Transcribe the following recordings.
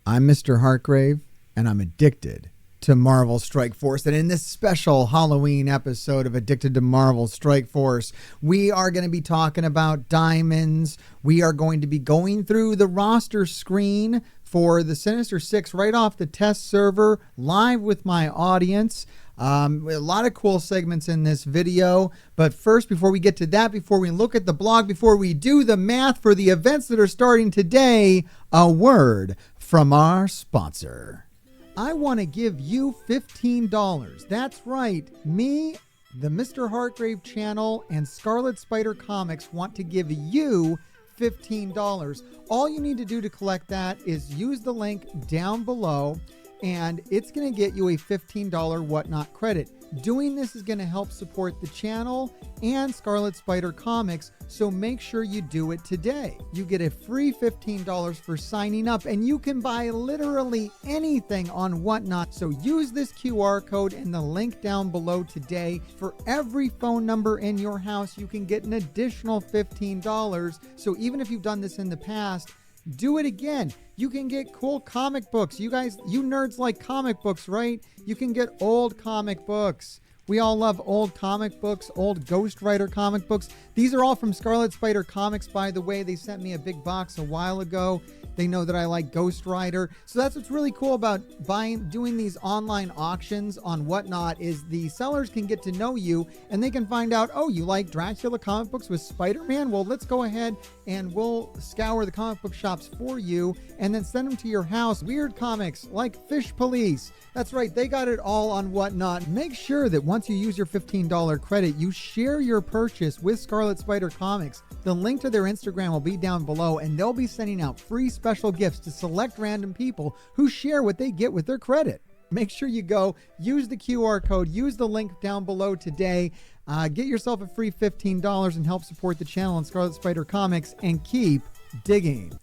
I'm Mr. Hartgrave, and I'm addicted to Marvel Strike Force. And in this special Halloween episode of Addicted to Marvel Strike Force, we are going to be talking about diamonds. We are going to be going through the roster screen for the Sinister Six right off the test server, live with my audience. A lot of cool segments in this video. But first, before we get to that, before we look at the blog, before we do the math for the events that are starting today, a word from our sponsor. I want to give you $15. That's right. Me, the Mr. Hartgrave channel, and Scarlet Spider Comics want to give you $15. All you need to do to collect that is use the link down below, and it's going to get you a $15 Whatnot credit. Doing this is going to help support the channel and Scarlet Spider Comics, so make sure you do it today. You get a free $15 for signing up, and you can buy literally anything on Whatnot. So use this QR code and the link down below today. For every phone number in your house, you can get an additional $15. So even if you've done this in the past, do it again. You can get cool comic books. You guys, you nerds like comic books, right? You can get old comic books. We all love old comic books, old Ghost Rider comic books. These are all from Scarlet Spider Comics, by the way. They sent me a big box a while ago. They know that I like Ghost Rider. So that's what's really cool about doing these online auctions on Whatnot, is the sellers can get to know you and they can find out, oh, you like Dracula comic books with Spider-Man? Well, let's go ahead and we'll scour the comic book shops for you and then send them to your house. Weird comics like Fish Police. That's right, they got it all on Whatnot. Make sure that once you use your $15 credit, you share your purchase with Scarlet Spider Comics. The link to their Instagram will be down below, and they'll be sending out free special gifts to select random people who share what they get with their credit. Make sure you go, use the QR code, use the link down below today. Get yourself a free $15 and help support the channel and Scarlet Spider Comics, and keep digging.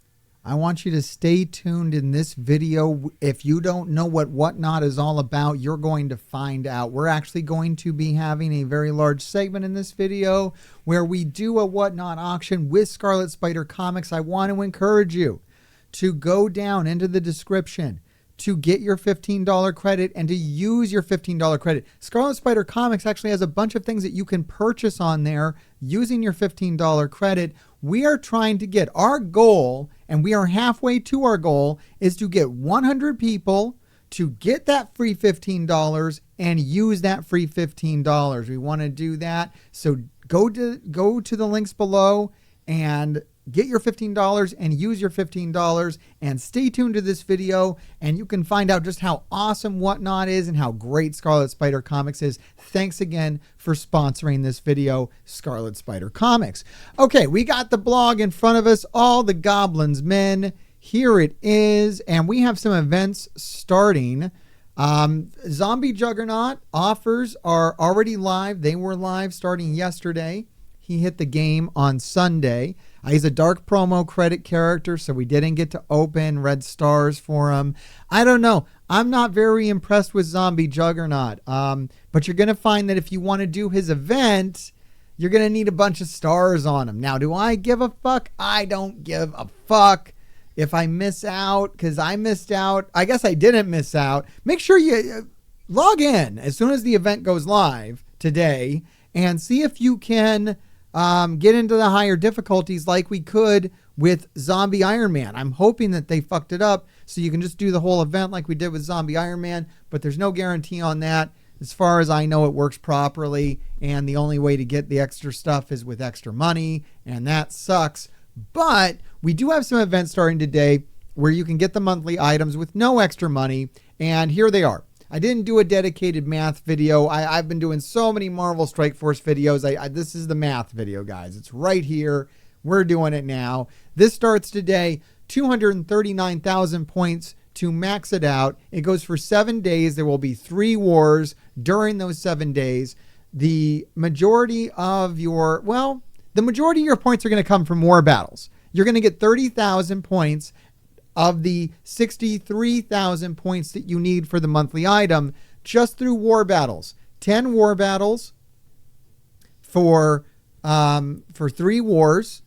I want you to stay tuned in this video. If you don't know what Whatnot is all about, you're going to find out. We're actually going to be having a very large segment in this video where we do a Whatnot auction with Scarlet Spider Comics. I want to encourage you to go down into the description to get your $15 credit and to use your $15 credit. Scarlet Spider Comics actually has a bunch of things that you can purchase on there using your $15 credit. We are trying to get our goal, and we are halfway to our goal, is to get 100 people to get that free $15 and use that free $15. We want to do that. So go to the links below and get your $15 and use your $15, and stay tuned to this video and you can find out just how awesome Whatnot is and how great Scarlet Spider Comics is. Thanks again for sponsoring this video, Scarlet Spider Comics. Okay, we got the blog in front of us, all the Goblins men. Here it is, and we have some events starting. Zombie Juggernaut offers are already live. They were live starting yesterday. He hit the game on Sunday. He's a dark promo credit character, so we didn't get to open red stars for him. I don't know. I'm not very impressed with Zombie Juggernaut. But you're going to find that if you want to do his event, you're going to need a bunch of stars on him. Now, do I give a fuck? I don't give a fuck if I miss out, because I missed out. I guess I didn't miss out. Make sure you log in as soon as the event goes live today and see if you can get into the higher difficulties like we could with Zombie Iron Man. I'm hoping that they fucked it up so you can just do the whole event like we did with Zombie Iron Man, but there's no guarantee on that. As far as I know, it works properly, and the only way to get the extra stuff is with extra money, and that sucks. But we do have some events starting today where you can get the monthly items with no extra money, and here they are. I didn't do a dedicated math video. I've been doing so many Marvel Strike Force videos. This is the math video, guys. It's right here. We're doing it now. This starts today, 239,000 points to max it out. It goes for 7 days. There will be 3 wars during those 7 days. The majority of your points are going to come from war battles. You're going to get 30,000 points of the 63,000 points that you need for the monthly item just through war battles. 10 war battles for 3 wars,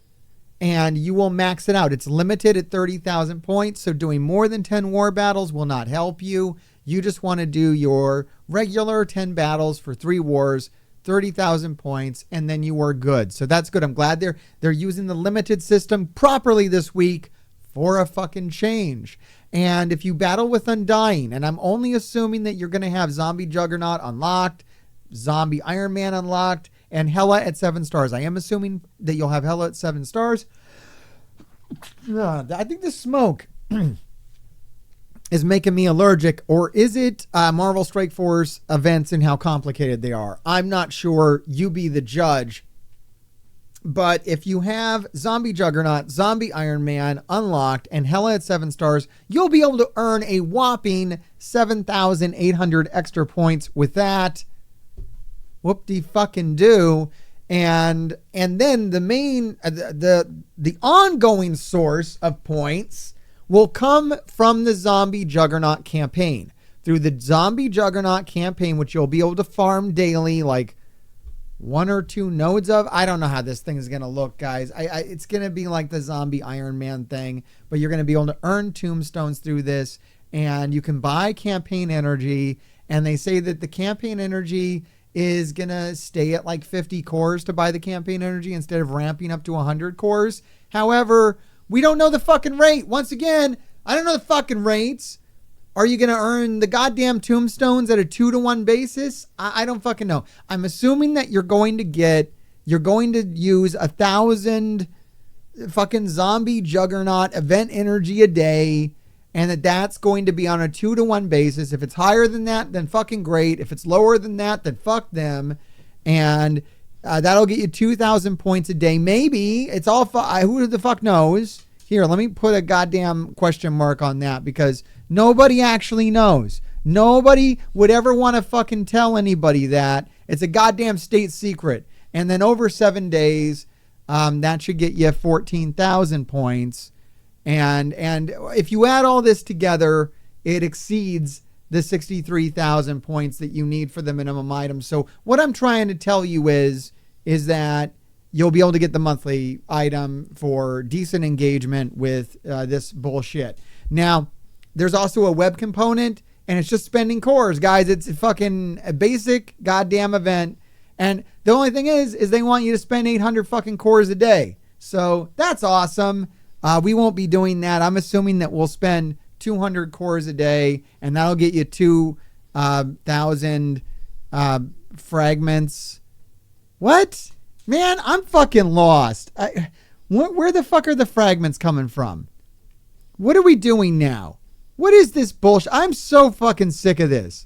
and you will max it out. It's limited at 30,000 points, so doing more than 10 war battles will not help you. You just want to do your regular 10 battles for 3 wars, 30,000 points, and then you are good. So that's good. I'm glad they're using the limited system properly this week for a fucking change. And if you battle with Undying, and I'm only assuming that you're going to have Zombie Juggernaut unlocked, Zombie Iron Man unlocked, and Hela at 7 stars. I am assuming that you'll have Hela at 7 stars. I think the smoke is making me allergic, or is it Marvel Strike Force events and how complicated they are? I'm not sure. You be the judge. But if you have Zombie Juggernaut, Zombie Iron Man unlocked, and Hela at 7 stars, you'll be able to earn a whopping 7,800 extra points with that. Whoop-de-fucking-do. And then the main, the ongoing source of points will come from the Zombie Juggernaut campaign. Through the Zombie Juggernaut campaign, which you'll be able to farm daily, like 1 or 2 nodes of. I don't know how this thing is going to look, guys. It's going to be like the Zombie Iron Man thing, but you're going to be able to earn tombstones through this, and you can buy campaign energy, and they say that the campaign energy is going to stay at like 50 cores to buy the campaign energy instead of ramping up to 100 cores. However, we don't know the fucking rate. Once again, I don't know the fucking rates. Are you going to earn the goddamn tombstones at a 2-to-1 basis? I don't fucking know. I'm assuming that you're going to use 1,000 fucking Zombie Juggernaut event energy a day, and that's going to be on a 2-to-1 basis. If it's higher than that, then fucking great. If it's lower than that, then fuck them. And that'll get you 2,000 points a day. Maybe it's all, who the fuck knows? Here, let me put a goddamn question mark on that, because nobody actually knows. Nobody would ever want to fucking tell anybody that. It's a goddamn state secret. And then over 7 days, that should get you 14,000 points. And if you add all this together, it exceeds the 63,000 points that you need for the minimum item. So what I'm trying to tell you is that you'll be able to get the monthly item for decent engagement with this bullshit. Now, there's also a web component, and it's just spending cores, guys. It's fucking a basic goddamn event. And the only thing is they want you to spend 800 fucking cores a day. So that's awesome. We won't be doing that. I'm assuming that we'll spend 200 cores a day, and that'll get you 2,000 fragments. What? Man, I'm fucking lost. Where the fuck are the fragments coming from? What are we doing now? What is this bullshit? I'm so fucking sick of this.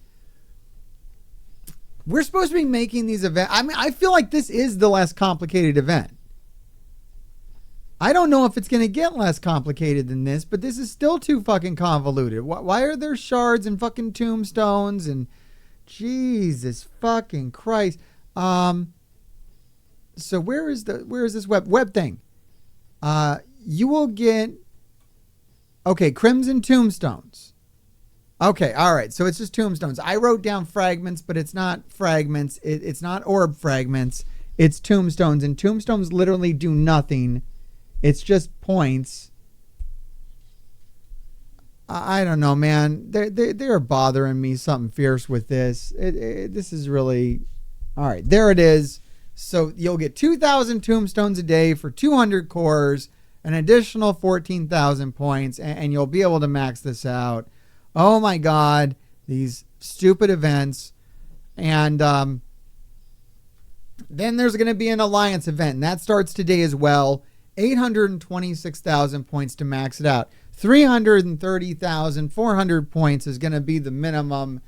We're supposed to be making these events. I mean, I feel like this is the less complicated event. I don't know if it's going to get less complicated than this, but this is still too fucking convoluted. Why are there shards and fucking tombstones and Jesus fucking Christ? So where is this web thing? You will get, okay, Crimson Tombstones. Okay, all right. So it's just tombstones. I wrote down fragments, but it's not fragments. It's not orb fragments. It's tombstones, and tombstones literally do nothing. It's just points. I don't know, man. They are bothering me something fierce with this. This is really... All right, there it is. So you'll get 2,000 tombstones a day for 200 cores, an additional 14,000 points, and you'll be able to max this out. Oh my God, these stupid events. And then there's going to be an alliance event, and that starts today as well. 826,000 points to max it out. 330,400 points is going to be the minimum.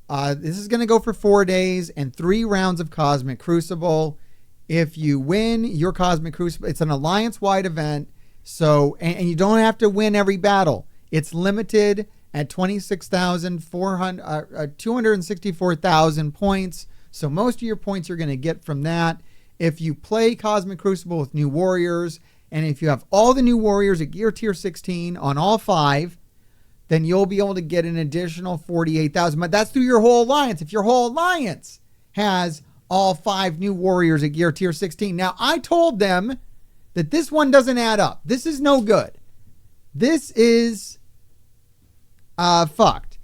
This is going to go for 4 days and 3 rounds of Cosmic Crucible. If you win your Cosmic Crucible, it's an alliance-wide event. So, and you don't have to win every battle. It's limited at 264,000 points. So most of your points you're going to get from that. If you play Cosmic Crucible with new warriors, and if you have all the new warriors at gear tier 16 on all 5, then you'll be able to get an additional 48,000. But that's through your whole alliance. If your whole alliance has all 5 new warriors at gear tier 16. Now, I told them that this one doesn't add up. This is no good. This is fucked.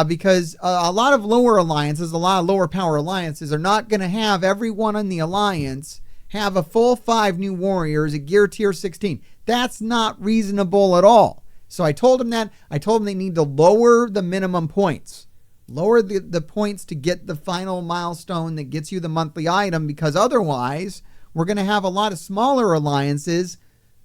Because a lot of lower alliances, a lot of lower power alliances are not going to have everyone in the alliance have a full 5 new warriors at gear tier 16. That's not reasonable at all. So I told them that. I told them they need to lower the minimum points. Lower the points to get the final milestone that gets you the monthly item, because otherwise we're going to have a lot of smaller alliances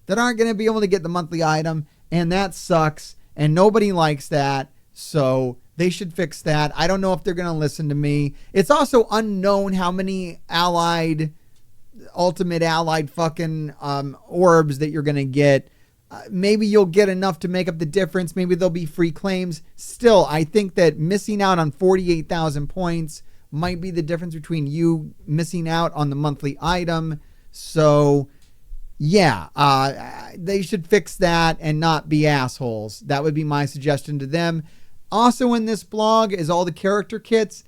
that aren't going to be able to get the monthly item, and that sucks, and nobody likes that. So they should fix that. I don't know if they're going to listen to me. It's also unknown how many ultimate allied fucking orbs that you're going to get. Maybe you'll get enough to make up the difference. Maybe there'll be free claims. Still, I think that missing out on 48,000 points might be the difference between you missing out on the monthly item. So yeah, they should fix that and not be assholes. That would be my suggestion to them. Also in this blog is all the character kits,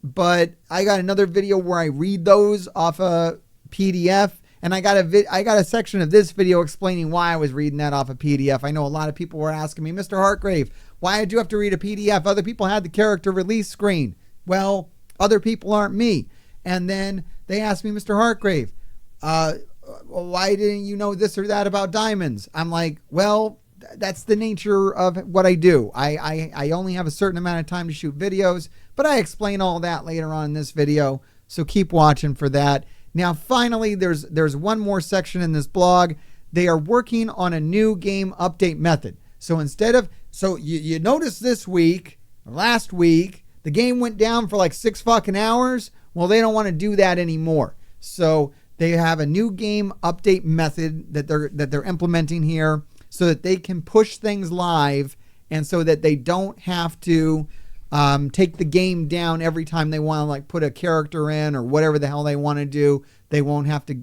but I got another video where I read those off a PDF, and I got a section of this video explaining why I was reading that off a PDF. I know a lot of people were asking me, Mr. Hartgrave, why did you have to read a PDF? Other people had the character release screen. Well, other people aren't me. And then they asked me, Mr. Hartgrave, why didn't you know this or that about diamonds? I'm like, well, that's the nature of what I do. I only have a certain amount of time to shoot videos, but I explain all that later on in this video, so keep watching for that. Now, finally, there's one more section in this blog. They are working on a new game update method. So you notice this week, last week, the game went down for like 6 fucking hours. Well, they don't want to do that anymore. So they have a new game update method that they're implementing here, so that they can push things live, and so that they don't have to take the game down every time they want to like put a character in or whatever the hell they want to do. They won't have to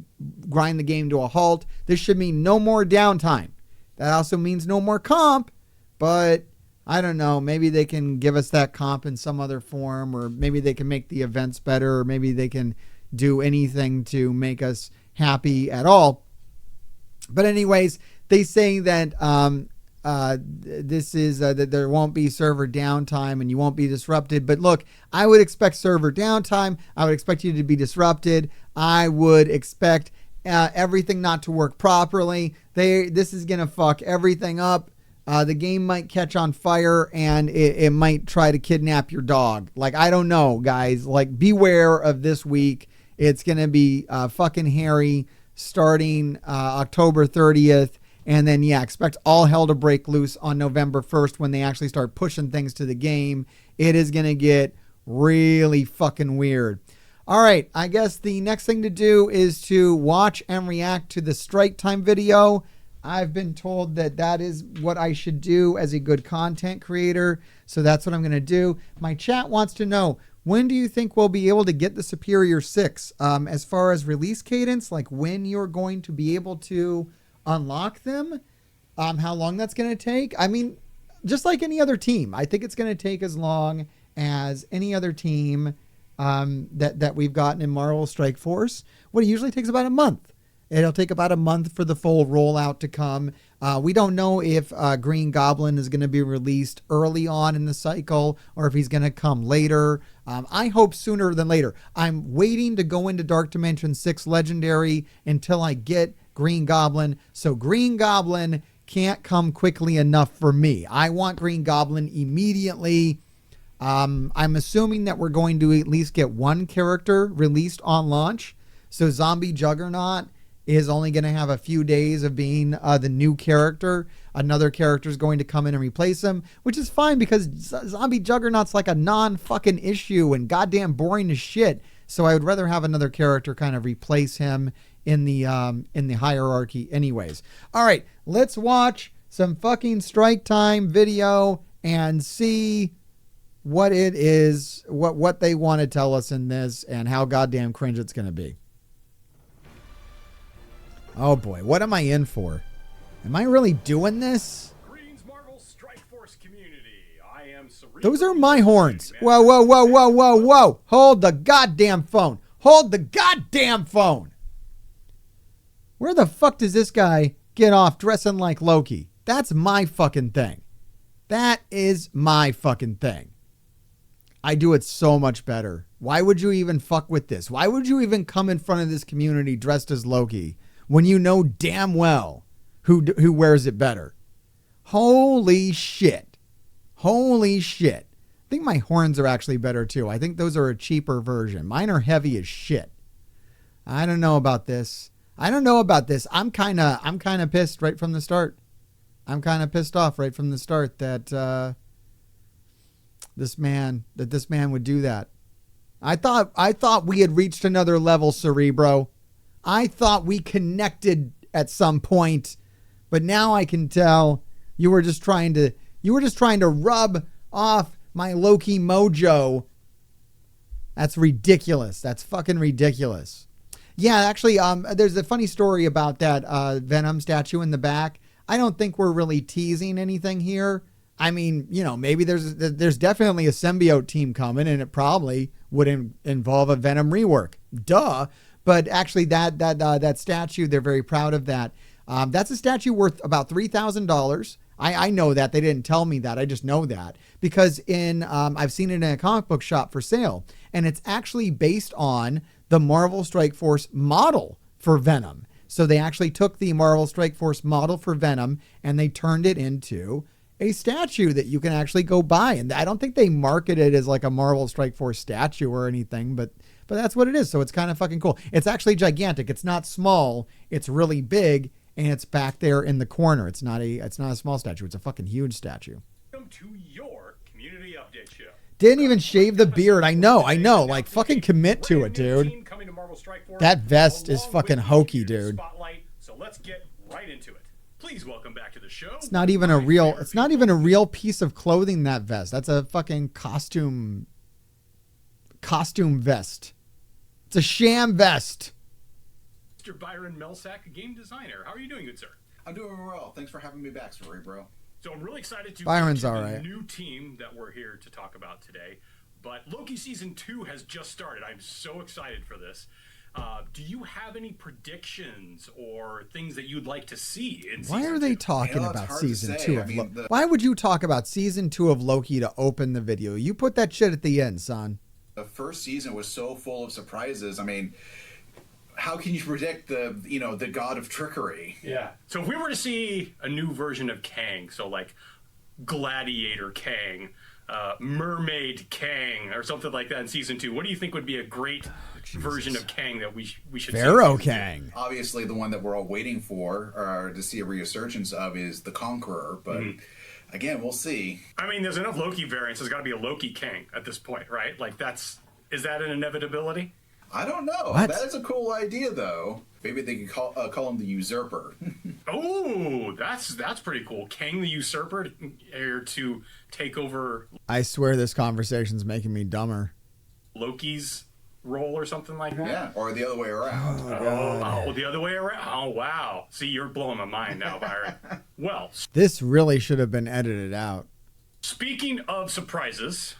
grind the game to a halt. This should mean no more downtime. That also means no more comp, but I don't know. Maybe they can give us that comp in some other form, or maybe they can make the events better, or maybe they can do anything to make us happy at all. But anyways, they say that this is that there won't be server downtime and you won't be disrupted. But look, I would expect server downtime. I would expect you to be disrupted. I would expect everything not to work properly. This is going to fuck everything up. The game might catch on fire, and it might try to kidnap your dog. Like, I don't know, guys. Like, beware of this week. It's going to be fucking hairy starting October 30th. And then, yeah, expect all hell to break loose on November 1st when they actually start pushing things to the game. It is going to get really fucking weird. All right, I guess the next thing to do is to watch and react to the strike time video. I've been told that that is what I should do as a good content creator. So that's what I'm going to do. My chat wants to know, when do you think we'll be able to get the Superior 6? As far as release cadence, like when you're going to be able to unlock them, how long that's going to take. I mean, just like any other team, I think it's going to take as long as any other team that we've gotten in Marvel Strike Force. What it usually takes about a month. It'll take about a month for the full rollout to come. We don't know if Green Goblin is going to be released early on in the cycle or if he's going to come later. I hope sooner than later. I'm waiting to go into Dark Dimension 6 Legendary until I get Green Goblin. So Green Goblin can't come quickly enough for me. I want Green Goblin immediately. I'm assuming that we're going to at least get one character released on launch. So Zombie Juggernaut is only going to have a few days of being the new character. Another character is going to come in and replace him, which is fine because Zombie Juggernaut's like a non-fucking issue and goddamn boring as shit. So I would rather have another character kind of replace him in the hierarchy anyways. All right, let's watch some fucking strike time video and see what it is, what they want to tell us in this and how goddamn cringe it's going to be. Oh boy, what am I in for? Am I really doing this? Green's Marvel Strike Force community. I am Those are my horns. Whoa, whoa, whoa, whoa, whoa, whoa. Hold the goddamn phone. Hold the goddamn phone. Where the fuck does this guy get off dressing like Loki? That's my fucking thing. That is my fucking thing. I do it so much better. Why would you even fuck with this? Why would you even come in front of this community dressed as Loki when you know damn well who wears it better? Holy shit. Holy shit. I think my horns are actually better too. I think those are a cheaper version. Mine are heavy as shit. I don't know about this. I'm kind of pissed right from the start. I'm kind of pissed off right from the start that this man would do that. I thought we had reached another level, Cerebro. I thought we connected at some point, but now I can tell you were just trying to rub off my Loki mojo. That's ridiculous. That's fucking ridiculous. Yeah, actually, there's a funny story about that Venom statue in the back. I don't think we're really teasing anything here. I mean, you know, maybe there's definitely a symbiote team coming, and it probably would involve a Venom rework. Duh. But actually, that statue, they're very proud of that. That's a statue worth about $3,000. I know that. They didn't tell me that. I just know that because I've seen it in a comic book shop for sale, and it's actually based on the Marvel Strike Force model for Venom. So they actually took the Marvel Strike Force model for Venom and they turned it into a statue that you can actually go buy. And I don't think they market it as like a Marvel Strike Force statue or anything, but that's what it is. So it's kind of fucking cool. It's actually gigantic. It's not small. It's really big, and it's back there in the corner. It's not a small statue. It's a fucking huge statue. Welcome to your community update show. Didn't even shave the beard. I know. Like, fucking commit to it, dude. That vest is fucking hokey, dude. So let's get right into it. Please welcome back to the show. It's not even a real piece of clothing, that vest. That's a fucking costume vest. It's a sham vest. Mr. Byron Melsack, game designer. How are you doing, good sir? I'm doing well. Thanks for having me back, Cerebro. So I'm really excited to Byron's get all to right. the new team that we're here to talk about today. But Loki Season 2 has just started. I'm so excited for this. Do you have any predictions or things that you'd like to see in Why Season are they 2? talking It's about hard to Season say. 2 of Loki? Why would you talk about Season 2 of Loki to open the video? You put that shit at the end, son. The first season was so full of surprises. I mean, how can you predict the god of trickery? Yeah. So if we were to see a new version of Kang, so like Gladiator Kang, Mermaid Kang, or something like that in Season 2, what do you think would be a great version of Kang that we should Pharaoh see? Kang. Obviously, the one that we're all waiting for to see a resurgence of is the Conqueror, but again, we'll see. I mean, there's enough Loki variants. There's got to be a Loki Kang at this point, right? Like, is that an inevitability? I don't know. What? That is a cool idea, though. Maybe they could call him the Usurper. Oh, that's pretty cool. Kang the Usurper here to take over I swear this conversation's making me dumber. Loki's role or something like that. Yeah, or the other way around. Oh, the other way around. Oh, wow. See, you're blowing my mind now, Byron. Well, This really should have been edited out. speaking of surprises,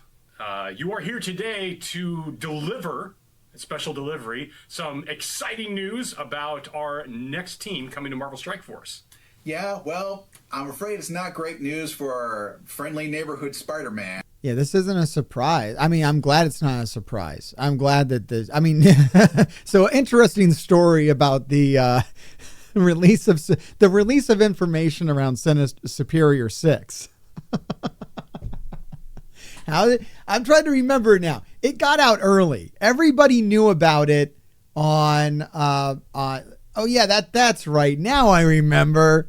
you are here today to deliver a special delivery, some exciting news about our next team coming to Marvel Strike Force. Yeah, well, I'm afraid it's not great news for our friendly neighborhood Spider-Man. Yeah, this isn't a surprise. I mean, I'm glad it's not a surprise. I'm glad that this, I mean, so interesting story about the release of information around Superior 6. I'm trying to remember now. It got out early. Everybody knew about it on oh yeah, that's right. Now I remember.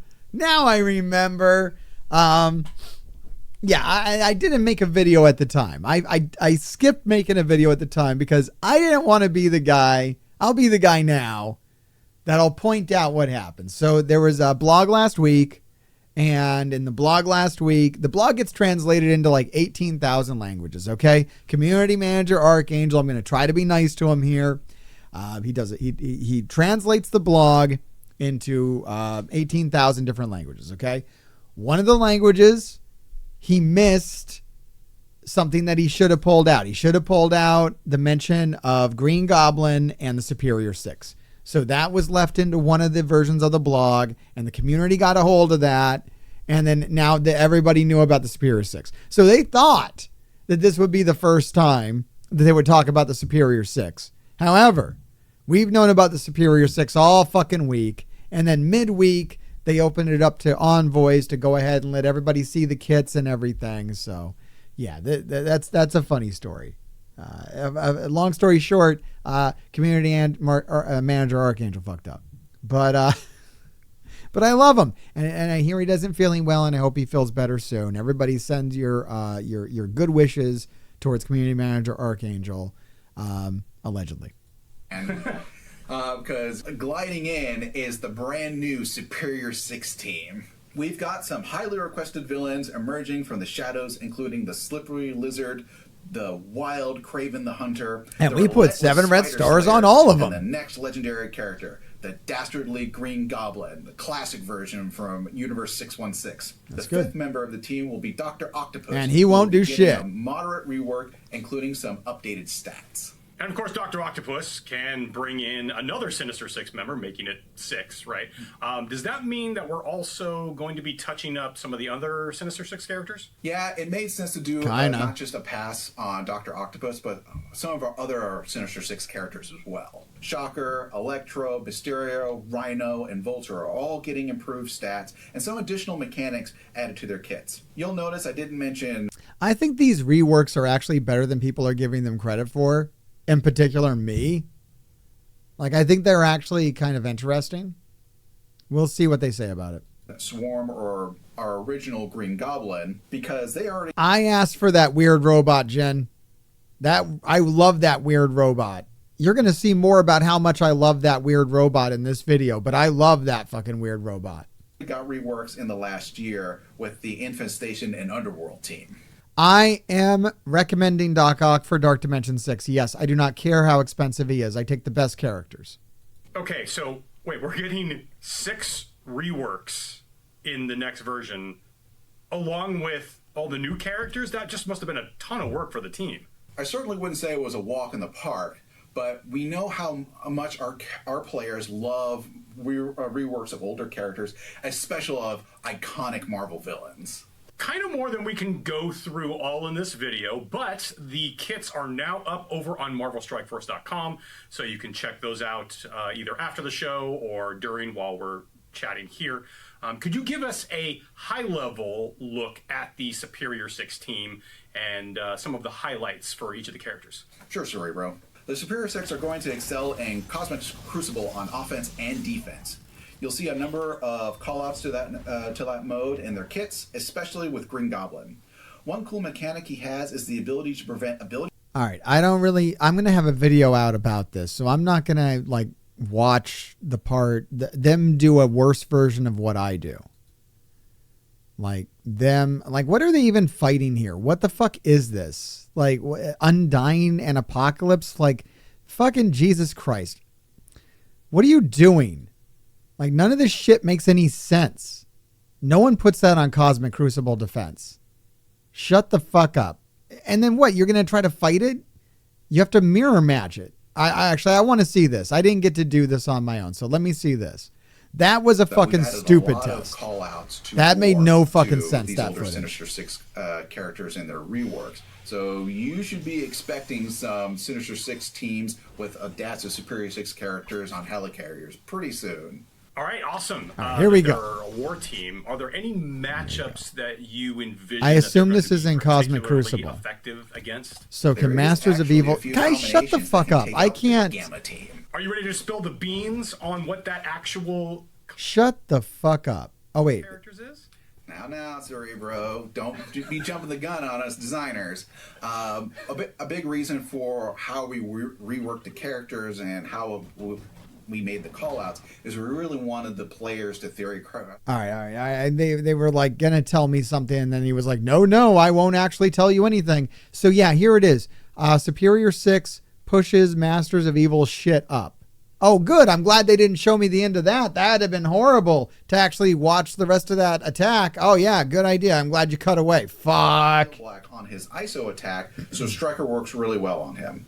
Yeah, I didn't make a video at the time. I skipped making a video at the time because I didn't want to be the guy. I'll be the guy now that'll point out what happened. So there was a blog last week, and in the blog last week, the blog gets translated into like 18,000 languages, okay? Community manager Archangel, I'm going to try to be nice to him here. He does it. He translates the blog into 18,000 different languages, okay? One of the languages, he missed something that he should have pulled out. He should have pulled out the mention of Green Goblin and the Superior 6. So that was left into one of the versions of the blog, and the community got a hold of that. And then now that everybody knew about the Superior 6. So they thought that this would be the first time that they would talk about the Superior 6. However, we've known about the Superior 6 all fucking week. And then midweek, they opened it up to envoys to go ahead and let everybody see the kits and everything. So, yeah, that's a funny story. Long story short, community and manager Archangel fucked up. But I love him. And I hear he doesn't feeling well, and I hope he feels better soon. Everybody sends your good wishes towards community manager Archangel, allegedly. And because gliding in is the brand new Superior 6 team. We've got some highly requested villains emerging from the shadows, including the Slippery Lizard, the Wild Craven the Hunter, and the we put 7 red Spider stars Slayer, on all of them. And the next legendary character, the Dastardly Green Goblin, the classic version from Universe 616. That's the good. 5th member of the team will be Dr. Octopus. And he won't who will do be getting shit. A moderate rework, including some updated stats. And of course, Dr. Octopus can bring in another Sinister Six member, making it 6, right? Does that mean that we're also going to be touching up some of the other Sinister Six characters? Yeah, it made sense to do not just a pass on Dr. Octopus, but some of our other Sinister Six characters as well. Shocker, Electro, Mysterio, Rhino, and Vulture are all getting improved stats and some additional mechanics added to their kits. You'll notice I didn't mention... I think these reworks are actually better than people are giving them credit for. In particular, me. Like, I think they're actually kind of interesting. We'll see what they say about it. Swarm or our original Green Goblin, because they already... I asked for that weird robot, Jen. I love that weird robot. You're going to see more about how much I love that weird robot in this video, but I love that fucking weird robot. got reworks in the last year with the Infestation and Underworld team. I am recommending Doc Ock for Dark Dimension 6. Yes, I do not care how expensive he is. I take the best characters. Okay, so wait, we're getting 6 reworks in the next version, along with all the new characters? That just must have been a ton of work for the team. I certainly wouldn't say it was a walk in the park, but we know how much our players love reworks of older characters, especially of iconic Marvel villains. Kind of more than we can go through all in this video, but the kits are now up over on MarvelStrikeForce.com, so you can check those out either after the show or during while we're chatting here. Could you give us a high-level look at the Superior 6 team and some of the highlights for each of the characters? Sure, Cerebro. The Superior 6 are going to excel in Cosmic Crucible on offense and defense. You'll see a number of callouts to that mode in their kits, especially with Green Goblin. One cool mechanic he has is the ability to prevent ability. All right, I'm going to have a video out about this, so I'm not going to watch the part them do a worse version of what I do. What are they even fighting here? What the fuck is this? Undying and Apocalypse? Fucking Jesus Christ. What are you doing? None of this shit makes any sense. No one puts that on Cosmic Crucible Defense. Shut the fuck up. And then what? You're going to try to fight it? You have to mirror match it. I want to see this. I didn't get to do this on my own, so let me see this. That was a fucking stupid test. That made no fucking sense, that footage. Sinister Six characters in their reworks. So you should be expecting some Sinister Six teams with adapts of Superior 6 characters on helicarriers pretty soon. All right, awesome. All right, here we go. A war team. Are there any matchups that you envision? I assume this is in Cosmic Crucible. Effective against? So can Masters of Evil... Guys, shut the fuck up. I can't... Are you ready to spill the beans on what that actual... Shut the fuck up. Oh, wait. ...characters is? Now, Cerebro. Don't be jumping the gun on us designers. A big reason for how we reworked the characters and how we made the callouts is we really wanted the players to theory. All right. They were gonna tell me something, and then he was like, no, I won't actually tell you anything. So yeah, here it is. Superior 6 pushes Masters of Evil shit up. Oh, good. I'm glad they didn't show me the end of that. That'd have been horrible to actually watch the rest of that attack. Oh yeah, good idea. I'm glad you cut away. Fuck. Black on his ISO attack, so Striker works really well on him.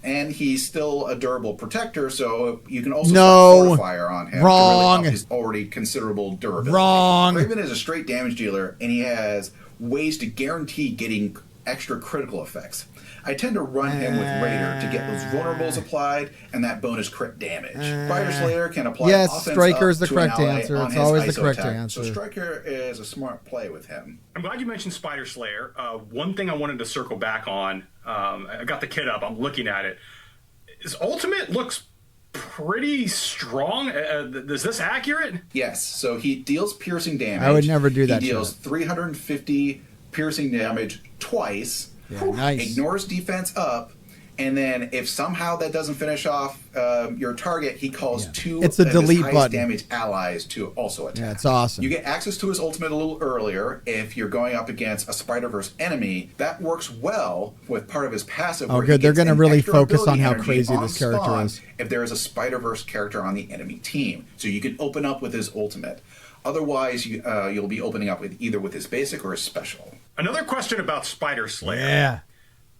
And he's still a durable protector, so you can also no. Fortifier on him. Wrong. To really up his already considerable durability. Wrong. Craven is a straight damage dealer, and he has ways to guarantee getting extra critical effects. I tend to run him with Raider to get those vulnerables applied and that bonus crit damage. Spider Slayer can apply offense Striker is the to correct an ally answer. on It's his always the ISO correct attack. answer. So Striker is a smart play with him. I'm glad you mentioned Spider Slayer. One thing I wanted to circle back on, I got the kit up, I'm looking at it. His ultimate looks pretty strong. Is this accurate? Yes, so he deals piercing damage. I would never do that. He deals 350 piercing damage twice. Yeah, nice. Ignores defense up, and then if somehow that doesn't finish off your target, he calls two it's a of delete his highest button. damage allies to also attack. Yeah, it's awesome. You get access to his ultimate a little earlier if you're going up against a Spider-Verse enemy. That works well with part of his passive. Oh, where good. he They're gets going to an really extra focus on ability how energy crazy on this character spawn is. if there is a Spider-Verse character on the enemy team. So you can open up with his ultimate. Otherwise, you'll be opening up with either with his basic or his special. Another question about Spider Slayer. Yeah.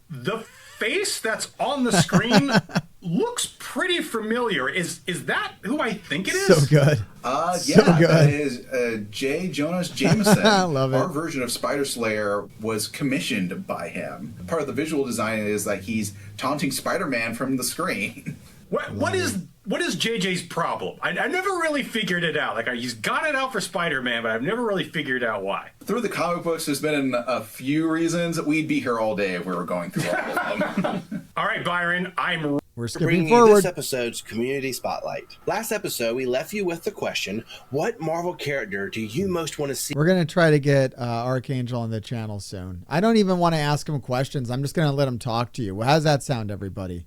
The face that's on the screen looks pretty familiar. Is that who I think it is? So good. That is J. Jonas Jameson. I love it. Our version of Spider Slayer was commissioned by him. Part of the visual design is that he's taunting Spider-Man from the screen. What is JJ's problem? I never really figured it out. Like, he's got it out for Spider-Man, but I've never really figured out why. Through the comic books, there's been a few reasons. We'd be here all day if we were going through all of them. All right, Byron, We're bringing skipping forward. you this episode's Community Spotlight. Last episode, we left you with the question, what Marvel character do you most want to see? We're going to try to get Archangel on the channel soon. I don't even want to ask him questions. I'm just going to let him talk to you. How does that sound, everybody?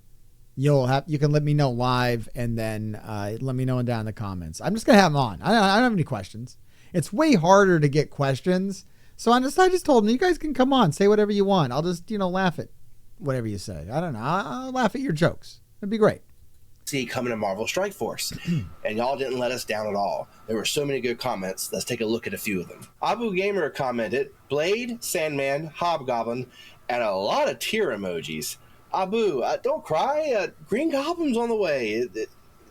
You can let me know live, and then let me know down in the comments. I'm just going to have him on. I don't have any questions. It's way harder to get questions. So I just told him, you guys can come on, say whatever you want. I'll just, laugh at whatever you say. I don't know. I'll laugh at your jokes. It'd be great. See coming to Marvel Strike Force. And y'all didn't let us down at all. There were so many good comments. Let's take a look at a few of them. Abu Gamer commented, Blade, Sandman, Hobgoblin, and a lot of tear emojis. Abu, don't cry. Green Goblin's on the way.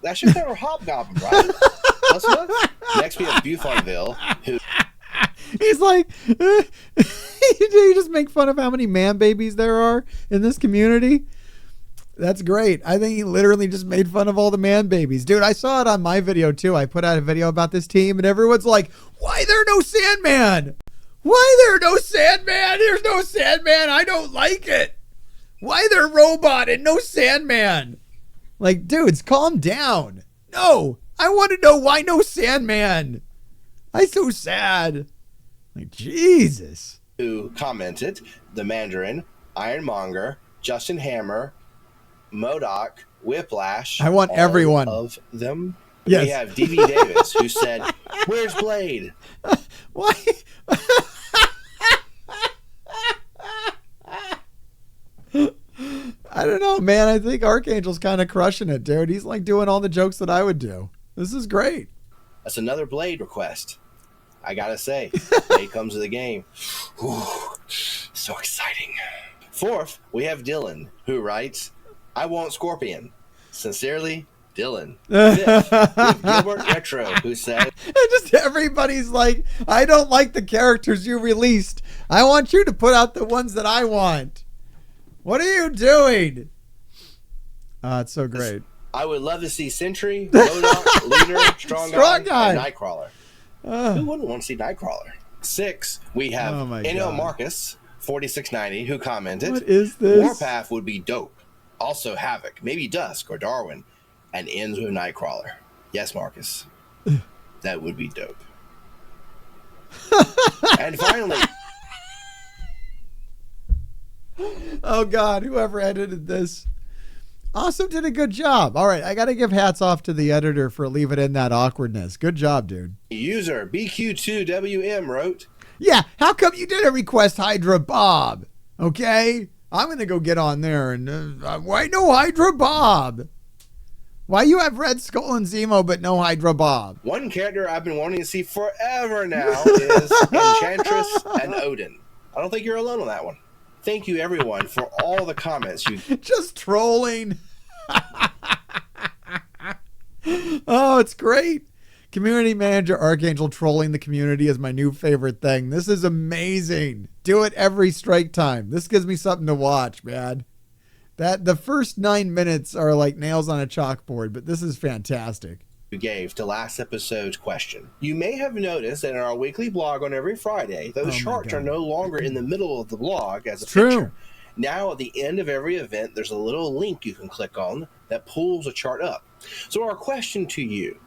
That should cover Hobgoblin, right? Next we have Bufonville, who... He's like, you just make fun of how many man babies there are in this community. That's great. I think he literally just made fun of all the man babies. Dude, I saw it on my video too. I put out a video about this team and everyone's like, why there no Sandman? Why there no Sandman? There's no Sandman. I don't like it. Why there Robot and no Sandman? Like, dudes, calm down. No, I want to know why no Sandman. I'm so sad. Like, Jesus. Who commented, The Mandarin, Ironmonger, Justin Hammer, MODOK, Whiplash. I want all everyone of them. Yes. We have DV Davis, who said, where's Blade? Why? I don't know, man. I think Archangel's kind of crushing it, dude. He's like doing all the jokes that I would do. This is great. That's another Blade request. I gotta say, Blade comes to the game. Whew, so exciting. Fourth, we have Dylan, who writes, I want Scorpion. Sincerely, Dylan. Fifth, we have Gilbert Retro, who said, just everybody's like, I don't like the characters you released. I want you to put out the ones that I want. What are you doing? It's so great. I would love to see Sentry, MODOK, Leader, Strong Guy, and Nightcrawler. Who wouldn't want to see Nightcrawler? 6, we have Eno Marcus, 4690, who commented, what is this? Warpath would be dope. Also Havoc, maybe Dusk or Darwin, and ends with Nightcrawler. Yes, Marcus. That would be dope. And finally... Oh, God, whoever edited this. Awesome did a good job. All right, I got to give hats off to the editor for leaving in that awkwardness. Good job, dude. User BQ2WM wrote, yeah, how come you didn't request Hydra Bob? Okay, I'm going to go get on there. And why no Hydra Bob? Why you have Red Skull and Zemo, but no Hydra Bob? One character I've been wanting to see forever now is Enchantress and Odin. I don't think you're alone on that one. Thank you, everyone, for all the comments you... Just trolling. Oh, it's great. Community manager Archangel trolling the community is my new favorite thing. This is amazing. Do it every strike time. This gives me something to watch, man. The first 9 minutes are like nails on a chalkboard, but this is fantastic. You gave to last episode's question. You may have noticed that in our weekly blog on every Friday, those charts are no longer in the middle of the blog as a picture. Now, at the end of every event, there's a little link you can click on that pulls a chart up. So our question to you,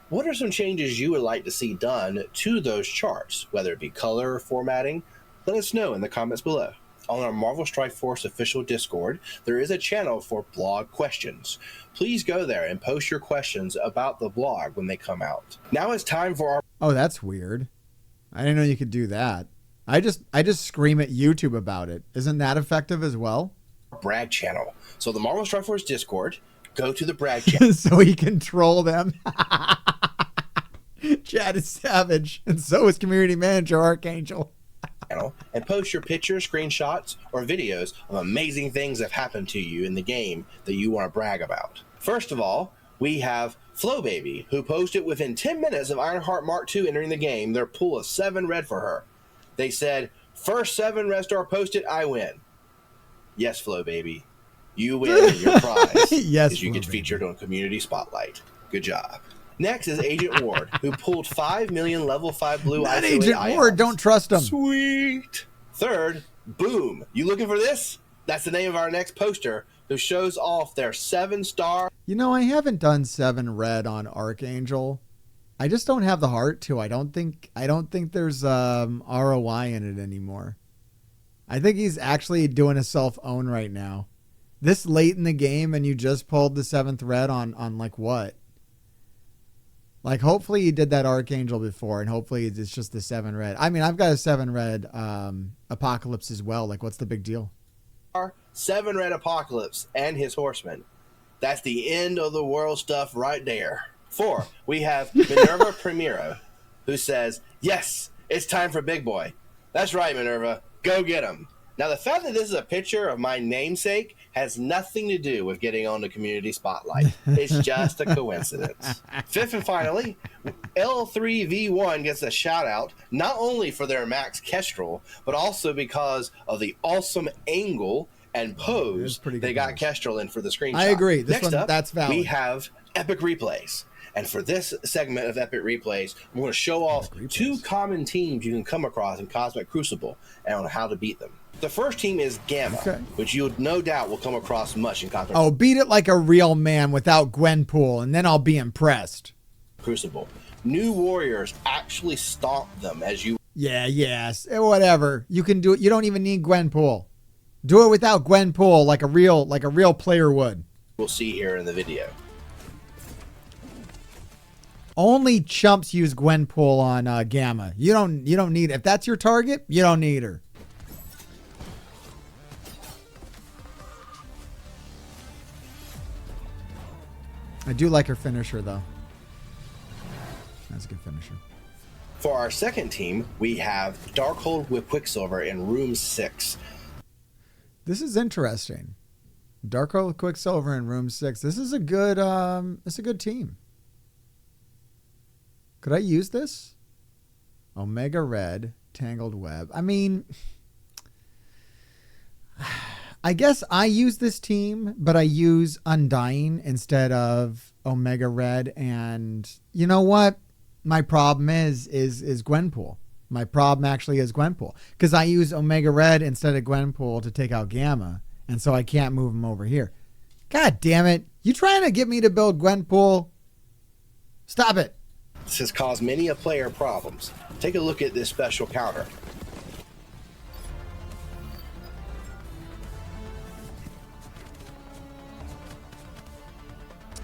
what are some changes you would like to see done to those charts, whether it be color or formatting? Let us know in the comments below. On our Marvel Strike Force official Discord, there is a channel for blog questions. Please go there and post your questions about the blog when they come out. Now it's time for our... Oh, that's weird. I didn't know you could do that. I just scream at YouTube about it. Isn't that effective as well? Brag channel. So the Marvel Strike Force Discord, go to the Brag channel. So he can troll them. Chad is savage. And so is community manager Archangel. And post your pictures, screenshots, or videos of amazing things that have happened to you in the game that you want to brag about. First of all, we have Flow Baby, who posted within 10 minutes of Ironheart Mark II entering the game their pool of 7 red for her. They said, first 7 red star posted, I win. Yes, Flow Baby. You win, and your prize is you get featured on Community Spotlight. Good job. Next is Agent Ward, who pulled 5 million level 5 blue Not Agent Ward, don't trust him. Sweet. Third, Boom. You looking for this? That's the name of our next poster, who shows off their 7-star. You know, I haven't done 7 red on Archangel. I just don't have the heart to. I don't think there's ROI in it anymore. I think he's actually doing a self-own right now. This late in the game and you just pulled the 7th red on like what? Like, hopefully he did that Archangel before, and hopefully it's just the 7 red. I mean, I've got a 7 red Apocalypse as well. Like, what's the big deal? 7 red Apocalypse and his horsemen. That's the end of the world stuff right there. 4, we have Minerva Primero, who says, yes, it's time for Big Boy. That's right, Minerva. Go get him. Now, the fact that this is a picture of my namesake has nothing to do with getting on the Community Spotlight. It's just a coincidence. 5th and finally, L3V1 gets a shout out not only for their Max Kestrel, but also because of the awesome angle and pose they got Kestrel in for the screenshot. I agree. Next up, that's valid. We have Epic Replays. And for this segment of Epic Replays, I'm going to show off 2 common teams you can come across in Cosmic Crucible and on how to beat them. The first team is Gamma, which you no doubt will come across much in Cosmic Oh, beat it like a real man without Gwenpool, and then I'll be impressed. Crucible. New warriors actually stomp them as you... Yes. Whatever. You can do it. You don't even need Gwenpool. Do it without Gwenpool like a real player would. We'll see here in the video. Only chumps use Gwenpool on Gamma. You don't need it. If that's your target, you don't need her. I do like her finisher, though. That's a good finisher. For our second team, we have Darkhold with Quicksilver in Room 6. This is interesting. Darkhold with Quicksilver in Room 6. This is a good team. Could I use this? Omega Red, Tangled Web. I mean, I guess I use this team, but I use Undying instead of Omega Red. And you know what? My problem is Gwenpool. My problem actually is Gwenpool. Because I use Omega Red instead of Gwenpool to take out Gamma. And so I can't move him over here. God damn it. You trying to get me to build Gwenpool? Stop it. This has caused many a player problems. Take a look at this special counter.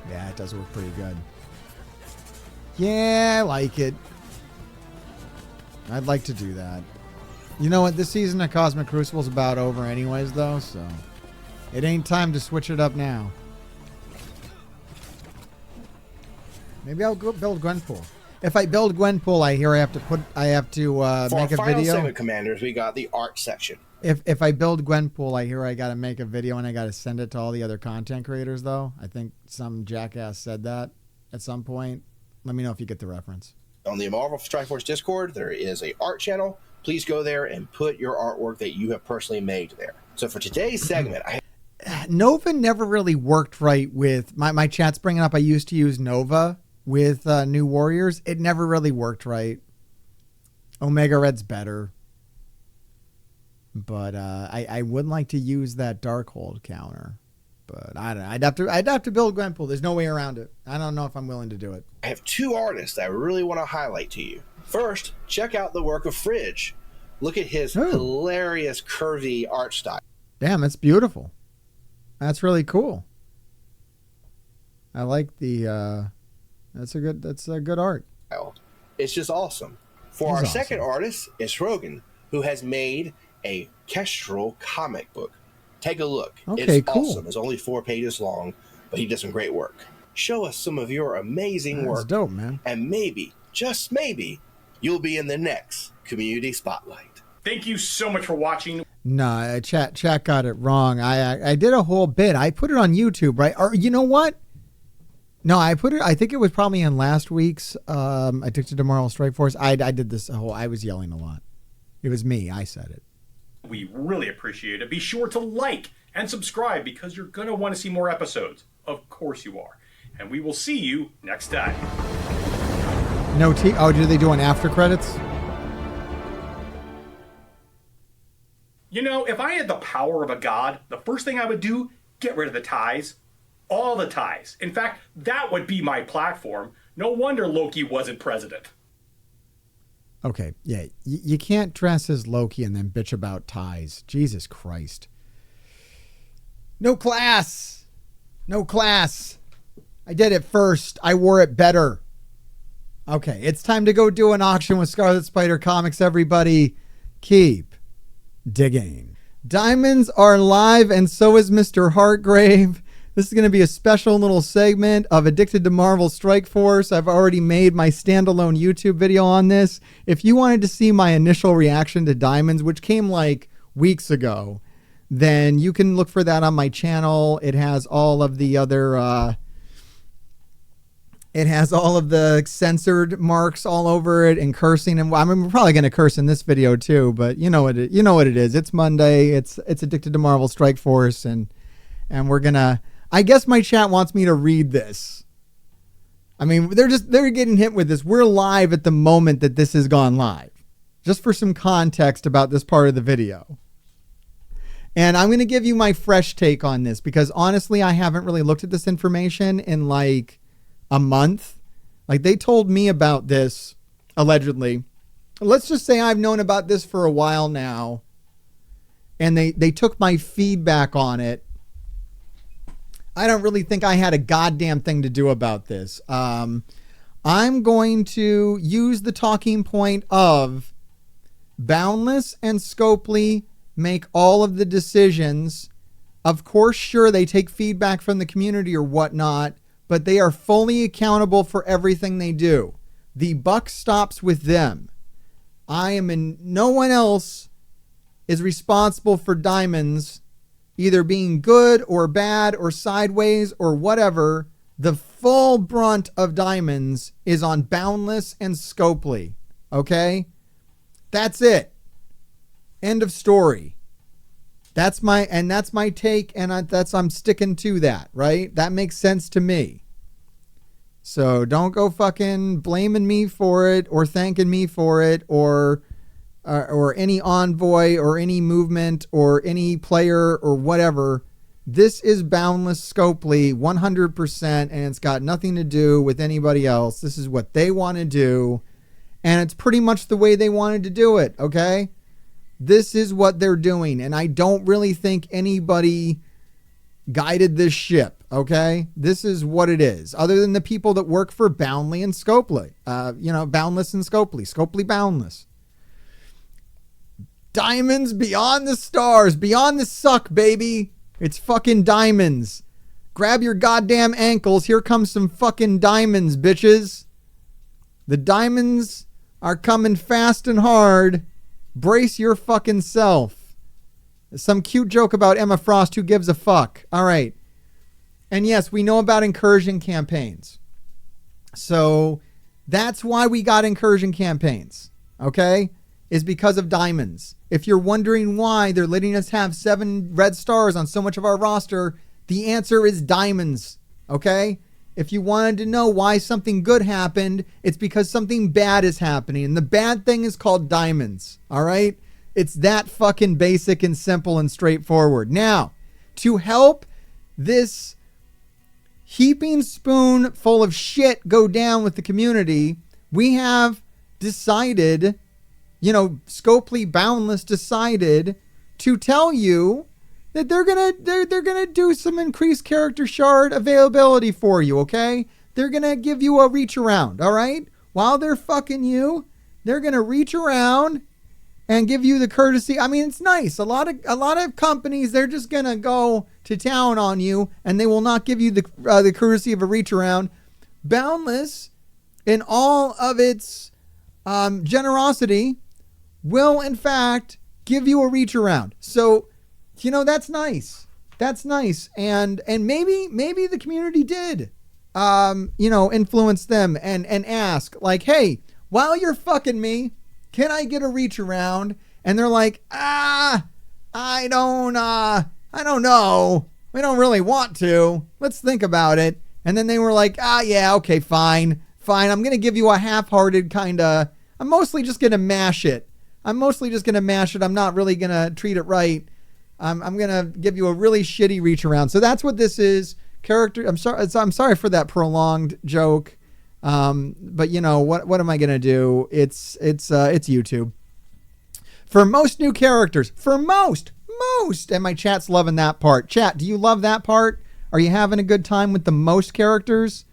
Yeah, it does work pretty good. Yeah, I like it. I'd like to do that. You know what? This season of Cosmic Crucible's about over anyways, though, so it ain't time to switch it up now. Maybe I'll go build Gwenpool. If I build Gwenpool, I hear I have to make a video. For our final segment, Commanders, we got the art section. If I build Gwenpool, I hear I got to make a video and I got to send it to all the other content creators, though. I think some jackass said that at some point. Let me know if you get the reference. On the Marvel Strike Force Discord, there is a art channel. Please go there and put your artwork that you have personally made there. So for today's segment, Nova never really worked right with my chat's bringing up. I used to use Nova with New Warriors. It never really worked right. Omega Red's better. But I would like to use that Darkhold counter, but I don't know. I'd have to build Gwenpool. There's no way around it. I don't know if I'm willing to do it. I have two artists that I really want to highlight to you. First, check out the work of Fridge. Look at his hilarious curvy art style. Damn, that's beautiful. That's really cool. I like the. That's a good art. It's just awesome. For our second artist is Rogan, who has made a Kestrel comic book. Take a look. Okay, it's cool. Awesome. It's only 4 pages long, but he does some great work. Show us some of your amazing work. That's dope, man. And maybe, just maybe, you'll be in the next Community Spotlight. Thank you so much for watching. No, chat got it wrong. I did a whole bit. I put it on YouTube, right? Or you know what? No, I think it was probably in last week's Addicted to Marvel Strike Force. I did this whole. I was yelling a lot. It was me. I said it. We really appreciate it. Be sure to like and subscribe because you're going to want to see more episodes. Of course you are. And we will see you next time. No T. Oh, do they do an after credits? You know, if I had the power of a god, the first thing I would do, get rid of the ties. All the ties. In fact, that would be my platform. No wonder Loki wasn't president. Okay, yeah. You can't dress as Loki and then bitch about ties. Jesus Christ. No class. No class. I did it first. I wore it better. Okay, it's time to go do an auction with Scarlet Spider Comics, everybody. Keep digging. Diamonds are live, and so is Mr. Hartgrave. This is going to be a special little segment of Addicted to Marvel Strike Force. I've already made my standalone YouTube video on this. If you wanted to see my initial reaction to Diamonds, which came like weeks ago, then you can look for that on my channel. It has all of the other... It has all of the censored marks all over it and cursing. And I mean, we're probably going to curse in this video too, but you know what it is. It's Monday. It's Addicted to Marvel Strike Force, and we're gonna. I guess my chat wants me to read this. I mean, they're getting hit with this. We're live at the moment that this has gone live. Just for some context about this part of the video. And I'm going to give you my fresh take on this because honestly, I haven't really looked at this information in like a month. Like they told me about this allegedly. Let's just say I've known about this for a while now. And they took my feedback on it. I don't really think I had a goddamn thing to do about this. I'm going to use the talking point of Boundless and Scopely make all of the decisions. Of course, sure, they take feedback from the community or whatnot, but they are fully accountable for everything they do. The buck stops with them. No one else is responsible for Diamonds either being good or bad or sideways or whatever. The full brunt of Diamonds is on Boundless and Scopely. Okay? That's it. End of story. That's my take, and I'm sticking to that, right? That makes sense to me. So don't go fucking blaming me for it or thanking me for it or any envoy or any movement or any player or whatever. This is Boundless Scopely 100%, and it's got nothing to do with anybody else. This is what they want to do, and it's pretty much the way they wanted to do it, okay? This is what they're doing, and I don't really think anybody guided this ship, okay? This is what it is, other than the people that work for Boundless and Scopely. Boundless and Scopely. Scopely Boundless. Diamonds beyond the stars, beyond the suck, baby. It's fucking Diamonds. Grab your goddamn ankles. Here comes some fucking Diamonds, bitches. The Diamonds are coming fast and hard. Brace your fucking self. Some cute joke about Emma Frost. Who gives a fuck? All right. And yes, we know about incursion campaigns. So that's why we got incursion campaigns. Okay? Is because of diamonds. If you're wondering why they're letting us have 7 red stars on so much of our roster, the answer is diamonds. Okay? If you wanted to know why something good happened, it's because something bad is happening. And the bad thing is called diamonds. All right? It's that fucking basic and simple and straightforward. Now, to help this heaping spoon full of shit go down with the community, we have decided, Scopely Boundless decided to tell you that they're gonna do some increased character shard availability for you, okay? They're gonna give you a reach around, all right? While they're fucking you, they're gonna reach around and give you the courtesy. I mean, it's nice. A lot of companies, they're just gonna go to town on you, and they will not give you the courtesy of a reach around. Boundless, in all of its generosity, will in fact give you a reach around. So, that's nice. That's nice. And maybe the community did, influence them and ask, like, hey, while you're fucking me, can I get a reach around? And they're like, I don't know. We don't really want to. Let's think about it. And then they were like, yeah, okay, fine. I'm going to give you a half-hearted kind of, I'm mostly just going to mash it. I'm not really going to treat it right. I'm going to give you a really shitty reach around. So that's what this is. I'm sorry for that prolonged joke. But what am I going to do? It's YouTube. For most new characters, and my chat's loving that part. Chat, do you love that part? Are you having a good time with the most characters?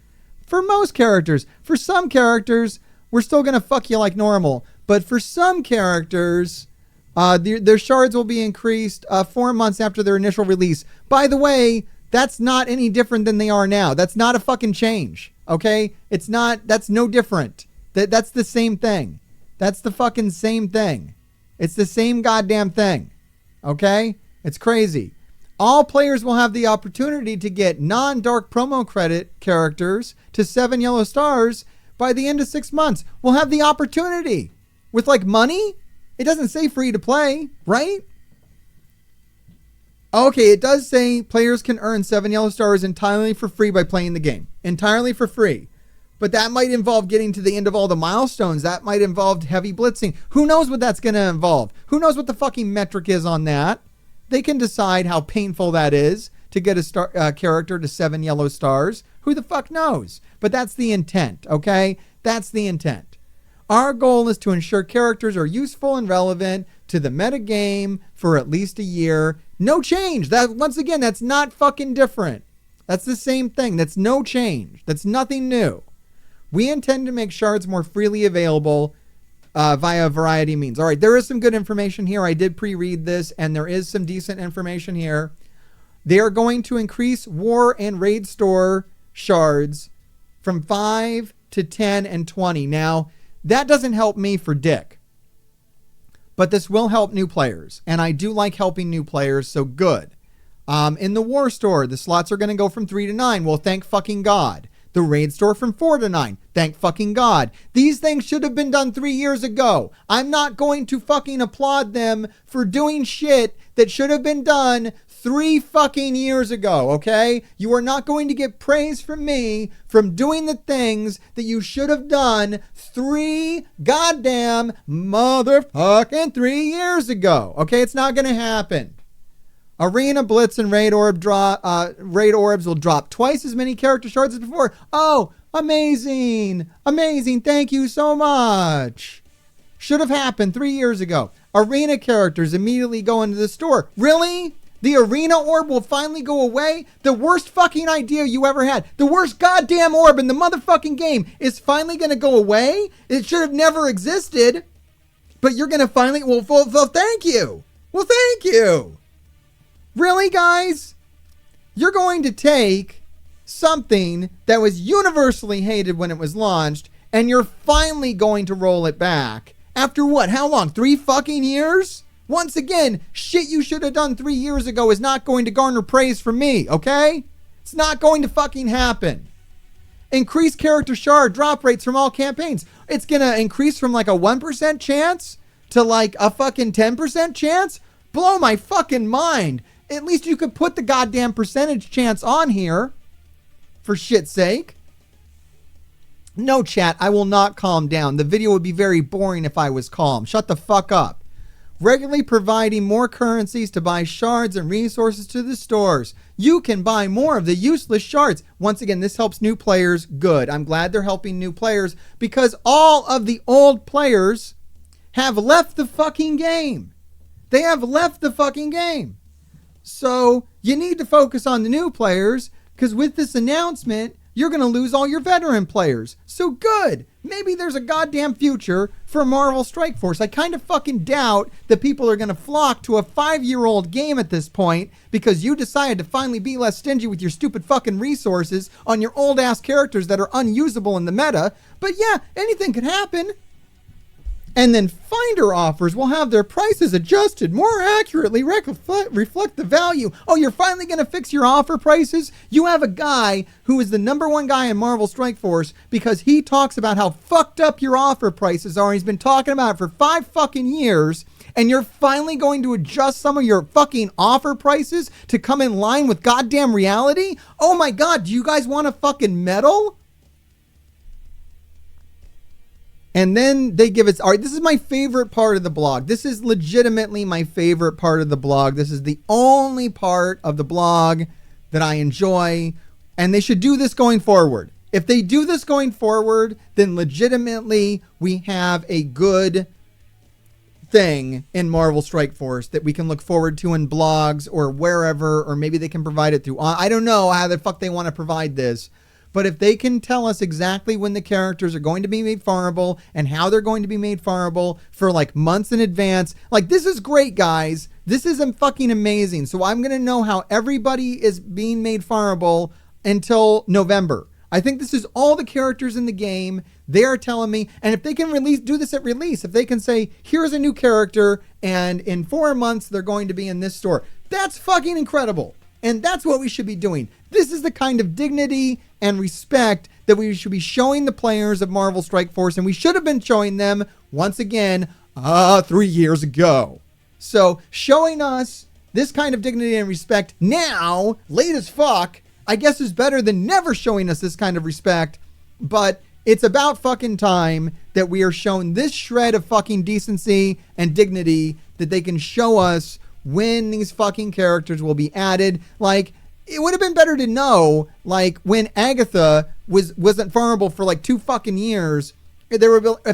For most characters. For some characters, we're still going to fuck you like normal. But for some characters, their shards will be increased 4 months after their initial release. By the way, that's not any different than they are now. That's not a fucking change. Okay? That's no different. That's the same thing. That's the fucking same thing. It's the same goddamn thing. Okay? It's crazy. All players will have the opportunity to get non-dark promo credit characters to 7 yellow stars by the end of 6 months. We'll have the opportunity. With money? It doesn't say free to play, right? Okay, it does say players can earn 7 yellow stars entirely for free by playing the game. Entirely for free. But that might involve getting to the end of all the milestones. That might involve heavy blitzing. Who knows what that's going to involve? Who knows what the fucking metric is on that? They can decide how painful that is to get a character to 7 yellow stars. Who the fuck knows? But that's the intent, okay? That's the intent. Our goal is to ensure characters are useful and relevant to the meta game for at least a year. No change. Once again, that's not fucking different. That's the same thing. That's no change. That's nothing new. We intend to make shards more freely available via a variety of means. All right, there is some good information here. I did pre-read this, and there is some decent information here. They are going to increase War and Raid Store shards from 5 to 10 and 20. Now, that doesn't help me for dick. But this will help new players. And I do like helping new players, so good. In the War Store, the slots are going to go from 3 to 9. Well, thank fucking God. The Raid Store from 4 to 9. Thank fucking God. These things should have been done 3 years ago. I'm not going to fucking applaud them for doing shit that should have been done 3 fucking years ago, okay? You are not going to get praise from me from doing the things that you should have done 3 goddamn motherfucking 3 years ago, okay? It's not going to happen. Arena, Blitz, and Raid Orbs will drop twice as many character shards as before. Oh, amazing. Amazing. Thank you so much. Should have happened 3 years ago. Arena characters immediately go into the store. Really? The Arena Orb will finally go away? The worst fucking idea you ever had. The worst goddamn orb in the motherfucking game is finally going to go away? It should have never existed. But you're going to finally... Well, thank you. Well, thank you. Really, guys? You're going to take something that was universally hated when it was launched, and you're finally going to roll it back. After what? How long? 3 fucking years? Once again, shit you should have done 3 years ago is not going to garner praise from me, okay? It's not going to fucking happen. Increase character shard drop rates from all campaigns. It's going to increase from like a 1% chance to like a fucking 10% chance? Blow my fucking mind. At least you could put the goddamn percentage chance on here. For shit's sake. No, chat, I will not calm down. The video would be very boring if I was calm. Shut the fuck up. Regularly providing more currencies to buy shards and resources to the stores. You can buy more of the useless shards. Once again, this helps new players. Good. I'm glad they're helping new players because all of the old players have left the fucking game. They have left the fucking game. So you need to focus on the new players because with this announcement, you're going to lose all your veteran players. So good. Maybe there's a goddamn future for Marvel Strike Force. I kind of fucking doubt that people are going to flock to a 5-year-old game at this point because you decided to finally be less stingy with your stupid fucking resources on your old ass characters that are unusable in the meta. But yeah, anything could happen. And then Finder offers will have their prices adjusted more accurately reflect the value. Oh, you're finally going to fix your offer prices? You have a guy who is the #1 guy in Marvel Strike Force because he talks about how fucked up your offer prices are. He's been talking about it for 5 fucking years. And you're finally going to adjust some of your fucking offer prices to come in line with goddamn reality? Oh my God, do you guys want a fucking medal? And then they give us, all right, this is my favorite part of the blog. This is legitimately my favorite part of the blog. This is the only part of the blog that I enjoy. And they should do this going forward. If they do this going forward, then legitimately we have a good thing in Marvel Strike Force that we can look forward to in blogs or wherever, or maybe they can provide it through, I don't know how the fuck they want to provide this. But if they can tell us exactly when the characters are going to be made farmable and how they're going to be made farmable for like months in advance, like this is great, guys. This is fucking amazing. So I'm going to know how everybody is being made farmable until November. I think this is all the characters in the game. They're telling me, and if they can do this at release, if they can say, here's a new character and in 4 months they're going to be in this store. That's fucking incredible. And that's what we should be doing. This is the kind of dignity and respect that we should be showing the players of Marvel Strike Force. And we should have been showing them, once again, 3 years ago. So showing us this kind of dignity and respect now, late as fuck, I guess is better than never showing us this kind of respect. But it's about fucking time that we are shown this shred of fucking decency and dignity that they can show us when these fucking characters will be added. Like, it would have been better to know, like, when Agatha wasn't farmable for like 2 fucking years, if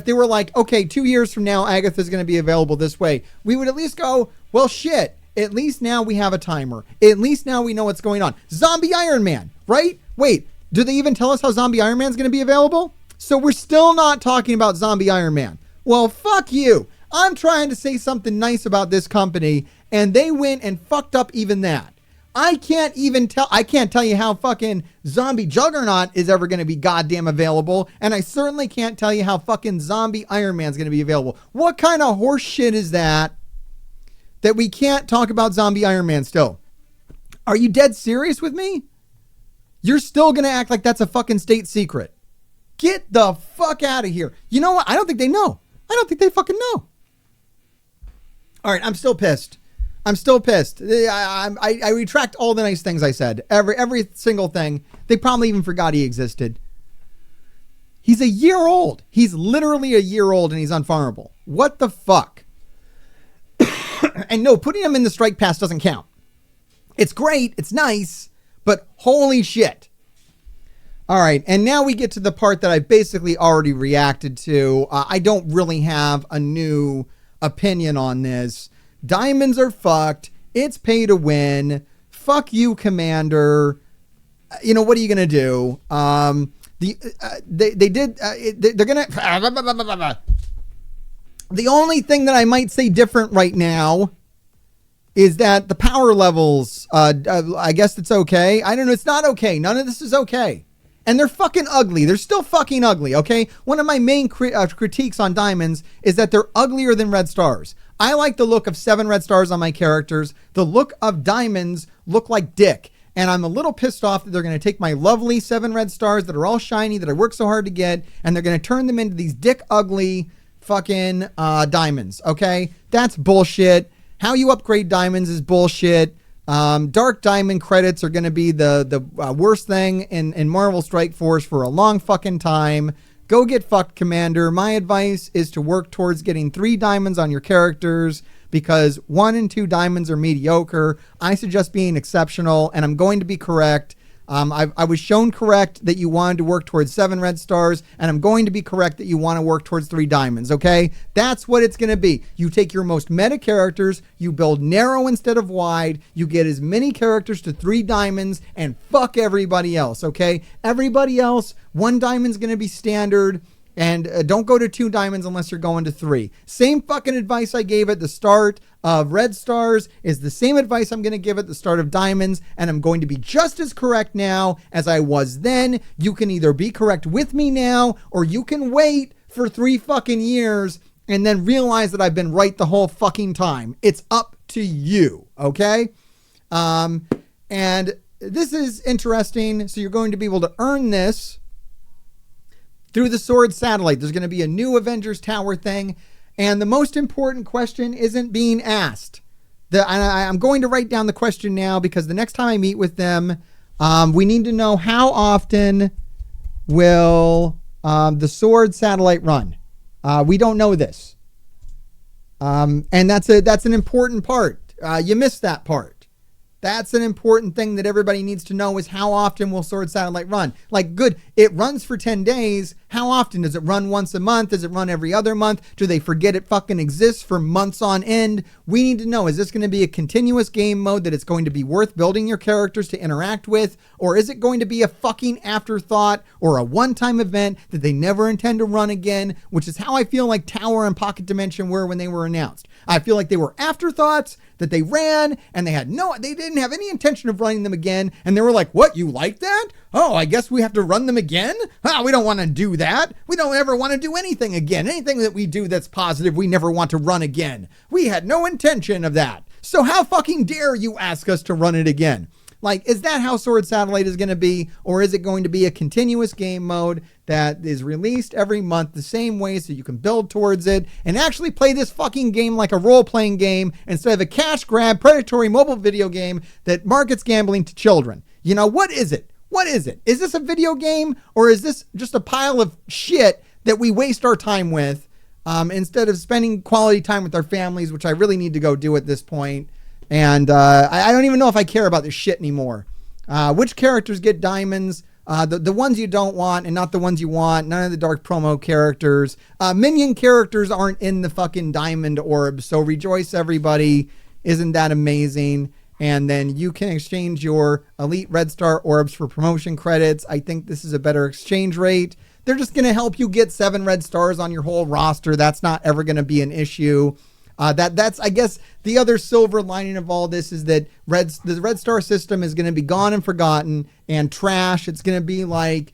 they were like, okay, 2 years from now, Agatha's going to be available this way, we would at least go, well, shit, at least now we have a timer. At least now we know what's going on. Zombie Iron Man, right? Wait, do they even tell us how Zombie Iron Man's going to be available? So we're still not talking about Zombie Iron Man. Well, fuck you. I'm trying to say something nice about this company, and they went and fucked up even that. I can't tell you how fucking Zombie Juggernaut is ever going to be goddamn available, and I certainly can't tell you how fucking Zombie Iron Man's going to be available. What kind of horse shit is that we can't talk about Zombie Iron Man still? Are you dead serious with me? You're still going to act like that's a fucking state secret. Get the fuck out of here. You know what? I don't think they know. I don't think they fucking know. All right, I'm still pissed. I retract all the nice things I said. Every single thing. They probably even forgot he existed. He's a year old. He's literally a year old and he's unfarmable. What the fuck? And no, putting him in the strike pass doesn't count. It's great. It's nice. But holy shit. All right. And now we get to the part that I basically already reacted to. I don't really have a new opinion on this. Diamonds are fucked. It's pay to win. Fuck you, Commander. You know, what are you going to do? They're going to... The only thing that I might say different right now is that the power levels, I guess it's okay. I don't know. It's not okay. None of this is okay. And they're fucking ugly. They're still fucking ugly, okay? One of my main critiques on diamonds is that they're uglier than red stars. I like the look of 7 red stars on my characters. The look of diamonds look like dick. And I'm a little pissed off that they're going to take my lovely 7 red stars that are all shiny, that I worked so hard to get, and they're going to turn them into these dick ugly fucking diamonds, okay? That's bullshit. How you upgrade diamonds is bullshit. Dark diamond credits are going to be the worst thing in Marvel Strike Force for a long fucking time. Go get fucked, Commander. My advice is to work towards getting 3 diamonds on your characters, because 1 and 2 diamonds are mediocre. I suggest being exceptional, and I'm going to be correct. I was shown correct that you wanted to work towards 7 red stars, and I'm going to be correct that you want to work towards 3 diamonds, okay? That's what it's going to be. You take your most meta characters, you build narrow instead of wide, you get as many characters to 3 diamonds, and fuck everybody else, okay? Everybody else, 1 diamond's going to be standard, and don't go to 2 diamonds unless you're going to 3. Same fucking advice I gave at the start of red stars is the same advice I'm going to give at the start of diamonds, and I'm going to be just as correct now as I was then. You can either be correct with me now, or you can wait for 3 fucking years and then realize that I've been right the whole fucking time. It's up to you, okay? And this is interesting. So you're going to be able to earn this through the Sword Satellite. There's going to be a new Avengers Tower thing. And the most important question isn't being asked. I'm going to write down the question now, because the next time I meet with them, we need to know, how often will the Sword Satellite run? We don't know this. And that's an important part. You missed that part. That's an important thing that everybody needs to know, is how often will Sword Satellite run? Like, good, it runs for 10 days. How often? Does it run once a month? Does it run every other month? Do they forget it fucking exists for months on end? We need to know, is this going to be a continuous game mode that it's going to be worth building your characters to interact with? Or is it going to be a fucking afterthought or a one-time event that they never intend to run again? Which is how I feel like Tower and Pocket Dimension were when they were announced. I feel like they were afterthoughts that they ran, and they didn't have any intention of running them again. And they were like, what, you like that? Oh, I guess we have to run them again? Oh, we don't want to do that. We don't ever want to do anything again. Anything that we do that's positive, we never want to run again. We had no intention of that. So how fucking dare you ask us to run it again? Like, is that how Sword Satellite is going to be? Or is it going to be a continuous game mode that is released every month the same way, so you can build towards it and actually play this fucking game like a role-playing game instead of a cash grab, predatory mobile video game that markets gambling to children? You know, what is it? What is it? Is this a video game, or is this just a pile of shit that we waste our time with instead of spending quality time with our families, which I really need to go do at this point? And I don't even know if I care about this shit anymore. Which characters get diamonds? The ones you don't want and not the ones you want. None of the dark promo characters. Minion characters aren't in the fucking diamond orbs. So rejoice, everybody. Isn't that amazing? And then you can exchange your elite red star orbs for promotion credits. I think this is a better exchange rate. They're just going to help you get 7 red stars on your whole roster. That's not ever going to be an issue. That's I guess the other silver lining of all this is that the red star system is going to be gone and forgotten and trash. It's going to be like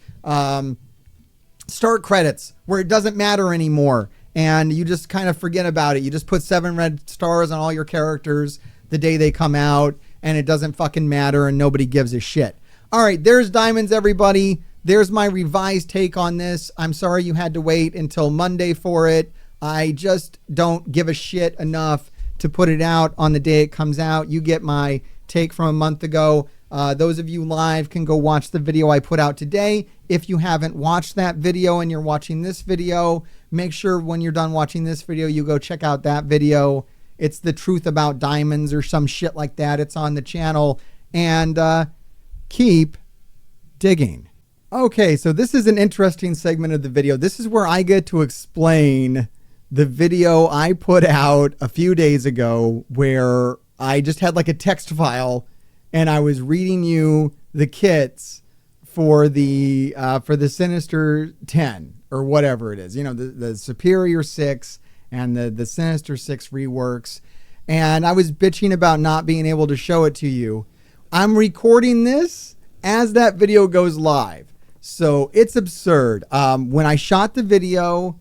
start credits, where it doesn't matter anymore, and you just kind of forget about it. You just put 7 red stars on all your characters the day they come out, and it doesn't fucking matter, and nobody gives a shit. All right, there's diamonds, everybody. There's my revised take on this. I'm sorry you had to wait until Monday for it. I just don't give a shit enough to put it out on the day it comes out. You get my take from a month ago. Those of you live can go watch the video I put out today. If you haven't watched that video and you're watching this video, make sure when you're done watching this video, you go check out that video. It's the truth about diamonds or some shit like that. It's on the channel. And keep digging. Okay, so this is an interesting segment of the video. This is where I get to explain the video I put out a few days ago, where I just had like a text file and I was reading you the kits for the Sinister 10 or whatever it is, you know, the Superior 6 and the Sinister 6 reworks. And I was bitching about not being able to show it to you. I'm recording this as that video goes live. So it's absurd. When I shot the video,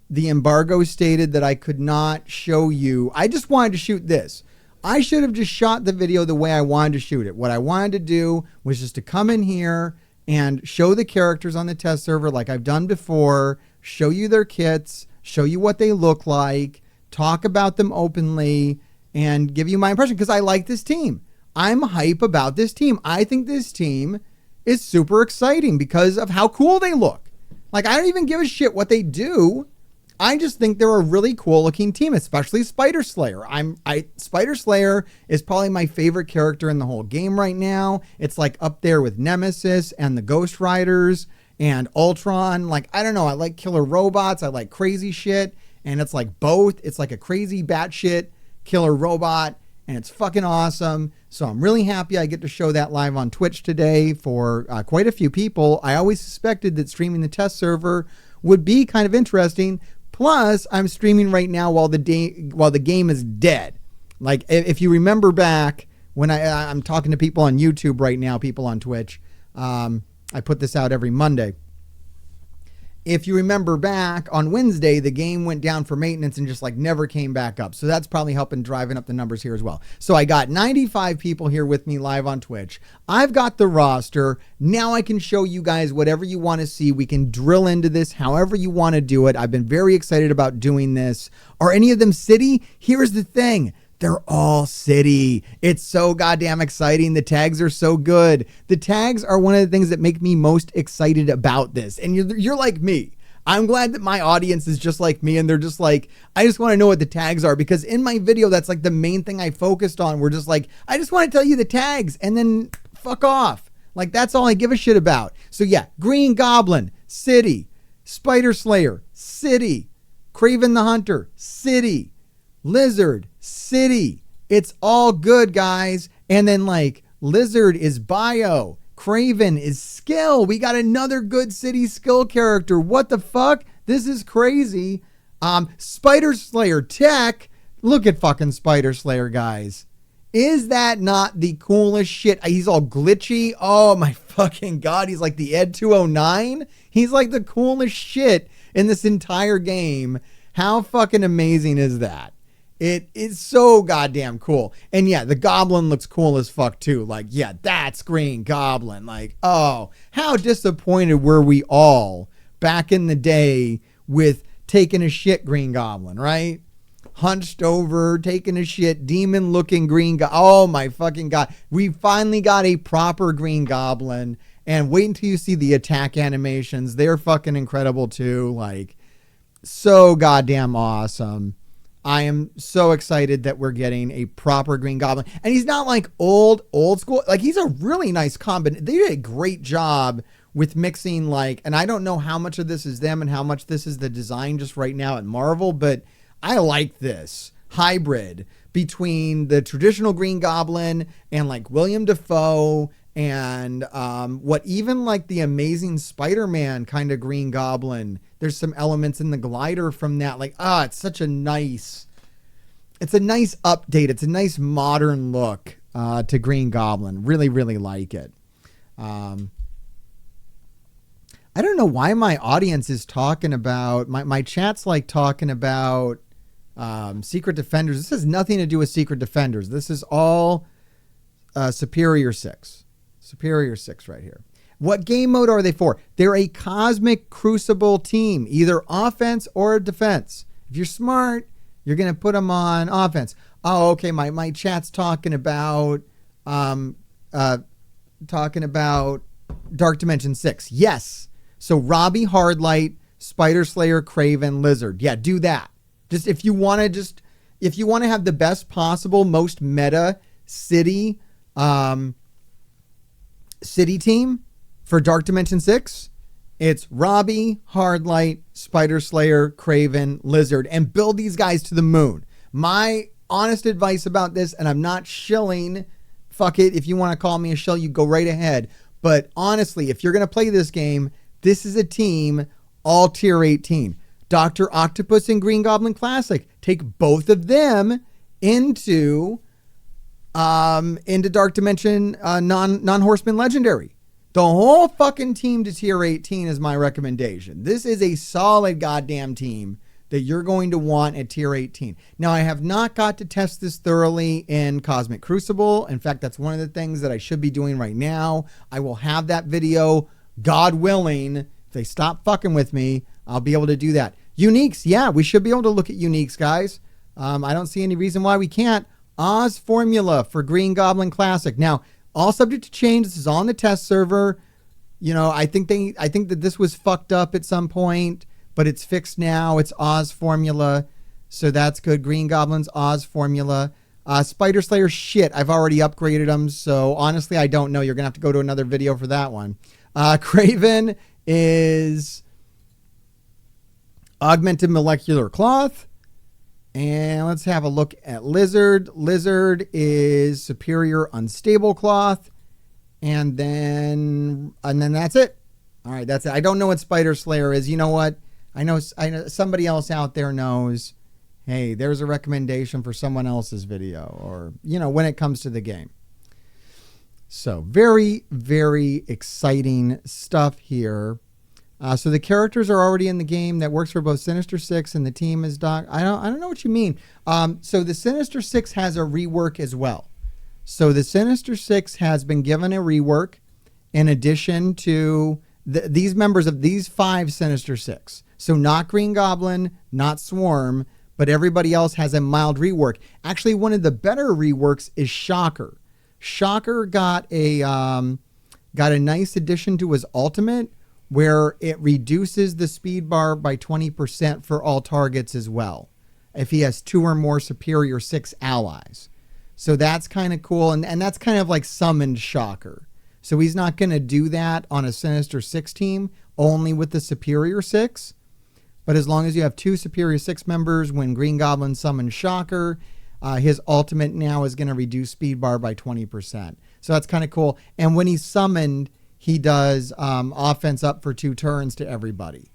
the embargo stated that I could not show you. I just wanted to shoot this. I should have just shot the video the way I wanted to shoot it. What I wanted to do was just to come in here and show the characters on the test server like I've done before, show you their kits, show you what they look like, talk about them openly, and give you my impression because I like this team. I'm hype about this team. I think this team is super exciting because of how cool they look. Like, I don't even give a shit what they do. I just think they're a really cool looking team, especially Spider Slayer. Spider Slayer is probably my favorite character in the whole game right now. It's like up there with Nemesis and the Ghost Riders and Ultron. Like, I don't know. I like killer robots. I like crazy shit. And it's like both. It's like a crazy batshit killer robot. And it's fucking awesome. So I'm really happy I get to show that live on Twitch today for quite a few people. I always suspected that streaming the test server would be kind of interesting. Plus, I'm streaming right now while the game is dead. Like, if you remember back when I'm talking to people on YouTube right now, people on Twitch, I put this out every Monday. If you remember back on Wednesday, the game went down for maintenance and just like never came back up. So that's probably helping driving up the numbers here as well. So I got 95 people here with me live on Twitch. I've got the roster. Now I can show you guys whatever you want to see. We can drill into this however you want to do it. I've been very excited about doing this. Are any of them city? Here's the thing. They're all city. It's so goddamn exciting. The tags are so good. The tags are one of the things that make me most excited about this. And you're like me. I'm glad that my audience is just like me and they're just like, I just want to know what the tags are because in my video, that's like the main thing I focused on. We're just like, I just want to tell you the tags and then fuck off. Like, that's all I give a shit about. So yeah, Green Goblin, city. Spider Slayer, city. Kraven the Hunter, city. Lizard, city. It's all good, guys. And then like Lizard is bio. Kraven is skill. We got another good city skill character. What the fuck? This is crazy. Spider Slayer tech. Look at fucking Spider Slayer, guys. Is that not the coolest shit? He's all glitchy. Oh my fucking God. He's like the Ed 209. He's like the coolest shit in this entire game. How fucking amazing is that? It is so goddamn cool. And yeah, the Goblin looks cool as fuck too. Like, yeah, that's Green Goblin. Like, oh, how disappointed were we all back in the day with taking a shit Green Goblin, right? Hunched over, taking a shit, demon looking Green Goblin. Oh my fucking God. We finally got a proper Green Goblin. And wait until you see the attack animations. They're fucking incredible too. Like, so goddamn awesome. I am so excited that we're getting a proper Green Goblin. And he's not like old school. Like, he's a really nice combination. They did a great job with mixing, like, and I don't know how much of this is them and how much this is the design just right now at Marvel, but I like this hybrid between the traditional Green Goblin and like William Dafoe and what even like the Amazing Spider-Man kind of Green Goblin. There's some elements in the glider from that. Like, it's such a nice, it's a nice update. It's a nice modern look to Green Goblin. Really, really like it. I don't know why my audience is talking about, my chat's like talking about Secret Defenders. This has nothing to do with Secret Defenders. This is all Superior 6. Superior 6 right here. What game mode are they for? They're a Cosmic Crucible team, either offense or defense. If you're smart, you're going to put them on offense. Oh, okay. My chat's talking about Dark Dimension 6. Yes. So Robbie, Hardlight, Spider Slayer, Kraven, Lizard. Yeah, do that. Just if you want to have the best possible, most meta city team for Dark Dimension 6, it's Robbie, Hardlight, Spider Slayer, Kraven, Lizard, and build these guys to the moon. My honest advice about this, and I'm not shilling, fuck it, if you want to call me a shill, you go right ahead. But honestly, if you're going to play this game, this is a team all tier 18. Dr. Octopus and Green Goblin Classic. Take both of them into Dark Dimension non-Horseman Legendary. The whole fucking team to tier 18 is my recommendation. This is a solid goddamn team that you're going to want at tier 18. Now, I have not got to test this thoroughly in Cosmic Crucible. In fact, that's one of the things that I should be doing right now. I will have that video, God willing. If they stop fucking with me, I'll be able to do that. Uniques, yeah, we should be able to look at uniques, guys. I don't see any reason why we can't. Oz formula for Green Goblin Classic. Now, all subject to change. This is on the test server. You know, I think that this was fucked up at some point, but it's fixed now. It's Oz formula, so that's good. Green Goblins, Oz formula. Spider Slayer, shit, I've already upgraded them, so honestly, I don't know. You're gonna have to go to another video for that one. Craven is augmented molecular cloth. And let's have a look at Lizard. Lizard is superior unstable cloth. And then that's it. All right, that's it. I don't know what Spider Slayer is. You know what? I know somebody else out there knows. Hey, there's a recommendation for someone else's video, or, you know, when it comes to the game. So very, very exciting stuff here. So the characters are already in the game. That works for both Sinister Six and the team is Doc. I don't know what you mean. So the Sinister Six has a rework as well. So the Sinister Six has been given a rework in addition to these members of these 5 Sinister Six. So not Green Goblin, not Swarm, but everybody else has a mild rework. Actually, one of the better reworks is Shocker. Shocker got a nice addition to his ultimate, where it reduces the speed bar by 20% for all targets as well, if he has 2 or more superior 6 allies. So that's kind of cool, and that's kind of like summoned Shocker. So he's not going to do that on a Sinister Six team, only with the superior 6. But as long as you have 2 superior 6 members, when Green Goblin summons Shocker, his ultimate now is going to reduce speed bar by 20%. So that's kind of cool. And when he's summoned, he does offense up for 2 turns to everybody.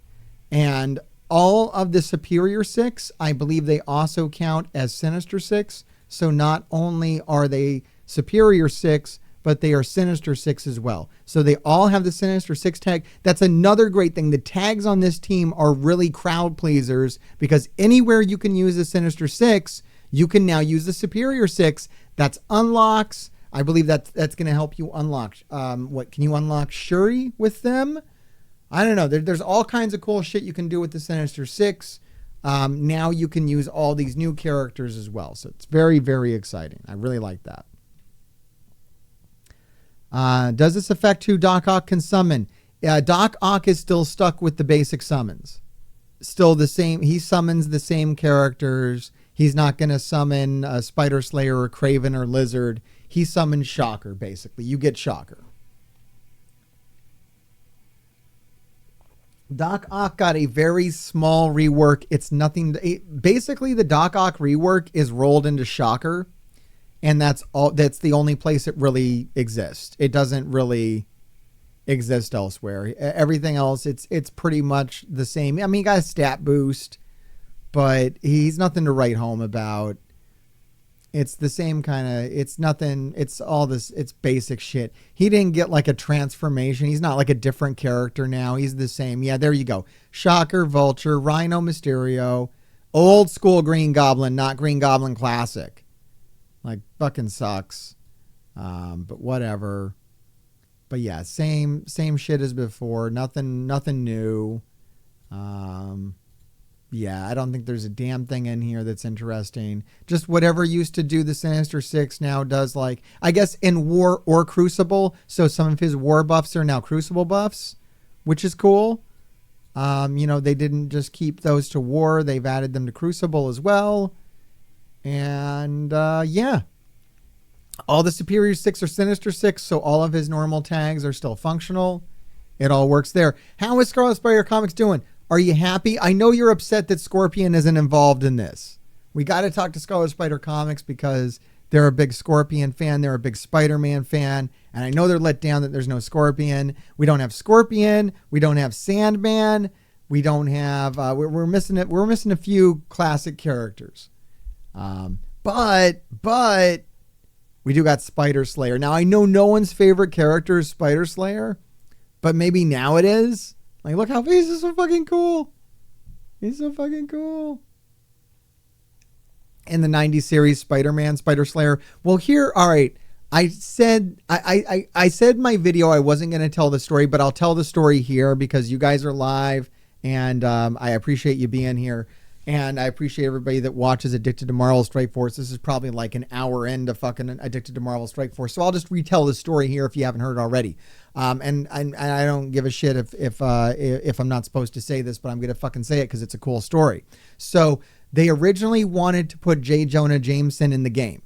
And all of the superior 6, I believe they also count as Sinister 6. So not only are they superior 6, but they are Sinister 6 as well. So they all have the Sinister 6 tag. That's another great thing. The tags on this team are really crowd pleasers, because anywhere you can use the Sinister 6, you can now use the superior 6. That's unlocks. I believe that's going to help you unlock. What can you unlock? Shuri with them? I don't know. There's all kinds of cool shit you can do with the Sinister Six. Now you can use all these new characters as well. So it's very, very exciting. I really like that. Does this affect who Doc Ock can summon? Doc Ock is still stuck with the basic summons. Still the same. He summons the same characters. He's not going to summon Spider Slayer or Craven or Lizard. He summons Shocker, basically. You get Shocker. Doc Ock got a very small rework. It's nothing. Basically, the Doc Ock rework is rolled into Shocker, and that's all. That's the only place it really exists. It doesn't really exist elsewhere. Everything else, it's pretty much the same. I mean, he got a stat boost, but he's nothing to write home about. It's the same kind of, it's nothing, it's all this, it's basic shit. He didn't get like a transformation. He's not like a different character now. He's the same. Yeah, there you go. Shocker, Vulture, Rhino, Mysterio, old school Green Goblin, not Green Goblin Classic. Like, fucking sucks. But whatever. But yeah, same shit as before. Nothing new. Yeah, I don't think there's a damn thing in here that's interesting. Just whatever used to do the Sinister Six now does, like, I guess in War or Crucible. So some of his War buffs are now Crucible buffs, which is cool. You know, they didn't just keep those to War. They've added them to Crucible as well. And yeah, all the Superior Six are Sinister Six, so all of his normal tags are still functional. It all works there. How is Scarlet Spider Comics doing? Are you happy? I know you're upset that Scorpion isn't involved in this. We got to talk to Scarlet Spider Comics because they're a big Scorpion fan. They're a big Spider-Man fan. And I know they're let down that there's no Scorpion. We don't have Scorpion. We don't have Sandman. We don't have, we're missing it. We're missing a few classic characters. But we do got Spider Slayer. Now, I know no one's favorite character is Spider Slayer. but maybe now it is. Like, look how he's so fucking cool. He's so fucking cool. In the 90s series, Spider-Man, Spider Slayer. Well, here, all right. I said in my video I wasn't going to tell the story, but I'll tell the story here because you guys are live, and I appreciate you being here. And I appreciate everybody that watches Addicted to Marvel Strike Force. This is probably like an hour into fucking Addicted to Marvel Strike Force. So I'll just retell the story here if you haven't heard it already. And I don't give a shit if I'm not supposed to say this, but I'm going to fucking say it because it's a cool story. So they originally wanted to put J. Jonah Jameson in the game.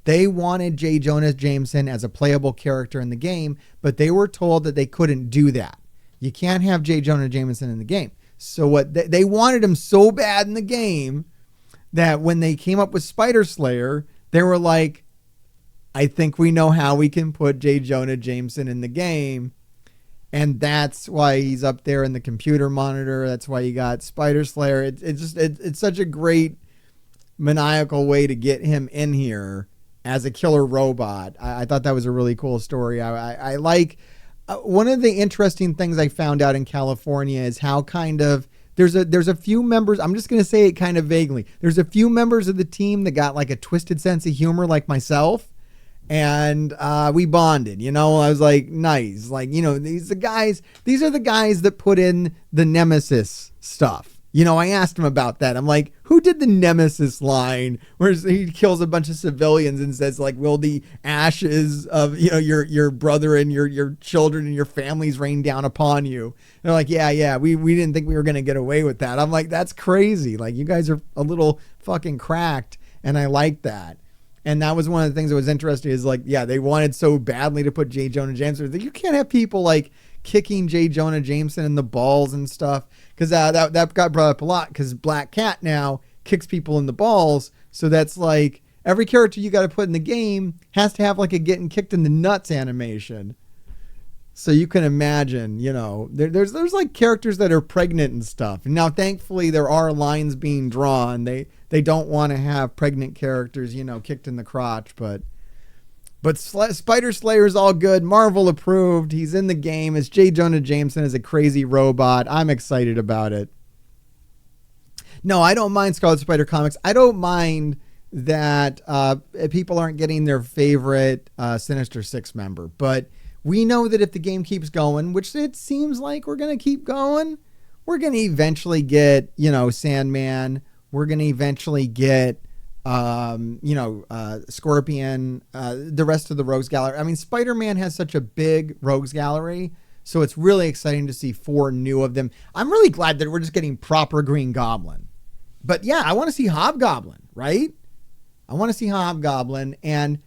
They wanted J. Jonah Jameson as a playable character in the game, but they were told that they couldn't do that. You can't have J. Jonah Jameson in the game. So what they wanted him so bad in the game that when they came up with Spider Slayer, they were like, I think we know how we can put J. Jonah Jameson in the game. And that's why he's up there in the computer monitor. That's why you got Spider Slayer. It's such a great maniacal way to get him in here as a killer robot. I thought that was a really cool story. I like one of the interesting things I found out in California is how kind of there's a few members. I'm just going to say it kind of vaguely. There's a few members of the team that got like a twisted sense of humor like myself. And we bonded, you know. I was like, nice. Like, you know, these are the guys that put in the Nemesis stuff. You know, I asked him about that. I'm like, who did the Nemesis line where he kills a bunch of civilians and says, like, will the ashes of, you know, your brother and your children and your families rain down upon you? And they're like, yeah, we didn't think we were going to get away with that. I'm like, that's crazy. Like, you guys are a little fucking cracked, and I like that. And that was one of the things that was interesting is like, yeah, they wanted so badly to put J. Jonah Jameson. You can't have people like kicking J. Jonah Jameson in the balls and stuff. Because that got brought up a lot because Black Cat now kicks people in the balls. So that's like every character you got to put in the game has to have like a getting kicked in the nuts animation. So you can imagine, you know, there's like characters that are pregnant and stuff. And now, thankfully, there are lines being drawn. They don't want to have pregnant characters, you know, kicked in the crotch. But Spider Slayer is all good. Marvel approved. He's in the game. It's J. Jonah Jameson as a crazy robot. I'm excited about it. No, I don't mind Scarlet Spider comics. I don't mind that people aren't getting their favorite Sinister Six member. But we know that if the game keeps going, which it seems like we're going to keep going, we're going to eventually get, you know, Sandman. We're going to eventually get, Scorpion, the rest of the Rogues Gallery. I mean, Spider-Man has such a big Rogues Gallery, so it's really exciting to see 4 new of them. I'm really glad that we're just getting proper Green Goblin. But yeah, I want to see Hobgoblin, right? I want to see Hobgoblin, and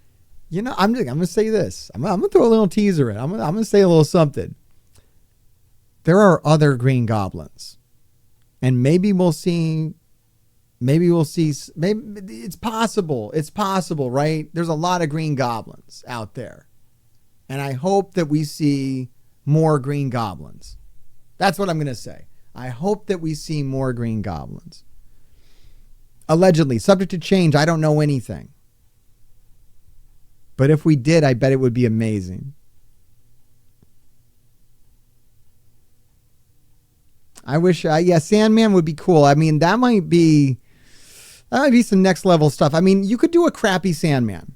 you know, I'm going to say this. I'm going to throw a little teaser in. I'm going to say a little something. There are other Green Goblins. And maybe it's possible. It's possible, right? There's a lot of Green Goblins out there. And I hope that we see more Green Goblins. That's what I'm going to say. I hope that we see more Green Goblins. Allegedly, subject to change. I don't know anything. But if we did, I bet it would be amazing. I wish, Sandman would be cool. I mean, that might be some next level stuff. I mean, you could do a crappy Sandman,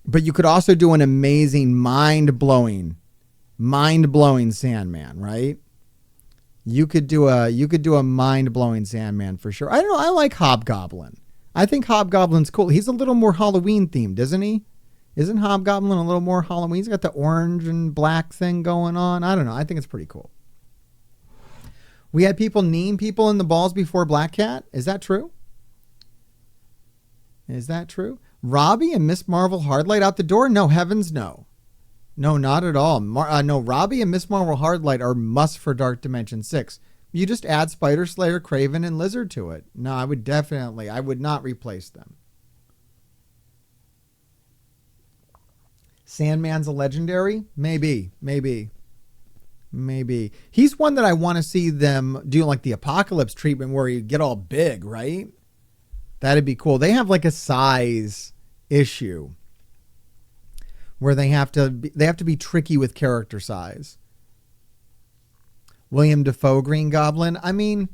but you could also do an amazing, mind-blowing Sandman, right? You could do a mind-blowing Sandman for sure. I don't know. I like Hobgoblin. I think Hobgoblin's cool. He's a little more Halloween themed, isn't he? Isn't Hobgoblin a little more Halloween? He's got the orange and black thing going on. I don't know. I think it's pretty cool. We had people kneeing people in the balls before Black Cat. Is that true? Is that true? Robbie and Miss Marvel Hardlight out the door? No, heavens no. No, not at all. No, Robbie and Miss Marvel Hardlight are must for Dark Dimension 6. You just add Spider Slayer, Kraven, and Lizard to it. No, I would not replace them. Sandman's a legendary? Maybe. He's one that I want to see them do like the Apocalypse treatment where you get all big, right? That'd be cool. They have like a size issue where they have to be tricky with character size. William Dafoe Green Goblin. I mean,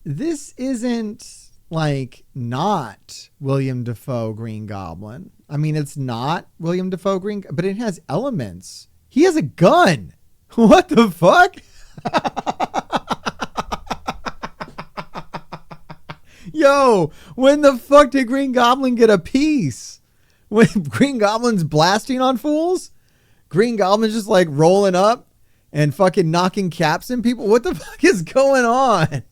this isn't like not William Dafoe Green Goblin. I mean, it's not William Dafoe Green, but it has elements. He has a gun. What the fuck? Yo, when the fuck did Green Goblin get a piece? When Green Goblin's blasting on fools? Green Goblin's just like rolling up and fucking knocking caps in people? What the fuck is going on?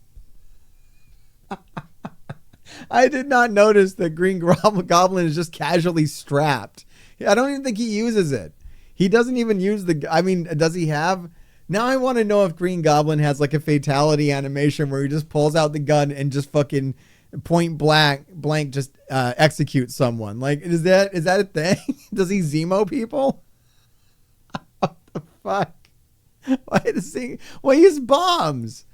I did not notice that Green Goblin is just casually strapped. I don't even think he uses it. He doesn't even use I mean, does he have? Now I want to know if Green Goblin has like a fatality animation where he just pulls out the gun and just fucking point blank just execute someone. Like, is that a thing? Does he Zemo people? What the fuck? Why does he? Well, he has bombs.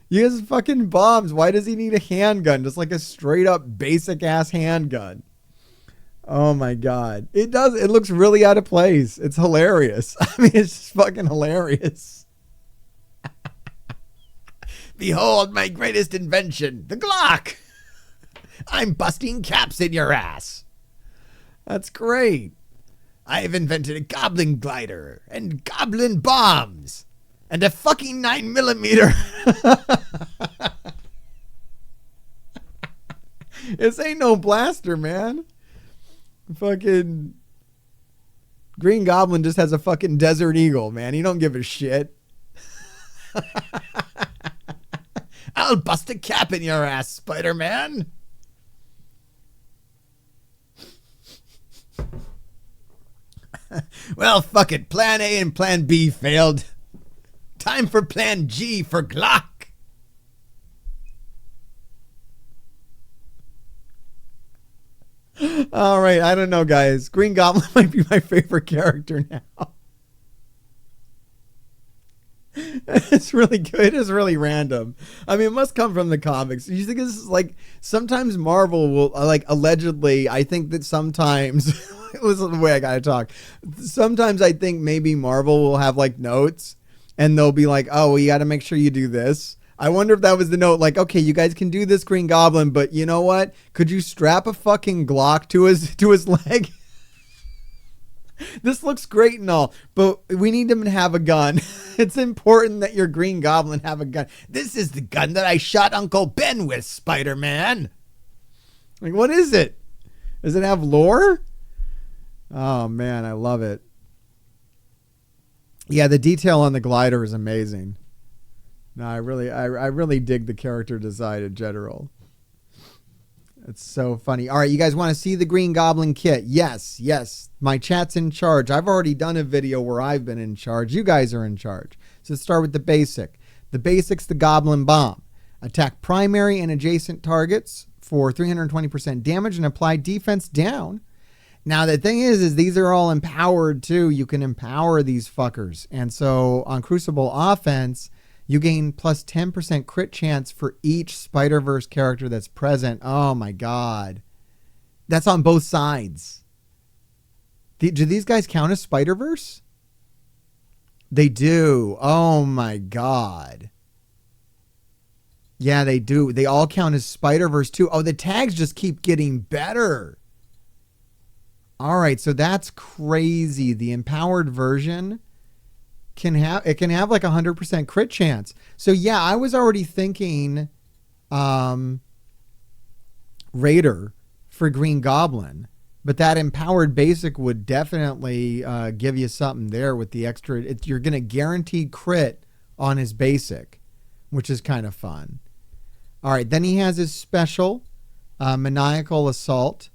He has fucking bombs. Why does he need a handgun? Just like a straight up basic ass handgun. Oh my God. It looks really out of place. It's hilarious. I mean, it's just fucking hilarious. Behold my greatest invention, the Glock. I'm busting caps in your ass. That's great. I've invented a goblin glider and goblin bombs and a fucking 9mm. This ain't no blaster, man. Fucking Green Goblin just has a fucking Desert Eagle, man. He don't give a shit. I'll bust a cap in your ass, Spider-Man. Well, fuck it. Plan A and Plan B failed. Time for Plan G for Glock. All right, I don't know, guys. Green Goblin might be my favorite character now. It's really good. It is really random. I mean, it must come from the comics. You think this is like, sometimes Marvel will, like, allegedly, I think that sometimes, it was the way I gotta talk. Sometimes I think maybe Marvel will have like notes and they'll be like, oh, well, you gotta make sure you do this. I wonder if that was the note, like, okay, you guys can do this, Green Goblin, but you know what? Could you strap a fucking Glock to his leg? This looks great and all, but we need him to have a gun. It's important that your Green Goblin have a gun. This is the gun that I shot Uncle Ben with, Spider-Man. Like, what is it? Does it have lore? Oh, man, I love it. Yeah, the detail on the glider is amazing. No, I really dig the character design in general. It's so funny. All right, you guys want to see the Green Goblin kit? Yes. My chat's in charge. I've already done a video where I've been in charge. You guys are in charge. So let's start with the basic. The basic's the Goblin Bomb. Attack primary and adjacent targets for 320% damage and apply defense down. Now, the thing is these are all empowered too. You can empower these fuckers. And so on Crucible offense, you gain plus 10% crit chance for each Spider-Verse character that's present. Oh my God. That's on both sides. Do these guys count as Spider-Verse? They do. Oh my God. Yeah, they do. They all count as Spider-Verse too. Oh, the tags just keep getting better. All right, so that's crazy. The empowered version can have like 100% crit chance. So yeah, I was already thinking Raider for Green Goblin, but that empowered basic would definitely give you something there with the extra. You're going to guarantee crit on his basic, which is kind of fun. All right, then he has his special maniacal assault.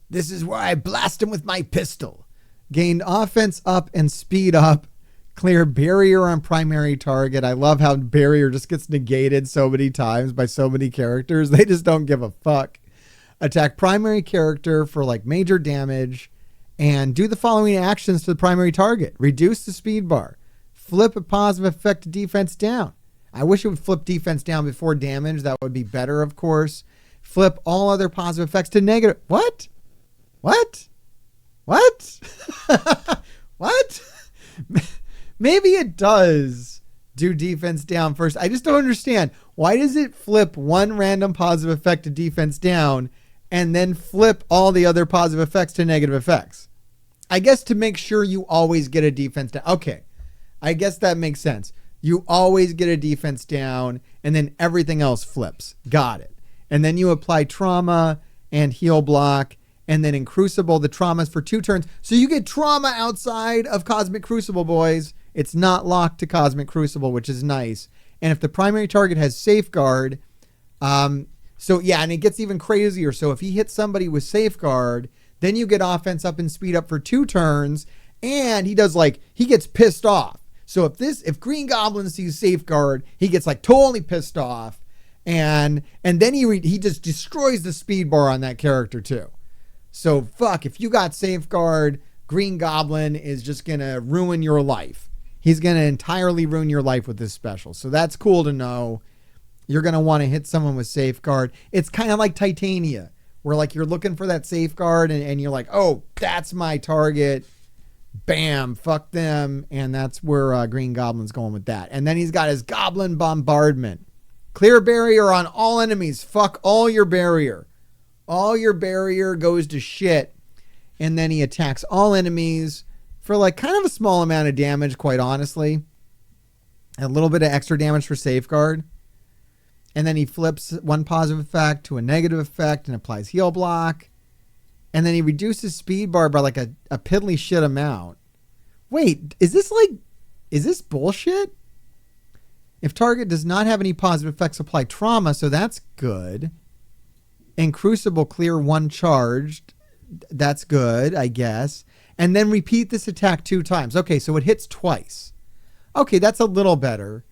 This is where I blast him with my pistol. Gained offense up and speed up. Clear barrier on primary target. I love how barrier just gets negated so many times by so many characters. They just don't give a fuck. Attack primary character for like major damage and do the following actions to the primary target. Reduce the speed bar. Flip a positive effect to defense down. I wish it would flip defense down before damage. That would be better, of course. Flip all other positive effects to negative. What? What? What? What? Maybe it does do defense down first. I just don't understand. Why does it flip one random positive effect to defense down and then flip all the other positive effects to negative effects? I guess to make sure you always get a defense down. Okay, I guess that makes sense. You always get a defense down and then everything else flips. Got it. And then you apply trauma and heal block. And then in Crucible, the trauma is for 2 turns. So you get trauma outside of Cosmic Crucible, boys. It's not locked to Cosmic Crucible, which is nice. And if the primary target has Safeguard, so yeah, and it gets even crazier. So if he hits somebody with Safeguard, then you get offense up and speed up for 2 turns. And he does he gets pissed off. So if Green Goblin sees Safeguard, he gets totally pissed off. And then he just destroys the speed bar on that character too. So fuck, if you got Safeguard, Green Goblin is just going to ruin your life. He's going to entirely ruin your life with this special. So that's cool to know. You're going to want to hit someone with Safeguard. It's kind of like Titania, where you're looking for that Safeguard and you're like, oh, that's my target. Bam, fuck them. And that's where Green Goblin's going with that. And then he's got his Goblin Bombardment. Clear barrier on all enemies. Fuck all your barrier. All your barrier goes to shit. And then he attacks all enemies for kind of a small amount of damage, quite honestly. A little bit of extra damage for Safeguard. And then he flips one positive effect to a negative effect and applies heal block. And then he reduces speed bar by a piddly shit amount. Wait, is this bullshit? If target does not have any positive effects, apply trauma, so that's good. And Crucible, clear 1 charged. That's good, I guess. And then repeat this attack 2 times. Okay, so it hits twice. Okay, that's a little better.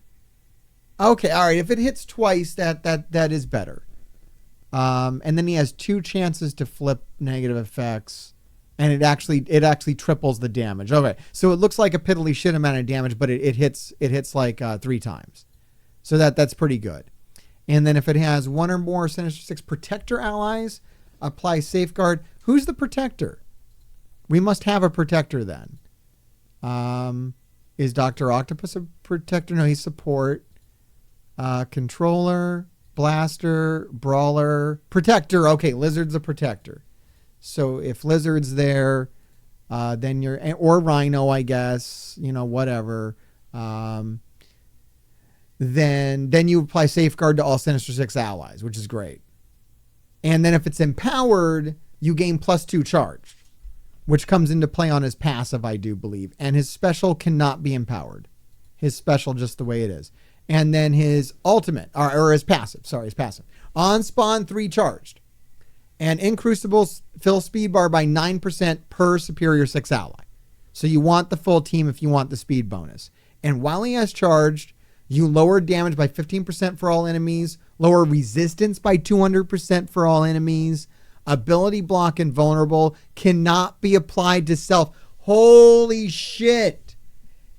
Okay, all right. If it hits twice, that is better. And then he has 2 chances to flip negative effects, and it actually triples the damage. Okay, so it looks like a piddly shit amount of damage, but it hits 3 times. So that's pretty good. And then if it has 1 or more Sinister Six Protector allies, apply Safeguard. Who's the Protector? We must have a Protector then. Is Dr. Octopus a Protector? No, he's support. Controller, Blaster, Brawler, Protector. Okay, Lizard's a Protector. So if Lizard's there, then or Rhino, I guess, whatever. Then you apply Safeguard to all Sinister Six allies, which is great. And then if it's empowered, you gain +2 charge, which comes into play on his passive, I do believe. And his special cannot be empowered. His special just the way it is. And then his ultimate, or his passive, his passive. On spawn, 3 charged. And in Crucible, fill speed bar by 9% per superior 6 ally. So you want the full team if you want the speed bonus. And while he has charged, you lower damage by 15% for all enemies, lower resistance by 200% for all enemies. Ability block and vulnerable cannot be applied to self. Holy shit.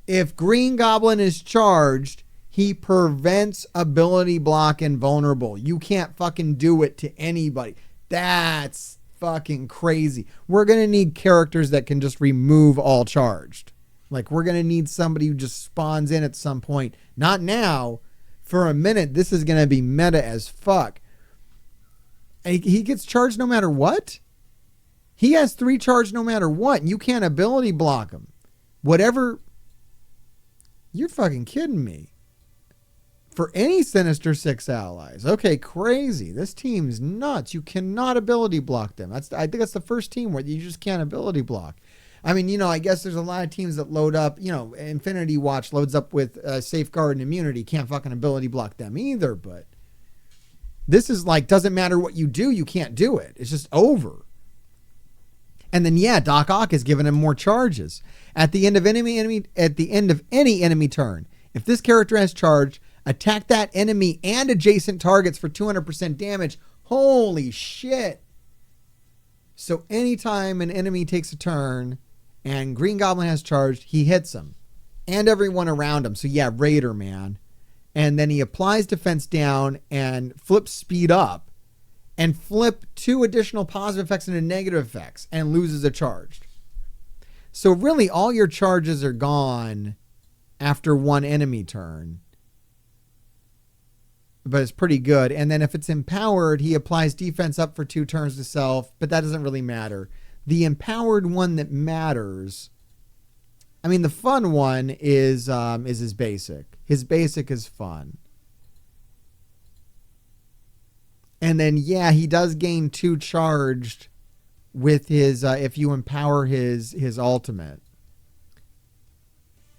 If Green Goblin is charged, he prevents ability block and vulnerable. You can't fucking do it to anybody. That's fucking crazy. We're going to need characters that can just remove all charged. We're going to need somebody who just spawns in at some point. Not now. For a minute, this is going to be meta as fuck. And he gets charged no matter what? He has 3 charge no matter what. You can't ability block him. Whatever. You're fucking kidding me. For any Sinister Six allies. Okay, crazy. This team's nuts. You cannot ability block them. I think that's the first team where you just can't ability block. I mean, I guess there's a lot of teams that load up, Infinity Watch loads up with Safeguard and Immunity. Can't fucking ability block them either, but this is doesn't matter what you do, you can't do it. It's just over. And then, yeah, Doc Ock is giving him more charges. At the end of any enemy turn, if this character has charged, attack that enemy and adjacent targets for 200% damage. Holy shit. So anytime an enemy takes a turn and Green Goblin has charged, he hits him and everyone around him. So yeah, Raider, man. And then he applies defense down and flips speed up and flip 2 additional positive effects into negative effects and loses a charge. So really all your charges are gone after one enemy turn. But it's pretty good. And then if it's empowered, he applies defense up for 2 turns to self, but that doesn't really matter. The empowered one that matters, I mean, the fun one is his basic. His basic is fun. And then, yeah, he does gain 2 charged with his, if you empower his ultimate,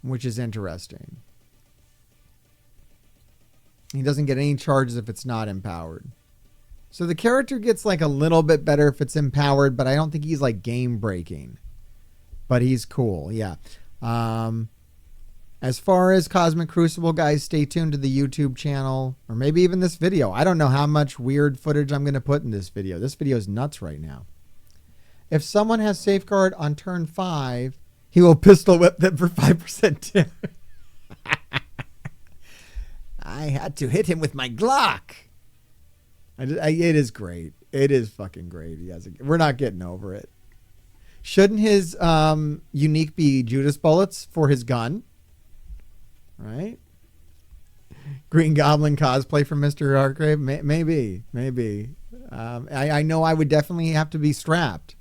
which is interesting. He doesn't get any charges if it's not empowered. So the character gets like a little bit better if it's empowered, but I don't think he's like game breaking. But he's cool, yeah. As far as Cosmic Crucible, guys, stay tuned to the YouTube channel, or maybe even this video. I don't know how much weird footage I'm going to put in this video. This video is nuts right now. If someone has Safeguard on turn 5, he will pistol whip them for 5% damage. I had to hit him with my Glock. It is great. It is fucking great. We're not getting over it. Shouldn't his unique be Judas bullets for his gun? Right? Green Goblin cosplay from Mr. Hargrave? Maybe. I know I would definitely have to be strapped.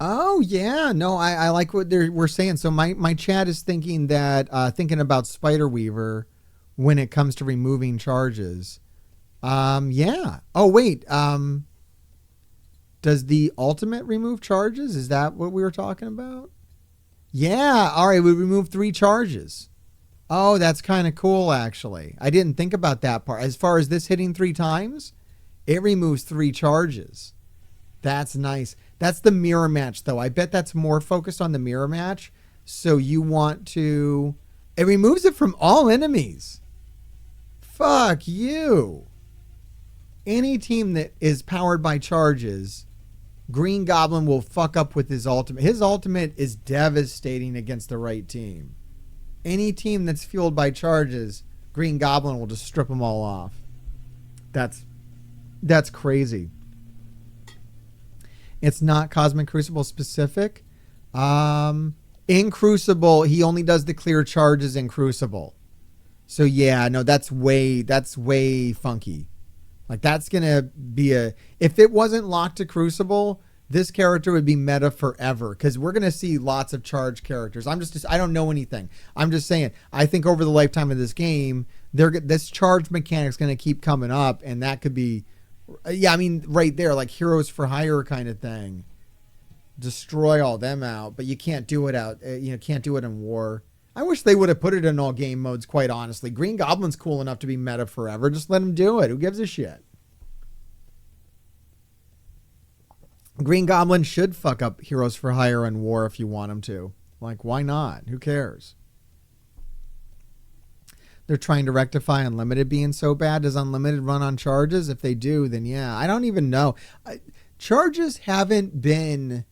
Oh, yeah. No, I like what we're saying. So my chat is thinking that, thinking about Spider-Weaver when it comes to removing charges. Yeah. Oh, wait. Does the ultimate remove charges? Is that what we were talking about? Yeah. All right. We removed 3 charges. Oh, that's kind of cool, actually. I didn't think about that part. As far as this hitting 3 times, it removes 3 charges. That's nice. That's the mirror match, though. I bet that's more focused on the mirror match. So you want to... It removes it from all enemies. Fuck you. Any team that is powered by charges, Green Goblin will fuck up with his ultimate. His ultimate is devastating against the right team. Any team that's fueled by charges, Green Goblin will just strip them all off. That's crazy. It's not Cosmic Crucible specific. In Crucible, he only does the clear charges in Crucible. So yeah, no, that's way funky. Like that's gonna be if it wasn't locked to Crucible, this character would be meta forever because we're gonna see lots of charge characters. I don't know anything. I'm just saying. I think over the lifetime of this game, this charge mechanic's gonna keep coming up, and that could be. Yeah, I mean, right there, like Heroes for Hire kind of thing. Destroy all them out, but you can't do it can't do it in war. I wish they would have put it in all game modes, quite honestly. Green Goblin's cool enough to be meta forever. Just let him do it. Who gives a shit? Green Goblin should fuck up Heroes for Hire and war if you want him to. Like, why not? Who cares? They're trying to rectify Unlimited being so bad. Does Unlimited run on charges? If they do, then yeah. I don't even know. Charges haven't been...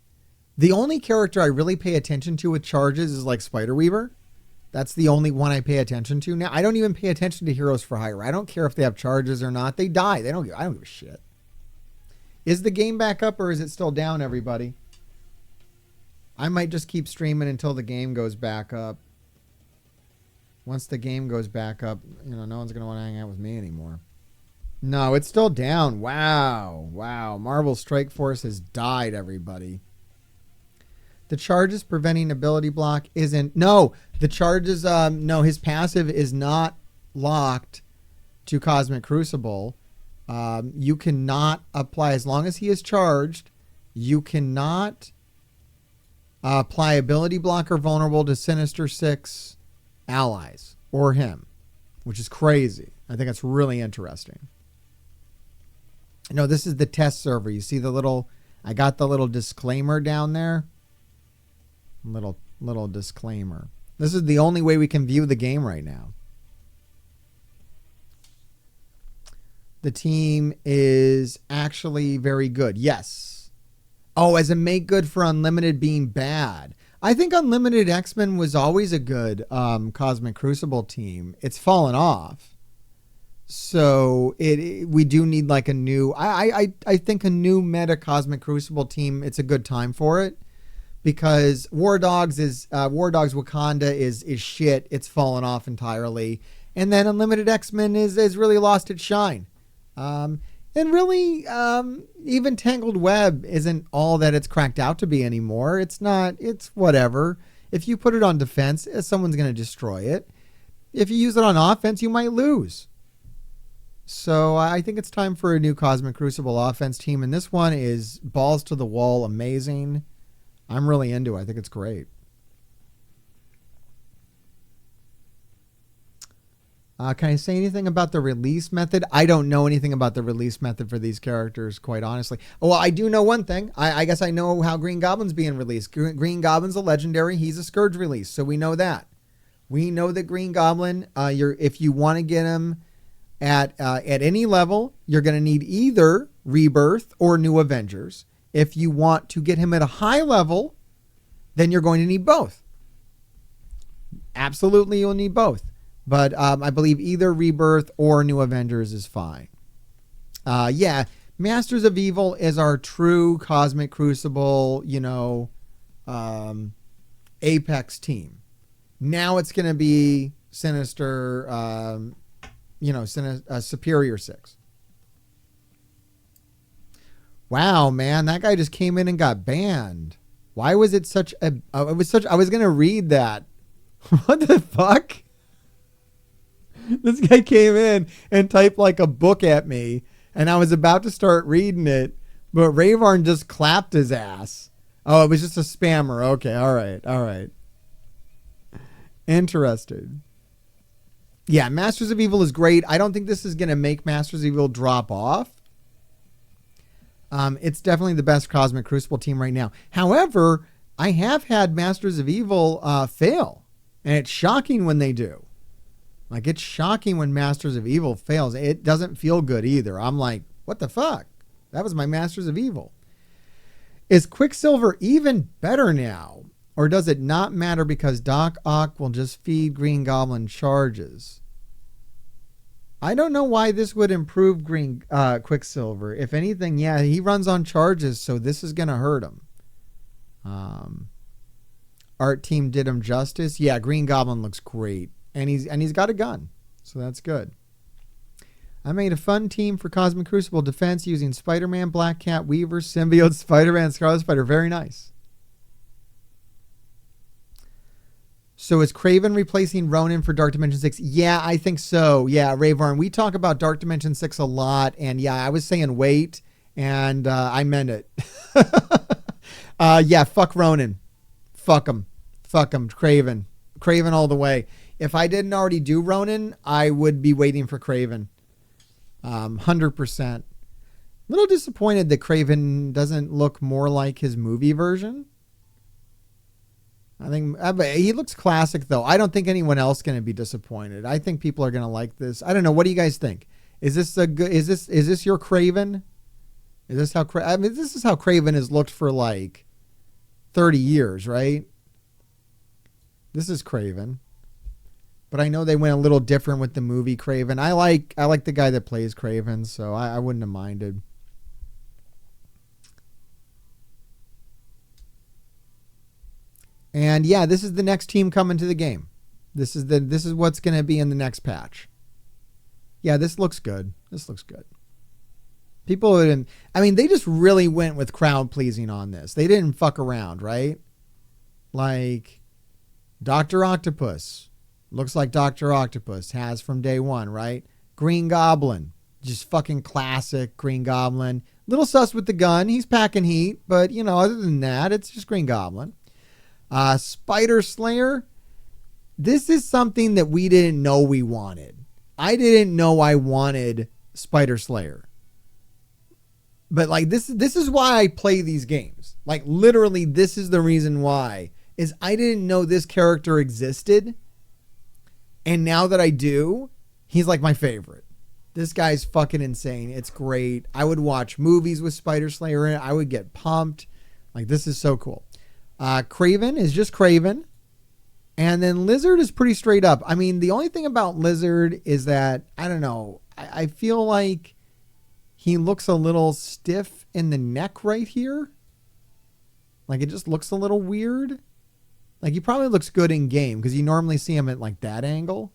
The only character I really pay attention to with charges is like Spider-Weaver. That's the only one I pay attention to. Now, I don't even pay attention to Heroes for Hire. I don't care if they have charges or not. They die. I don't give a shit. Is the game back up or is it still down, everybody? I might just keep streaming until the game goes back up. Once the game goes back up, no one's going to want to hang out with me anymore. No, it's still down. Wow. Marvel Strike Force has died, everybody. The charges preventing ability block isn't... No, the charges... No, his passive is not locked to Cosmic Crucible. You cannot apply... As long as he is charged, you cannot apply ability block or vulnerable to Sinister Six allies or him, which is crazy. I think that's really interesting. No, this is the test server. You see the little... I got the little disclaimer down there. Little disclaimer. This is the only way we can view the game right now. The team is actually very good. Yes. Oh, as a make good for Unlimited being bad. I think Unlimited X-Men was always a good Cosmic Crucible team. It's fallen off. So we do need like a new... I think a new meta Cosmic Crucible team, it's a good time for it. because War Dogs Wakanda is shit. It's fallen off entirely. And then Unlimited X-Men is really lost its shine. And really, even Tangled Web isn't all that it's cracked out to be anymore. It's not. It's whatever. If you put it on defense, someone's going to destroy it. If you use it on offense, you might lose. So I think it's time for a new Cosmic Crucible offense team. And this one is balls to the wall, amazing. I'm really into it. I think it's great. Can I say anything about the release method? I don't know anything about the release method for these characters, quite honestly. Well, I do know one thing. I guess I know how Green Goblin's being released. Green Goblin's a legendary. He's a Scourge release, so we know that. We know that Green Goblin, if you want to get him at any level, you're going to need either Rebirth or New Avengers. If you want to get him at a high level, then you're going to need both. Absolutely, you'll need both. But I believe either Rebirth or New Avengers is fine. Yeah, Masters of Evil is our true Cosmic Crucible, Apex team. Now it's going to be Sinister, Superior 6. Wow, man, that guy just came in and got banned. Why was it such a... I was going to read that. What the fuck? This guy came in and typed like a book at me, and I was about to start reading it, but Rayvarn just clapped his ass. Oh, it was just a spammer. Okay, all right. Interesting. Yeah, Masters of Evil is great. I don't think this is going to make Masters of Evil drop off. It's definitely the best Cosmic Crucible team right now. However, I have had Masters of Evil fail, and it's shocking when they do. Like, it's shocking when Masters of Evil fails. It doesn't feel good either. I'm like, what the fuck? That was my Masters of Evil. Is Quicksilver even better now? Or does it not matter because Doc Ock will just feed Green Goblin charges? I don't know why this would improve Quicksilver. If anything, yeah, he runs on charges, so this is going to hurt him. Art team did him justice. Yeah, Green Goblin looks great. And he's got a gun, so that's good. I made a fun team for Cosmic Crucible defense using Spider-Man, Black Cat, Weaver, Symbiote, Spider-Man, Scarlet Spider. Very nice. So is Kraven replacing Ronin for Dark Dimension 6? Yeah, I think so. Yeah, Rayvarn, we talk about Dark Dimension 6 a lot, and yeah, I was saying wait, and I meant it. Yeah, fuck Ronin. Fuck him. Kraven. Kraven all the way. If I didn't already do Ronin, I would be waiting for Kraven. 100%. Little disappointed that Kraven doesn't look more like his movie version. I think he looks classic though. I don't think anyone else is going to be disappointed. I think people are going to like this. I don't know. What do you guys think? Is this a good? Is this your Kraven? Is this how? This is how Kraven has looked for like 30 years, right? This is Kraven. But I know they went a little different with the movie Kraven. I like the guy that plays Kraven, so I wouldn't have minded. And yeah, this is the next team coming to the game. This is what's going to be in the next patch. Yeah, this looks good. People didn't. I mean, they just really went with crowd pleasing on this. They didn't fuck around, right? Like Dr. Octopus. Looks like Dr. Octopus has from day one, right? Green Goblin. Just fucking classic Green Goblin. Little sus with the gun. He's packing heat. But, other than that, it's just Green Goblin. Spider Slayer. This is something that we didn't know we wanted. I didn't know I wanted Spider Slayer. But, like, this is why I play these games. Like, literally, this is the reason why. Is I didn't know this character existed. And now that I do, he's like my favorite. This guy's fucking insane. It's great. I would watch movies with Spider Slayer in it. I would get pumped. Like, this is so cool. Kraven is just Kraven. And then Lizard is pretty straight up. I mean, the only thing about Lizard is that, I don't know, I feel like he looks a little stiff in the neck right here. Like, it just looks a little weird. Like, he probably looks good in game because you normally see him at like that angle.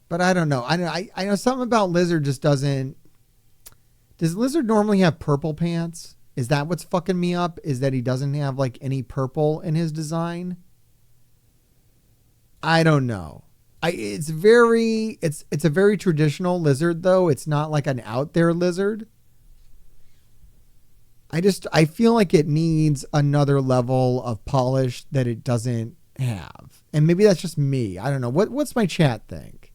But I don't know. I know something about Lizard just doesn't. Does Lizard normally have purple pants? Is that what's fucking me up? Is that he doesn't have like any purple in his design? I don't know. It's a very traditional lizard though. It's not like an out there lizard. I feel like it needs another level of polish that it doesn't have. And maybe that's just me. I don't know. What's my chat think?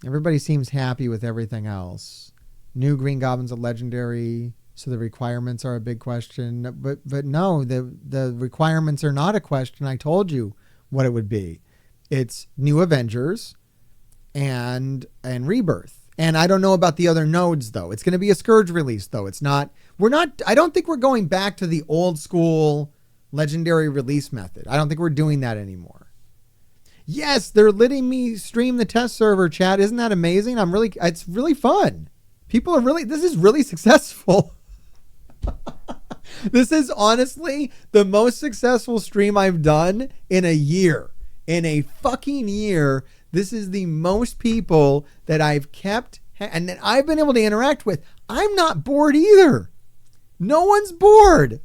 Everybody seems happy with everything else. New Green Goblin's a legendary, so the requirements are a big question. But no, the requirements are not a question. I told you what it would be. It's New Avengers and Rebirth. And I don't know about the other nodes though. It's going to be a Scourge release though. I don't think we're going back to the old school legendary release method. I don't think we're doing that anymore. Yes, they're letting me stream the test server, chat. Isn't that amazing? It's really fun. This is really successful. This is honestly the most successful stream I've done in a year. In a fucking year, this is the most people that I've kept and that I've been able to interact with. I'm not bored either. No one's bored.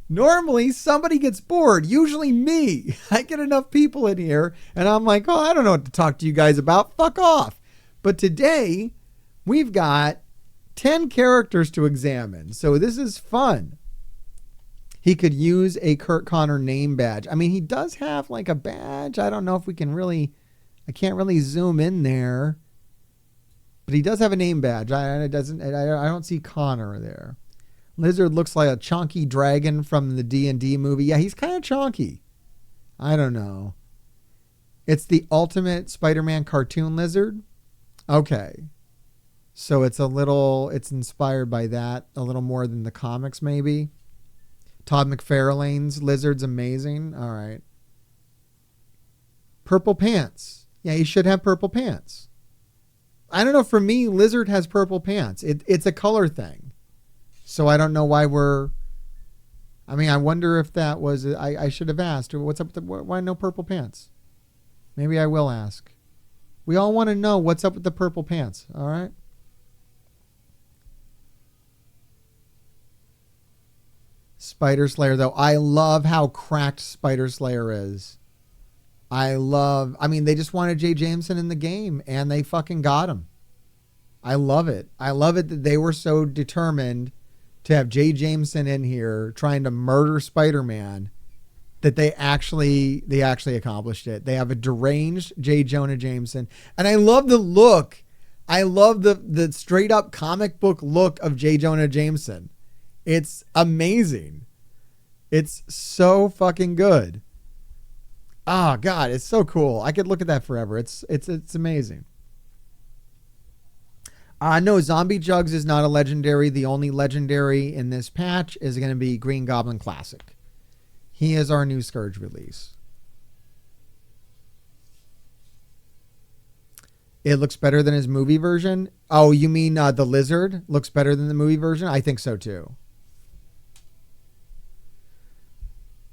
Normally, somebody gets bored. Usually me. I get enough people in here, and I'm like, oh, I don't know what to talk to you guys about. Fuck off. But today, we've got 10 characters to examine, so this is fun. He could use a Kurt Connor name badge. I mean, he does have like a badge. I don't know if we can really... I can't really zoom in there. But he does have a name badge. I don't see Connor there. Lizard looks like a chonky dragon from the D&D movie. Yeah, he's kind of chonky. I don't know. It's the ultimate Spider-Man cartoon lizard. Okay. So it's inspired by that a little more than the comics maybe. Todd McFarlane's lizard's amazing. All right. Purple pants. Yeah, he should have purple pants. I don't know. For me, lizard has purple pants. It's a color thing. So I don't know why I wonder if that was, I should have asked, what's up with why no purple pants? Maybe I will ask. We all want to know what's up with the purple pants, all right? Spider Slayer, though. I love how cracked Spider Slayer is. They just wanted Jay Jameson in the game, and they fucking got him. I love it. I love it that they were so determined to have Jay Jameson in here trying to murder Spider-Man that they actually accomplished it. They have a deranged J. Jonah Jameson. And I love the look. I love the straight up comic book look of J. Jonah Jameson. It's amazing. It's so fucking good. Oh God, it's so cool. I could look at that forever. It's amazing. No, Zombie Jugs is not a legendary. The only legendary in this patch is going to be Green Goblin Classic. He is our new Scourge release. It looks better than his movie version. Oh, you mean the lizard looks better than the movie version? I think so too.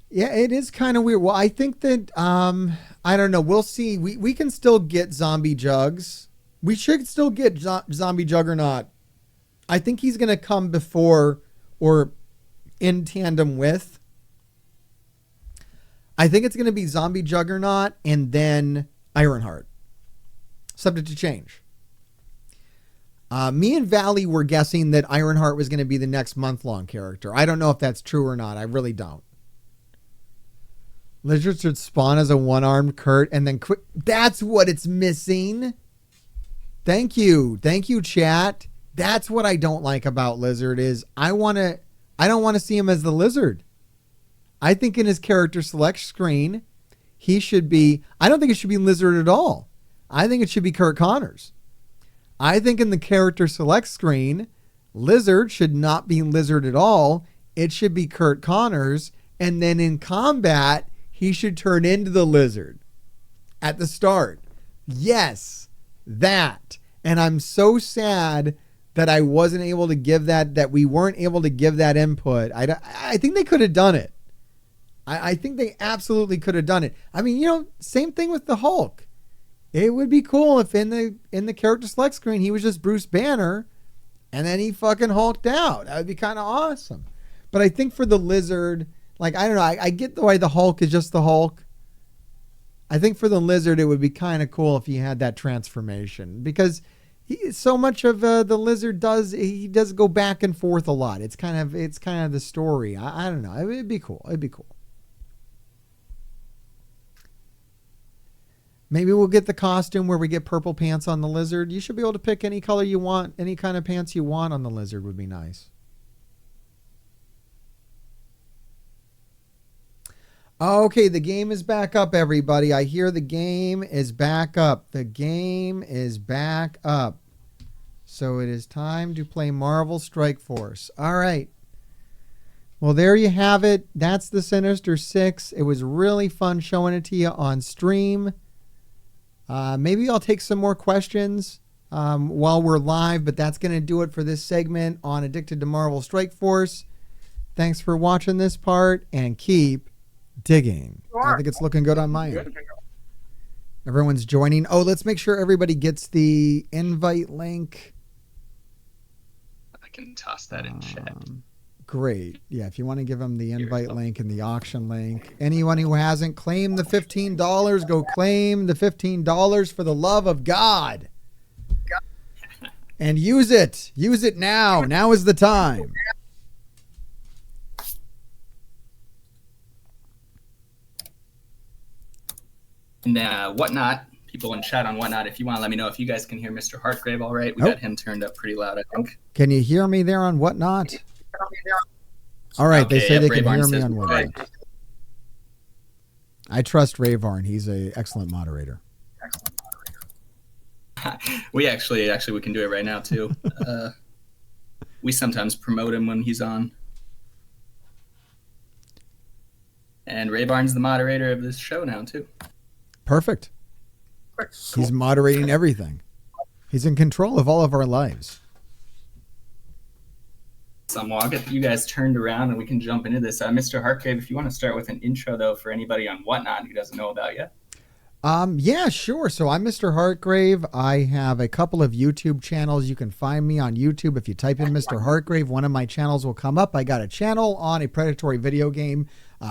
Yeah, it is kind of weird. Well, I think that, I don't know. We'll see. We can still get Zombie Jugs. We should still get Zombie Juggernaut. I think he's going to come before or in tandem with. I think it's going to be Zombie Juggernaut and then Ironheart. Subject to change. Me and Valley were guessing that Ironheart was going to be the next month-long character. I don't know if that's true or not. I really don't. Lizard should spawn as a one-armed Kurt and then quit. That's what it's missing. Thank you. Thank you, chat. That's what I don't like about Lizard is I don't want to see him as the Lizard. I think in his character select screen, he should be, I don't think it should be Lizard at all. I think it should be Kurt Connors. I think in the character select screen, Lizard should not be Lizard at all. It should be Kurt Connors. And then in combat, he should turn into the Lizard at the start. Yes, that. And I'm so sad that I wasn't able to give that we weren't able to give that input. I think they could have done it. I think they absolutely could have done it. I mean, same thing with the Hulk. It would be cool if in the character select screen, he was just Bruce Banner and then he fucking hulked out. That would be kind of awesome. But I think for the Lizard, like, I don't know. I get the way the Hulk is just the Hulk. I think for the Lizard, it would be kind of cool if he had that transformation, because so much of the Lizard does go back and forth a lot. It's kind of the story. I don't know. It'd be cool. It'd be cool. Maybe we'll get the costume where we get purple pants on the Lizard. You should be able to pick any color you want. Any kind of pants you want on the Lizard would be nice. Okay, the game is back up, everybody. I hear the game is back up. The game is back up. So it is time to play Marvel Strike Force. All right. Well, there you have it. That's the Sinister Six. It was really fun showing it to you on stream. Maybe I'll take some more questions while we're live, but that's going to do it for this segment on Addicted to Marvel Strike Force. Thanks for watching this part, and keep digging. I think it's looking good on my end. Everyone's joining. Oh, let's make sure everybody gets the invite link. I can toss that in chat. Great. Yeah, if you want to give them the invite link and the auction link. Anyone who hasn't claimed the $15, go claim the $15 for the love of God. And use it. Use it now. Now is the time. And Whatnot, people in chat on Whatnot, if you want to let me know if you guys can hear Mr. Hartgrave all right. We got him turned up pretty loud, I think. Can you hear me there on Whatnot? All right, okay, they say they can hear me on Whatnot. I trust Rayvarn. He's an excellent moderator. We actually we can do it right now too. We sometimes promote him when he's on. And Rayvarn's the moderator of this show now too. Perfect. He's moderating everything. He's in control of all of our lives. Well, I'll get you guys turned around and we can jump into this. Mr. Hartgrave, if you want to start with an intro, though, for anybody on Whatnot who doesn't know about you. Yeah, sure. So I'm Mr. Hartgrave. I have a couple of YouTube channels. You can find me on YouTube. If you type in Mr. Hartgrave, one of my channels will come up. I got a channel on a predatory video game,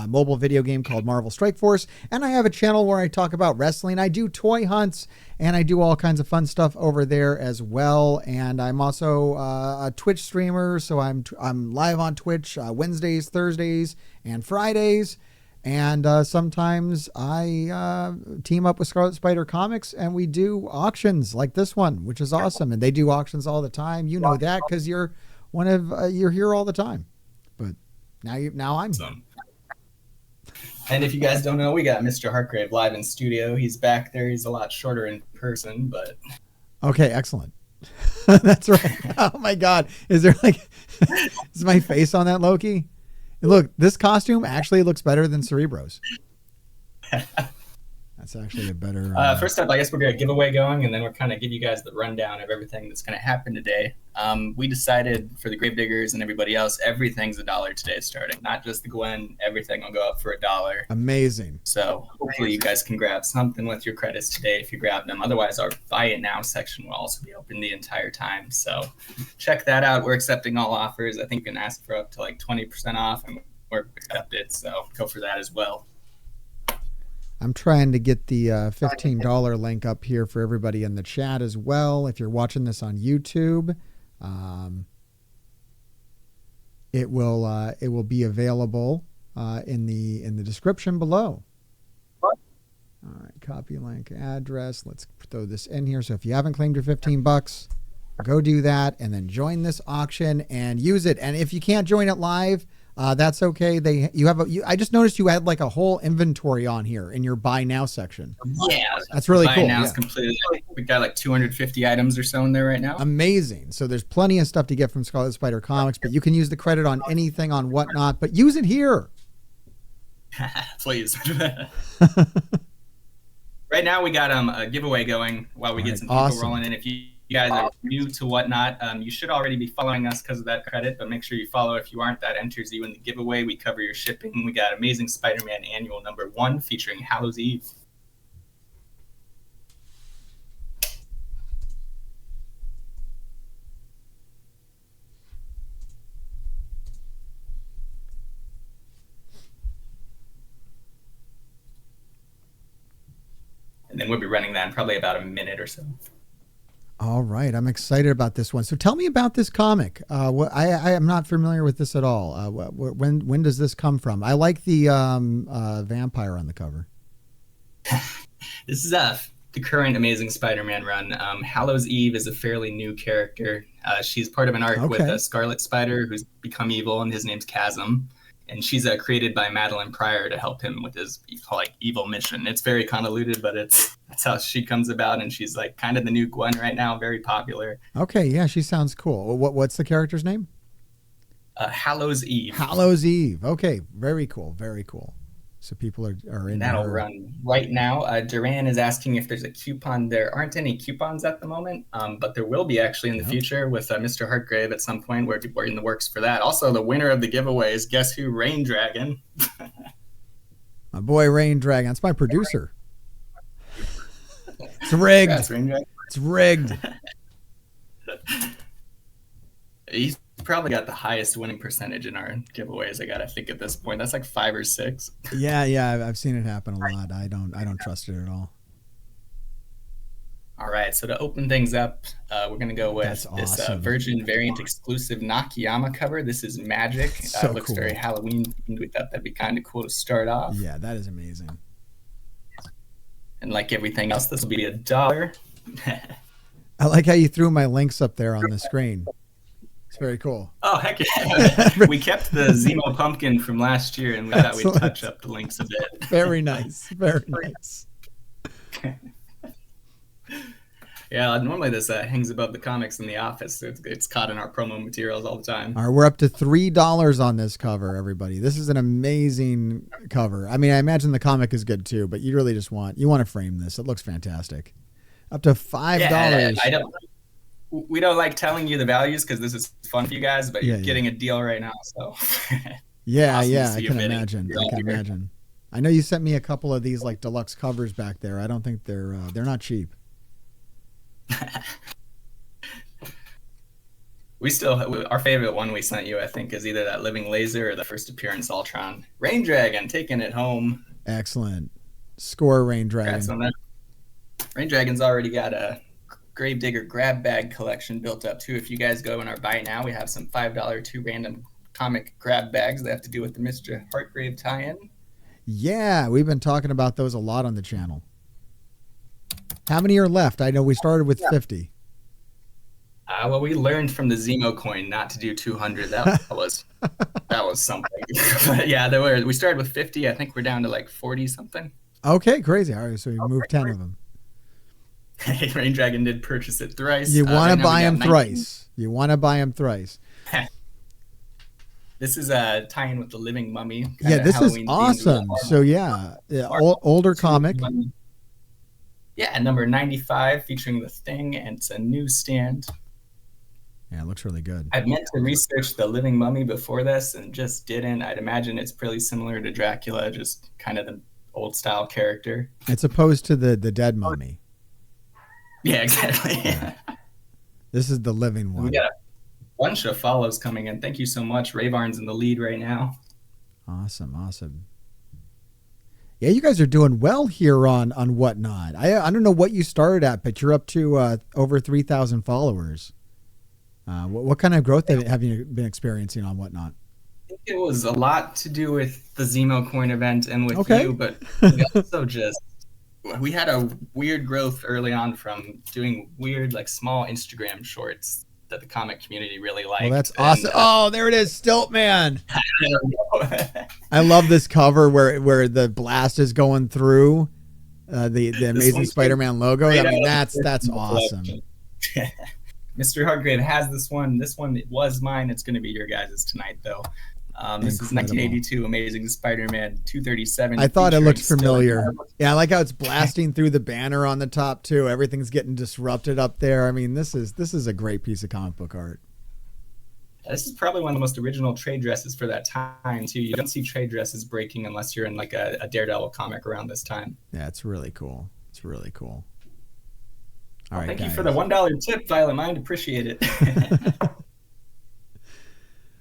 mobile video game called Marvel Strike Force. And I have a channel where I talk about wrestling. I do toy hunts and I do all kinds of fun stuff over there as well. And I'm also a Twitch streamer. So I'm live on Twitch Wednesdays, Thursdays, and Fridays. And sometimes I team up with Scarlet Spider Comics and we do auctions like this one, which is awesome. And they do auctions all the time. You know that because you're you're here all the time. But now I'm. And if you guys don't know, we got Mr. Hartgrave live in studio. He's back there. He's a lot shorter in person, but okay, excellent. That's right. Oh my God, is there is my face on that Loki? Look, this costume actually looks better than Cerebro's. That's actually a better... First up, I guess we're going to giveaway going, and then we'll kind of give you guys the rundown of everything that's going to happen today. We decided for the Gravediggers and everybody else, everything's $1 today starting. Not just the Gwen, everything will go up for $1. Amazing. So hopefully you guys can grab something with your credits today if you grab them. Otherwise, our Buy It Now section will also be open the entire time. So check that out. We're accepting all offers. I think you can ask for up to 20% off, and we're accepted. So go for that as well. I'm trying to get the $15 link up here for everybody in the chat as well. If you're watching this on YouTube, it will be available in the description below. All right, copy link address. Let's throw this in here. So if you haven't claimed your $15, go do that and then join this auction and use it. And if you can't join it live, that's okay. I just noticed you had a whole inventory on here in your buy now section. Yeah, that's really cool. Buy now is completely. We got 250 items or so in there right now. Amazing. So there's plenty of stuff to get from Scarlet Spider Comics, but you can use the credit on anything on Whatnot. But use it here, please. Right now we got a giveaway going while we get some people rolling in. If you you guys are new to Whatnot, you should already be following us because of that credit, but make sure you follow. If you aren't, that enters you in the giveaway. We cover your shipping. We got Amazing Spider-Man Annual #1 featuring Hallows Eve. And then we'll be running that in probably about a minute or so. All right, I'm excited about this one. So tell me about this comic. I am not familiar with this at all. When does this come from? I like the vampire on the cover. This is the current Amazing Spider-Man run. Hallows Eve is a fairly new character. She's part of an arc with a Scarlet Spider who's become evil, and his name's Chasm. And she's created by Madeline Pryor to help him with his evil mission. It's very convoluted, but that's how she comes about, and she's like kind of the new Gwen right now, very popular. Okay, yeah, she sounds cool. What's the character's name? Hallows Eve. Hallows Eve. Okay, very cool, very cool. So people are in. That'll run right now. Duran is asking if there's a coupon. There aren't any coupons at the moment, but there will be actually in the future with Mr. Hartgrave at some point. We're in the works for that. Also, the winner of the giveaways, guess who? Rain Dragon. My boy Rain Dragon. That's my producer. It's rigged. It's rigged. He's probably got the highest winning percentage in our giveaways. I think at this point that's like 5 or 6. Yeah, I've seen it happen a lot. I don't trust it at all. All right, so to open things up, we're gonna go with this Virgin variant exclusive Nakayama cover. This is Magic. So it looks cool. very Halloween themed. We thought that'd be kind of cool to start off. Yeah, that is amazing. And like everything else, this will be $1. I like how you threw my links up there on the screen. It's very cool. Oh, heck yeah. We kept the Zemo pumpkin from last year, and we thought we'd touch up the links a bit. Very nice. Very nice. Yeah, normally this hangs above the comics in the office. So it's caught in our promo materials all the time. All right, we're up to $3 on this cover, everybody. This is an amazing cover. I mean, I imagine the comic is good too, but you really just want to frame this. It looks fantastic. Up to $5. Yeah, we don't like telling you the values because this is fun for you guys, but you're getting a deal right now. So yeah, I can imagine. I know you sent me a couple of these like deluxe covers back there. I don't think they're not cheap. Our favorite one we sent you, I think, is either that Living Laser or the first appearance Ultron. Rain Dragon taking it home. Excellent. Score Rain Dragon. Rain Dragon's already got a Gravedigger grab bag collection built up too. If you guys go in our buy now, we have some $5 2 random comic grab bags that have to do with the Mr. Hartgrave tie-in. Yeah, we've been talking about those a lot on the channel. How many are left? I know we started with 50. Well, we learned from the Zemo coin not to do 200. That was something. But yeah, we started with 50. I think we're down to like 40 something. Okay, crazy. All right, so we moved 10 of them. Rain Dragon did purchase it thrice. You want to buy him thrice. You want to buy him thrice. This is a tie-in with the Living Mummy. Yeah, this Halloween is awesome. So older comic. Yeah, number 95 featuring the Thing, and it's a newsstand. Yeah, it looks really good. I meant to research the Living Mummy before this and just didn't. I'd imagine it's pretty similar to Dracula, just kind of the old style character. It's opposed to the dead mummy. Yeah, exactly. Yeah. This is the living one. We got a bunch of follows coming in. Thank you so much. Rayvarn's in the lead right now. Awesome. Yeah, you guys are doing well here on Whatnot. I don't know what you started at, but you're up to over 3,000 followers. What kind of growth have you been experiencing on Whatnot? I think it was a lot to do with the Zemo coin event and with you, but also we had a weird growth early on from doing weird, like small Instagram shorts that the comic community really liked. Well, that's awesome. Oh, there it is, Stiltman. I love this cover where the blast is going through the Amazing Spider-Man logo. I mean, that's awesome. Mr. Hartgrave has this one. This one was mine. It's going to be your guys' tonight, though. This is 1982 Amazing Spider-Man 237. I thought it looked familiar. Yeah, I like how it's blasting through the banner on the top too. Everything's getting disrupted up there. I mean, this is a great piece of comic book art. This is probably one of the most original trade dresses for that time too. You don't see trade dresses breaking unless you're in like a Daredevil comic around this time. Yeah, it's really cool. It's really cool. All right, thank guys. you for the $1 tip, Violet Mind. Appreciate it.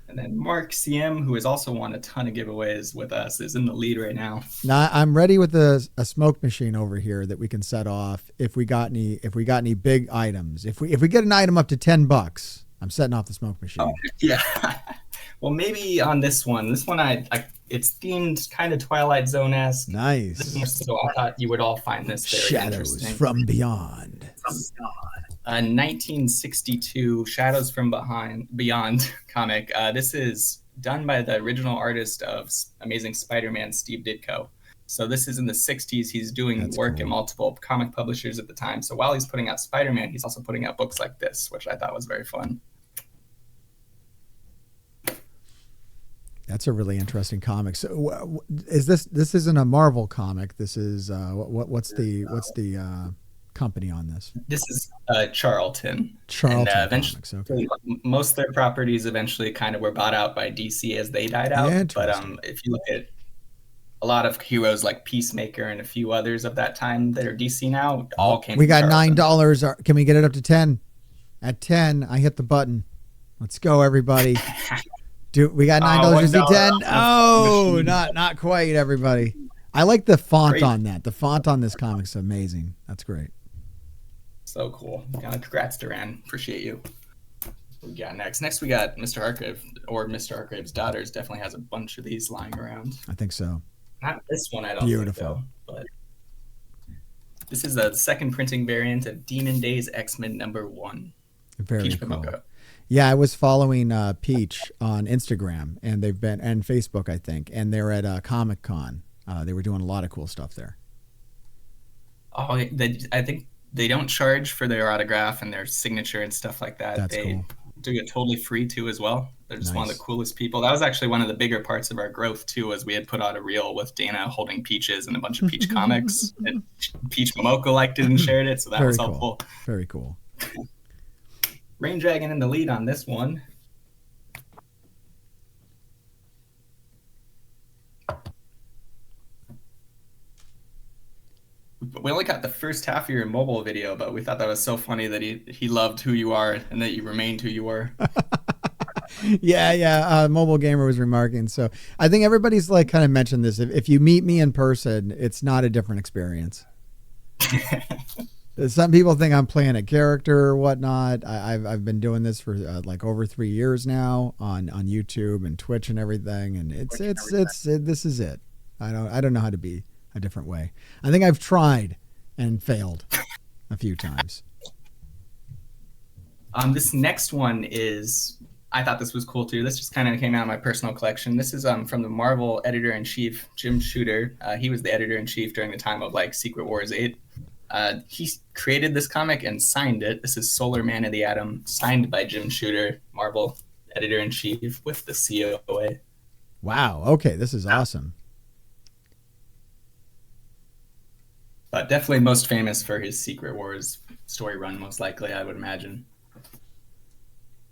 And then Mark CM, who has also won a ton of giveaways with us, is in the lead right now. Now I'm ready with a smoke machine over here that we can set off if we got any big items. If we get an item up to $10, I'm setting off the smoke machine. Oh, yeah. Well, maybe on this one. This one, it's themed kind of Twilight Zone-esque. Nice. So I thought you would all find this very Shadows interesting. from Beyond. 1962 Shadows from Beyond comic. This is done by the original artist of Amazing Spider-Man, Steve Ditko. So this is in the 60s. He's doing work at multiple comic publishers at the time. So while he's putting out Spider-Man, he's also putting out books like this, which I thought was very fun. That's a really interesting comic. So is this isn't a Marvel comic. This is what's the company on this? This is Charlton. And eventually, Comics, okay. Most of their properties eventually kind of were bought out by DC as they died out. But if you look at a lot of heroes like Peacemaker and a few others of that time that are DC now, all came. We got Charlton. $9. Can we get it up to 10? At 10, I hit the button. Let's go, everybody. We got $9 to 10. Oh, not quite, everybody. I like the font on that. The font on this comic's amazing. That's great. So cool. Congrats, Duran. Appreciate you. What we got next? Next, we got Mr. Hargrave, or Mr. Hargrave's Daughters. Definitely has a bunch of these lying around. I think so. Not this one, I don't Beautiful. think, though, but this is a second printing variant of Demon Days X-Men #1. Very Peach cool. Momoko. Yeah, I was following Peach on Instagram and Facebook, I think, and they're at Comic-Con. They were doing a lot of cool stuff there. Oh, I think they don't charge for their autograph and their signature and stuff like that. That's cool. Do it totally free too as well. They're just one of the coolest people. That was actually one of the bigger parts of our growth too, was we had put out a reel with Dana holding Peaches and a bunch of Peach comics. And Peach Momoko liked it and shared it, so that was helpful. Very cool. Rain Dragon in the lead on this one. We only got the first half of your mobile video, but we thought that was so funny that he loved who you are and that you remained who you were. Yeah. Mobile Gamer was remarking. So I think everybody's like kind of mentioned this. If you meet me in person, it's not a different experience. Some people think I'm playing a character or whatnot. I've been doing this for like over 3 years now on YouTube and Twitch and everything, and this is it. I don't know how to be a different way. I think I've tried and failed a few times. This next one is, I thought this was cool too. This just kind of came out of my personal collection. This is from the Marvel editor-in-chief, Jim Shooter. He was the editor-in-chief during the time of like Secret Wars 8. He created this comic and signed it. This is Solar Man of the Atom, signed by Jim Shooter, Marvel editor-in-chief with the COA. Wow. Okay, this is awesome. But definitely most famous for his Secret Wars story run, most likely, I would imagine.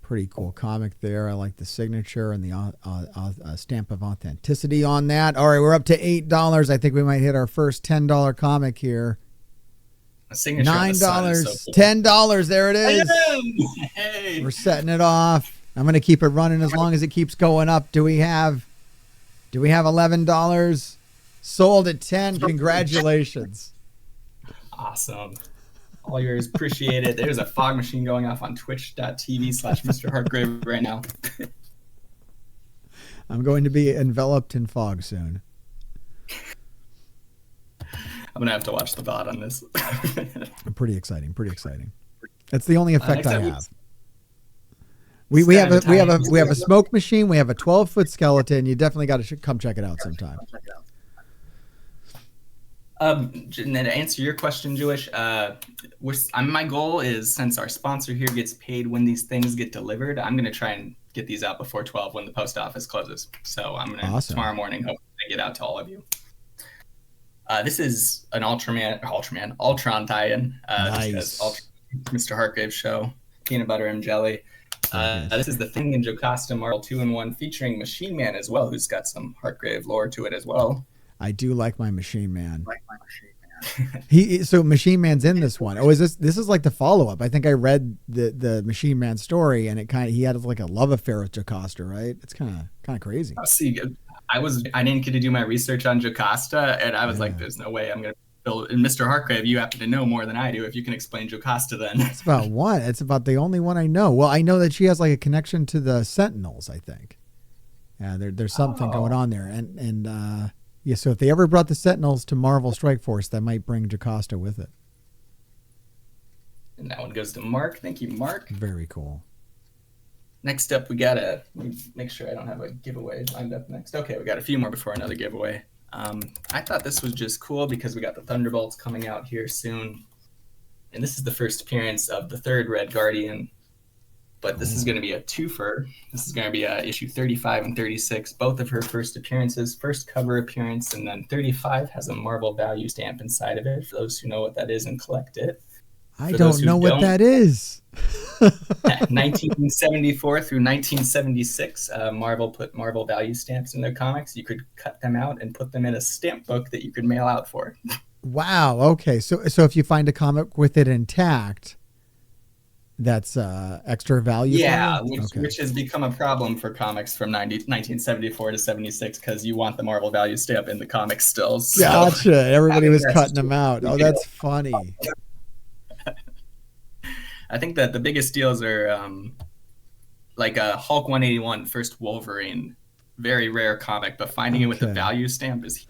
Pretty cool comic there. I like the signature and the stamp of authenticity on that. All right, we're up to $8. I think we might hit our first $10 comic here. $9, so cool. $10. There it is. Hey. We're setting it off. I'm going to keep it running as long as it keeps going up. Do we have $11? Sold at 10. Congratulations. Awesome. All yours. Appreciate it. There's a fog machine going off on twitch.tv/Mr. Hargrave right now. I'm going to be enveloped in fog soon. I'm going to have to watch the VOD on this. Pretty exciting. That's the only effect I have. We have a smoke machine. We have a 12-foot skeleton. You definitely got to come check it out sometime. And then to answer your question, Jewish, my goal is, since our sponsor here gets paid when these things get delivered, I'm going to try and get these out before 12 when the post office closes. So I'm going to tomorrow morning hope to get out to all of you. This is an Ultron tie-in. Nice. Mr. Hargrave's show, Peanut Butter and Jelly. This is the Thing in Jocasta Marvel 2-in-1 featuring Machine Man as well, who's got some Hargrave lore to it as well. I do like my Machine Man. So Machine Man's in this one. Oh, this is like the follow-up. I think I read the Machine Man story, and he had like a love affair with Jocasta, right? It's kind of crazy. See, I didn't get to do my research on Jocasta, and I was like, there's no way I'm gonna build. And Mr. Hargrave, you happen to know more than I do. If you can explain Jocasta, then it's about one. It's about the only one I know. Well, I know that she has like a connection to the Sentinels, I think. Yeah, there's something going on there, and yeah. So if they ever brought the Sentinels to Marvel Strike Force, that might bring Jocasta with it. And that one goes to Mark. Thank you, Mark. Very cool. Next up, we gotta make sure I don't have a giveaway lined up next. Okay, we got a few more before another giveaway. I thought this was just cool because we got the Thunderbolts coming out here soon. And this is the first appearance of the third Red Guardian. But this is going to be a twofer. This is going to be issue 35 and 36, both of her first appearances, first cover appearance, and then 35 has a Marvel value stamp inside of it for those who know what that is and collect it. I don't know what that is. 1974 through 1976, Marvel put Marvel value stamps in their comics. You could cut them out and put them in a stamp book that you could mail out for. Wow. Okay. So if you find a comic with it intact, that's extra value. Yeah, which has become a problem for comics from 1974 to 76 because you want the Marvel value stamp in the comics still. So gotcha. Everybody was cutting them out. Oh, that's funny. I think that the biggest deals are like a Hulk 181 first Wolverine, very rare comic, but finding it with the value stamp is.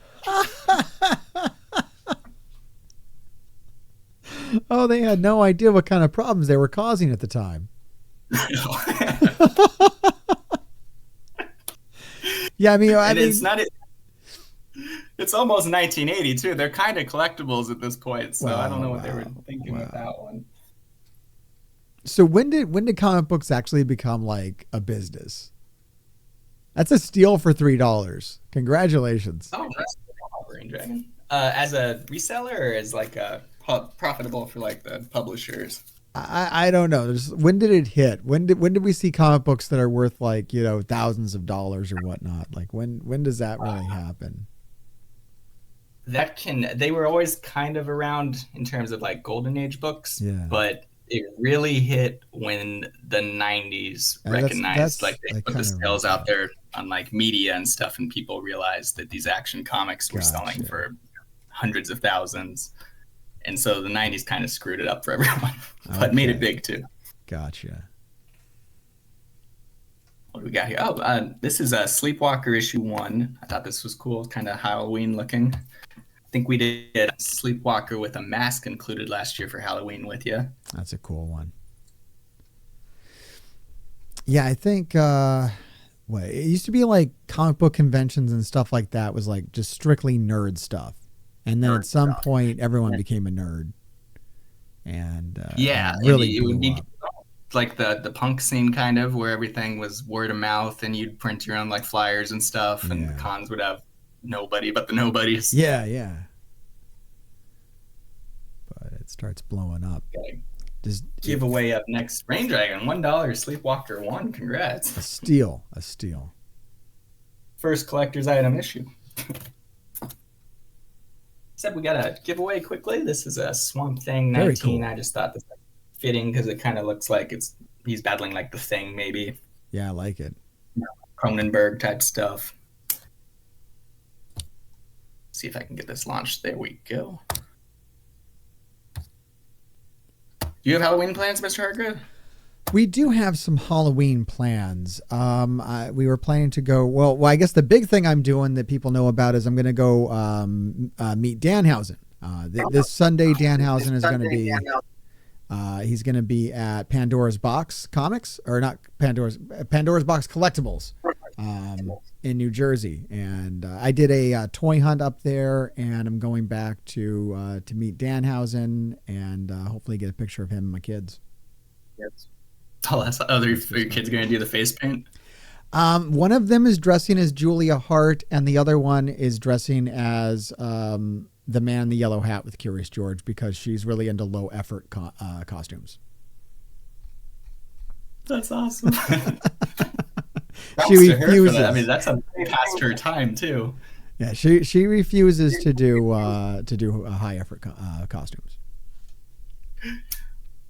Oh, they had no idea what kind of problems they were causing at the time. Yeah, I mean, it's not. It's almost 1980 too. They're kind of collectibles at this point, so I don't know what they were thinking with that one. So when did comic books actually become like a business? That's a steal for $3. Congratulations. Oh, that's Green Dragon. As a reseller or as like a profitable for like the publishers? I don't know. When did it hit? When did we see comic books that are worth like, thousands of dollars or whatnot? Like when does that really happen? They were always kind of around in terms of like golden age books, but it really hit when the 90s recognized they put the sales out there on like media and stuff, and people realized that these action comics were selling for hundreds of thousands. And so the 90s kind of screwed it up for everyone, but made it big too. Gotcha. What do we got here? Oh, this is a Sleepwalker issue 1. I thought this was cool, kind of Halloween looking. I think we did Sleepwalker with a mask included last year for Halloween with you. That's a cool one. Yeah, I think it used to be like comic book conventions and stuff like that was like just strictly nerd stuff. And then at some point, everyone became a nerd. And really it would be like the punk scene kind of where everything was word of mouth and you'd print your own like flyers and stuff, and the cons would have nobody but the nobodies. Yeah. But it starts blowing up. Okay. Giveaway up next. Rain Dragon, $1 Sleepwalker 1. Congrats. A steal. First collector's item issue. Except we got a giveaway quickly. This is a Swamp Thing 19. Cool. I just thought this was fitting because it kind of looks like he's battling like the Thing maybe. Yeah, I like it. Cronenberg type stuff. See if I can get this launched. There we go. Do you have Halloween plans, Mr. Hargrave? We do have some Halloween plans. We were planning to go. Well, I guess the big thing I'm doing that people know about is I'm going to go meet Danhausen. This Sunday, Danhausen is going to be. He's going to be at Pandora's Box Comics, or not Pandora's Box Collectibles, in New Jersey. And I did a toy hunt up there, and I'm going back to meet Danhausen and hopefully get a picture of him and my kids. Yes. So that's other your kids are going to do the face paint. One of them is dressing as Julia Hart, and the other one is dressing as the man in the yellow hat with Curious George, because she's really into low effort costumes. That's awesome. She refuses. I mean, that's a past her time too. Yeah, she refuses to do high effort costumes.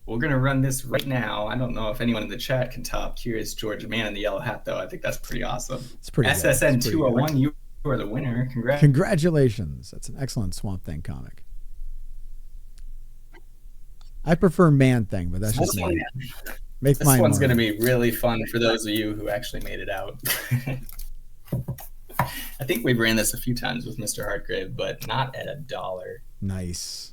We're gonna run this right now. I don't know if anyone in the chat can top Curious George, man in the yellow hat, though. I think that's pretty awesome. It's pretty SSN 201. You are the winner. Congratulations! That's an excellent Swamp Thing comic. I prefer Man Thing, but that's just me. This one's going to be really fun for those of you who actually made it out. I think we've ran this a few times with Mr. Hartgrave, but not at $1. Nice.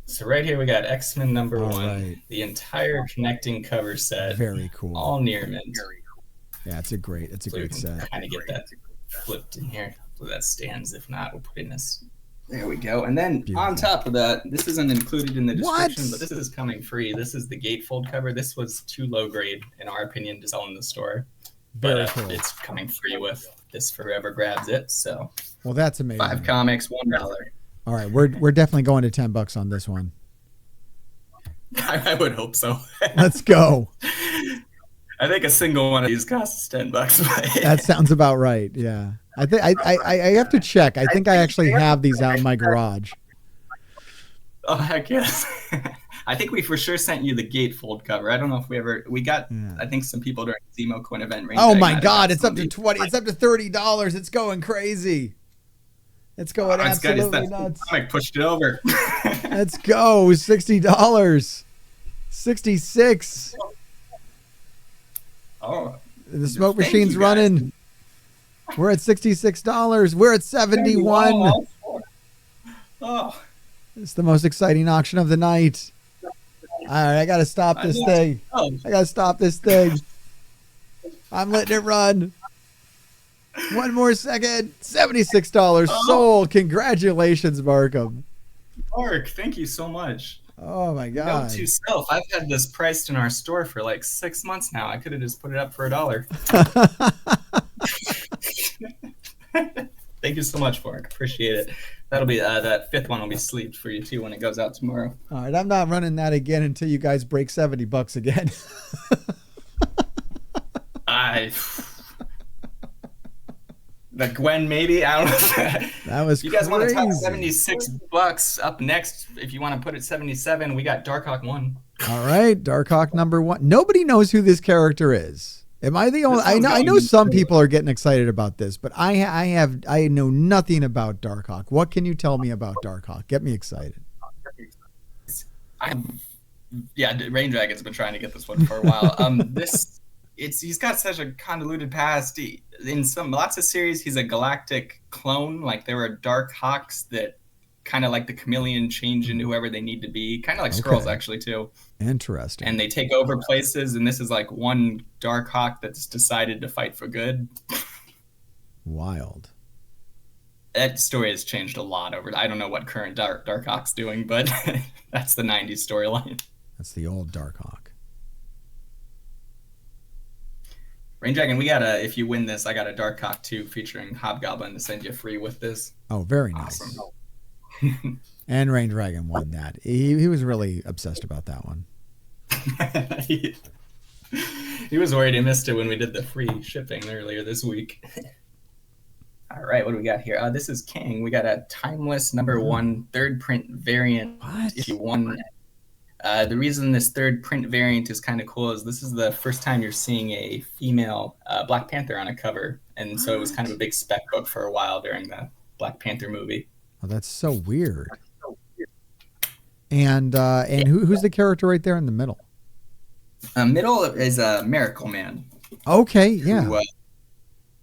So right here we got X-Men number All 1, right. the entire connecting cover set. Very cool. All near mint. Yeah, it's a great set. Kind of get that flipped in here. Hopefully that stands. If not, we'll put in this. There we go. And then on top of that, this isn't included in the description, but this is coming free. This is the gatefold cover. This was too low grade, in our opinion, to sell in the store. But cool. It's coming free with this Forever Grabs It. So, well, that's amazing. 5 comics, $1. All right, we're definitely going to $10 on this one. I would hope so. Let's go. I think a single one of these costs $10. That sounds about right. Yeah. I think I have to check. I think I actually have these out in my garage. Oh heck yes! I think we for sure sent you the gatefold cover. I don't know if we got. Yeah. I think some people during the Zemo Quinn event. Oh my God! It's up to $20. It's up to $30. It's going crazy. It's going absolutely nuts. Comic pushed it over. Let's go. $60. 66. Oh, the smoke machine's running. We're at $66. We're at $71. Oh, it's the most exciting auction of the night. All right, I gotta stop this thing. I gotta stop this thing. I'm letting it run. One more second. $76 sold. Congratulations, Markham. Mark, thank you so much. Oh my God. Note to self, I've had this priced in our store for like 6 months now. I could have just put it up for $1. Thank you so much, Mark. Appreciate it. That'll be that 5th one will be sleeved for you too when it goes out tomorrow. All right, I'm not running that again until you guys break $70 again. The Gwen, maybe. I don't know. That was you guys crazy. Want to talk $76 up next? If you want to put it 77, we got Darkhawk 1. All right, Darkhawk number 1. Nobody knows who this character is. Am I the only? I know some people are getting excited about this, but I know nothing about Darkhawk. What can you tell me about Darkhawk? Get me excited. Rain Dragon's been trying to get this one for a while. He's got such a convoluted past. In lots of series, he's a galactic clone. Like there are Dark Hawks that kind of like the chameleon change into whoever they need to be. Kind of like Skrulls, actually, too. Interesting. And they take over places, and this is like one Dark Hawk that's decided to fight for good. Wild. That story has changed a lot over. I don't know what current Dark Hawk's doing, but that's the 90s storyline. That's the old Dark Hawk. Rain Dragon, if you win this, I got a Dark Hawk 2 featuring Hobgoblin to send you free with this. Oh, very nice. Awesome. And Rain Dragon won that. He was really obsessed about that one. He was worried he missed it when we did the free shipping earlier this week. All right, what do we got here? This is King. We got a timeless number 1 third print variant. What? Issue 1. The reason this third print variant is kind of cool is this is the first time you're seeing a female Black Panther on a cover. And so it was kind of a big spec book for a while during the Black Panther movie. Oh, that's so weird. And who's the character right there in the middle? Middle is Miracle Man. Okay, yeah. Who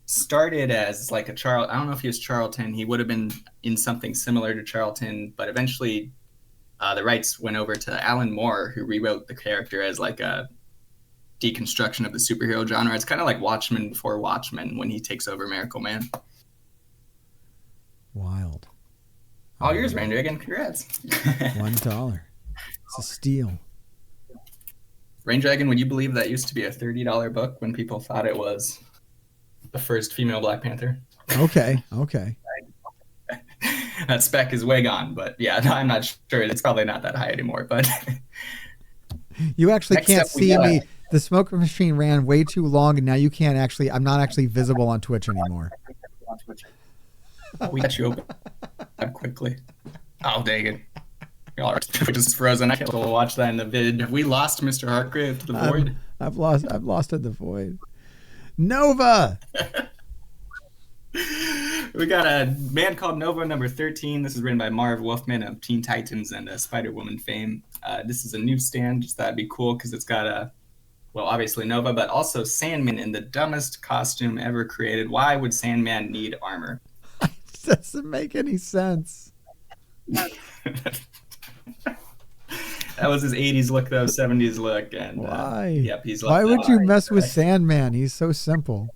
started as like I don't know if he was Charlton. He would have been in something similar to Charlton, but eventually the rights went over to Alan Moore, who rewrote the character as like a deconstruction of the superhero genre. It's kind of like Watchmen before Watchmen when he takes over Miracle Man. Wild. All yours, Rain Dragon. Congrats. $1. It's a steal. Rain Dragon, would you believe that used to be a $30 book when people thought it was the first female Black Panther? Okay. That spec is way gone, but yeah, no, I'm not sure. It's probably not that high anymore. But you actually can't see me. The smoke machine ran way too long, and now you can't actually. I'm not actually visible on Twitch anymore. We got you open quickly. Oh, dang it. Twitch is frozen. I can't watch that in the vid. Have we lost Mr. Hartgrave to the void? I've lost at the void. Nova! We got a man called Nova, number 13. This is written by Marv Wolfman of Teen Titans and Spider-Woman fame. This is a newsstand. Just thought it'd be cool because it's got obviously Nova, but also Sandman in the dumbest costume ever created. Why would Sandman need armor? It doesn't make any sense. That was his 80s look, though, 70s look. And why? Yep, he's why would you mess with Sandman? He's so simple.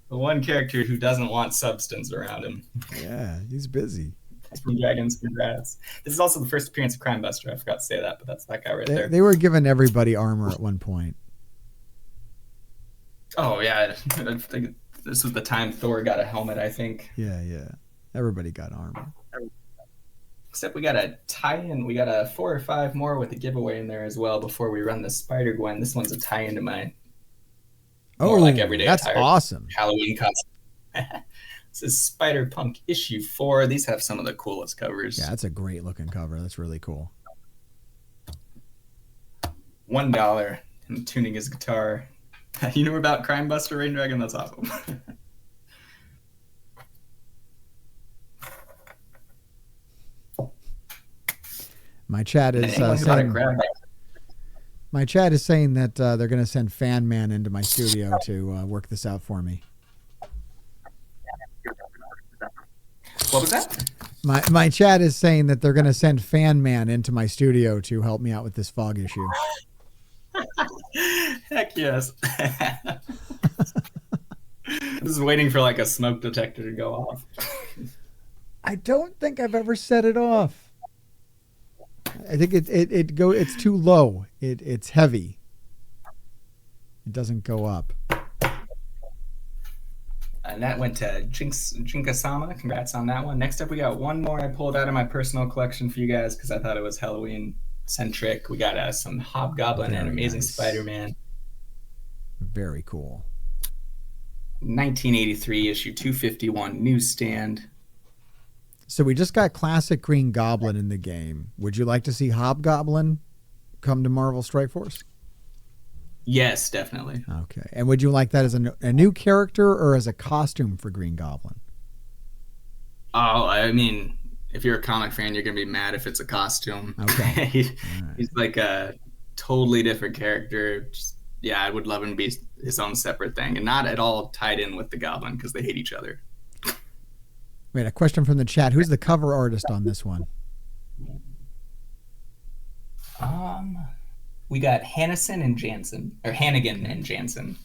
The one character who doesn't want substance around him. Yeah, he's busy. From Dragons, congrats. This is also the first appearance of Crime Buster. I forgot to say that, but that's that guy right there. They were giving everybody armor at one point. Oh, yeah. I think this was the time Thor got a helmet, I think. Yeah. Everybody got armor. Except we got a tie-in. We got 4 or 5 more with a giveaway in there as well before we run the Spider-Gwen. This one's a tie-in to my like everyday that's attire. Awesome. Halloween costume. This is Spider-Punk issue 4. These have some of the coolest covers. Yeah, that's a great looking cover. That's really cool. $1. Him tuning his guitar. You know about Crime Buster, Rain Dragon? That's awesome. My chat is saying that they're going to send Fan Man into my studio to work this out for me. What was that? My chat is saying that they're going to send Fan Man into my studio to help me out with this fog issue. Heck yes. This is waiting for like a smoke detector to go off. I don't think I've ever set it off. I think it's too low. It's heavy. It doesn't go up. And that went to Jinkasama. Congrats on that one. Next up, we got one more I pulled out of my personal collection for you guys because I thought it was Halloween centric. We got some Hobgoblin and Amazing Spider-Man. Very cool. 1983 issue 251 newsstand. So we just got classic Green Goblin in the game. Would you like to see Hobgoblin come to Marvel Strike Force? Yes, definitely. Okay. And would you like that as a new character or as a costume for Green Goblin? Oh, I mean, if you're a comic fan, you're going to be mad if it's a costume. Okay. He's like a totally different character. Yeah, I would love him to be his own separate thing and not at all tied in with the Goblin because they hate each other. Wait, a question from the chat. Who's the cover artist on this one? We got Hannigan and Jansen,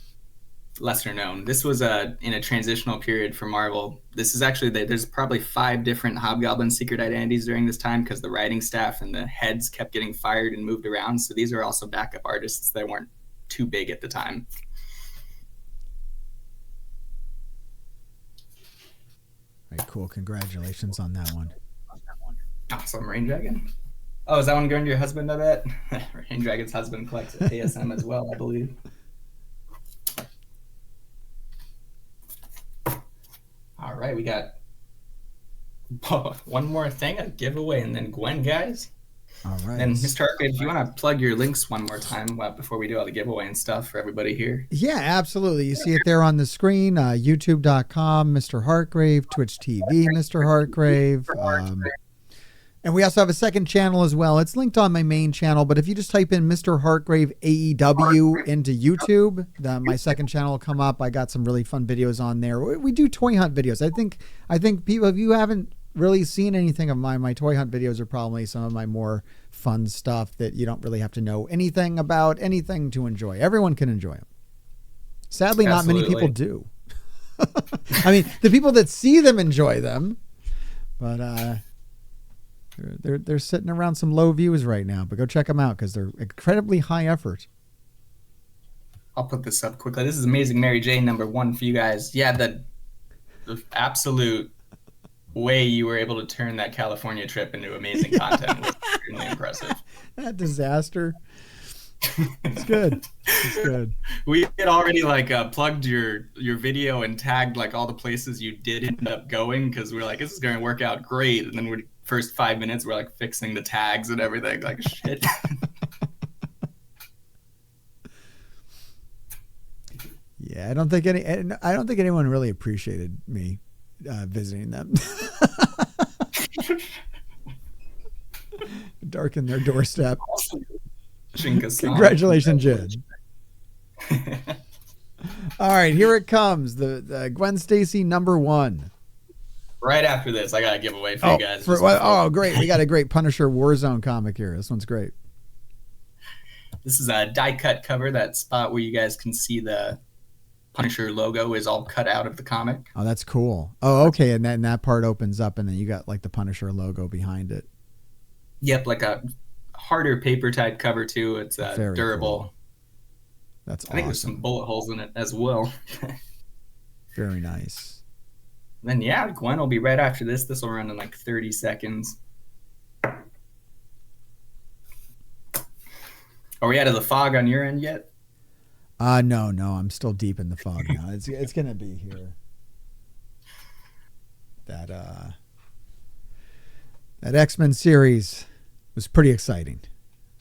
lesser known. This was in a transitional period for Marvel. This is actually there's probably 5 different Hobgoblin secret identities during this time because the writing staff and the heads kept getting fired and moved around. So these are also backup artists that weren't too big at the time. Right, cool. Congratulations on that one. Awesome, Rain Dragon. Oh, is that one going to your husband, I bet? Rain Dragon's husband collects at ASM as well, I believe. All right, we got one more thing, a giveaway, and then Gwen, guys. All right. And Mr. Hartgrave, do you want to plug your links one more time before we do all the giveaway and stuff for everybody here? Yeah, absolutely. You see it there on the screen, youtube.com, Mr. Hartgrave, Twitch TV, Mr. Hartgrave. And we also have a second channel as well. It's linked on my main channel, but if you just type in Mr. Hartgrave AEW into YouTube, my second channel will come up. I got some really fun videos on there. We do toy hunt videos. I think people, if you haven't really seen anything of mine, my toy hunt videos are probably some of my more fun stuff that you don't really have to know anything about, anything to enjoy. Everyone can enjoy them. Sadly, not many people do. I mean, the people that see them enjoy them, but They're sitting around some low views right now, but go check them out because they're incredibly high effort. I'll put this up quickly. This is Amazing Mary Jane #1 for you guys. Yeah, the absolute way you were able to turn that California trip into amazing content was extremely impressive. That disaster. It's good. It's good. We had already plugged your video and tagged like all the places you did end up going because we're like, this is going to work out great. And then we're first 5 minutes we're like fixing the tags and everything. Like shit. Yeah, I don't think anyone really appreciated me visiting them. Darken their doorstep. Congratulations, Jen. All right, here it comes. The Gwen Stacy #1. Right after this, I got a giveaway for you guys. Great. We got a great Punisher Warzone comic here. This one's great. This is a die cut cover, that spot where you guys can see the Punisher logo is all cut out of the comic. Oh, that's cool. Oh, okay. And then that part opens up and then you got like the Punisher logo behind it. Yep, like a harder paper type cover too. It's durable. Cool. That's awesome. I think there's some bullet holes in it as well. Very nice. Then yeah, Gwen will be right after this. This will run in like 30 seconds. Are we out of the fog on your end yet? No, I'm still deep in the fog now. It's gonna be here. That X-Men series was pretty exciting.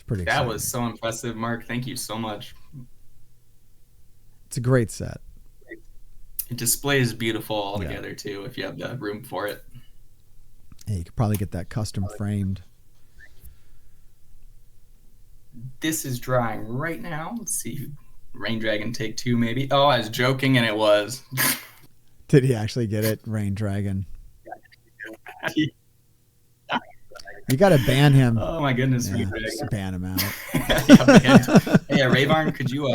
That was so impressive, Mark. Thank you so much. It's a great set. It displays beautiful altogether too, if you have the room for it. Yeah, you could probably get that custom framed. This is drying right now. Let's see. Rain Dragon take 2 maybe. Oh, I was joking and it was. Did he actually get it? Rain Dragon. You got to ban him. Oh my goodness. Yeah, just ban him out. Yeah, Rayvarn, could you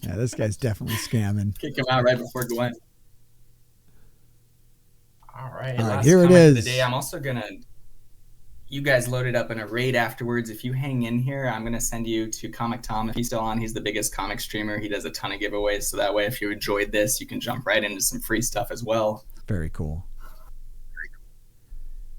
Yeah, this guy's definitely scamming. Kick him out right before Gwen. All right, here it is. Of the day. I'm also gonna. You guys loaded up in a raid afterwards. If you hang in here, I'm going to send you to Comic Tom. If he's still on, he's the biggest comic streamer. He does a ton of giveaways. So that way, if you enjoyed this, you can jump right into some free stuff as well. Very cool.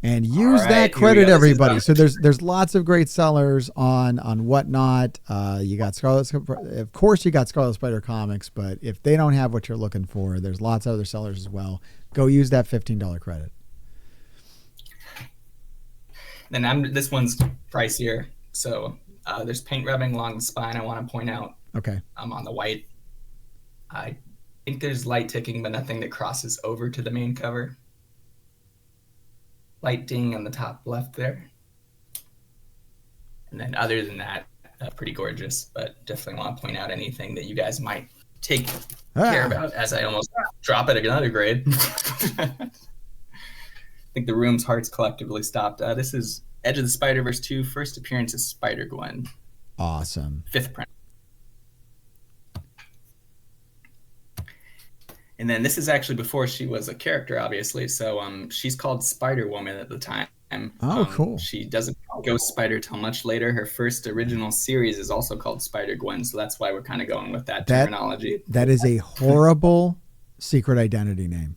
And use that credit, everybody. So there's lots of great sellers on Whatnot. You got of course, you got Scarlet Spider Comics. But if they don't have what you're looking for, there's lots of other sellers as well. Go use that $15 credit. Then this one's pricier. So there's paint rubbing along the spine. I want to point out. Okay. I'm on the white. I think there's light ticking, but nothing that crosses over to the main cover. Light ding on the top left there. And then other than that, pretty gorgeous. But definitely want to point out anything that you guys might take care about as I almost drop it another grade. I think the room's hearts collectively stopped. This is Edge of the Spider-Verse 2, first appearance of Spider-Gwen. Awesome. 5th print. And then this is actually before she was a character, obviously. So she's called Spider-Woman at the time. Oh, cool. She doesn't call Ghost Spider till much later. Her first original series is also called Spider-Gwen, so that's why we're kind of going with that terminology. That is a horrible secret identity name.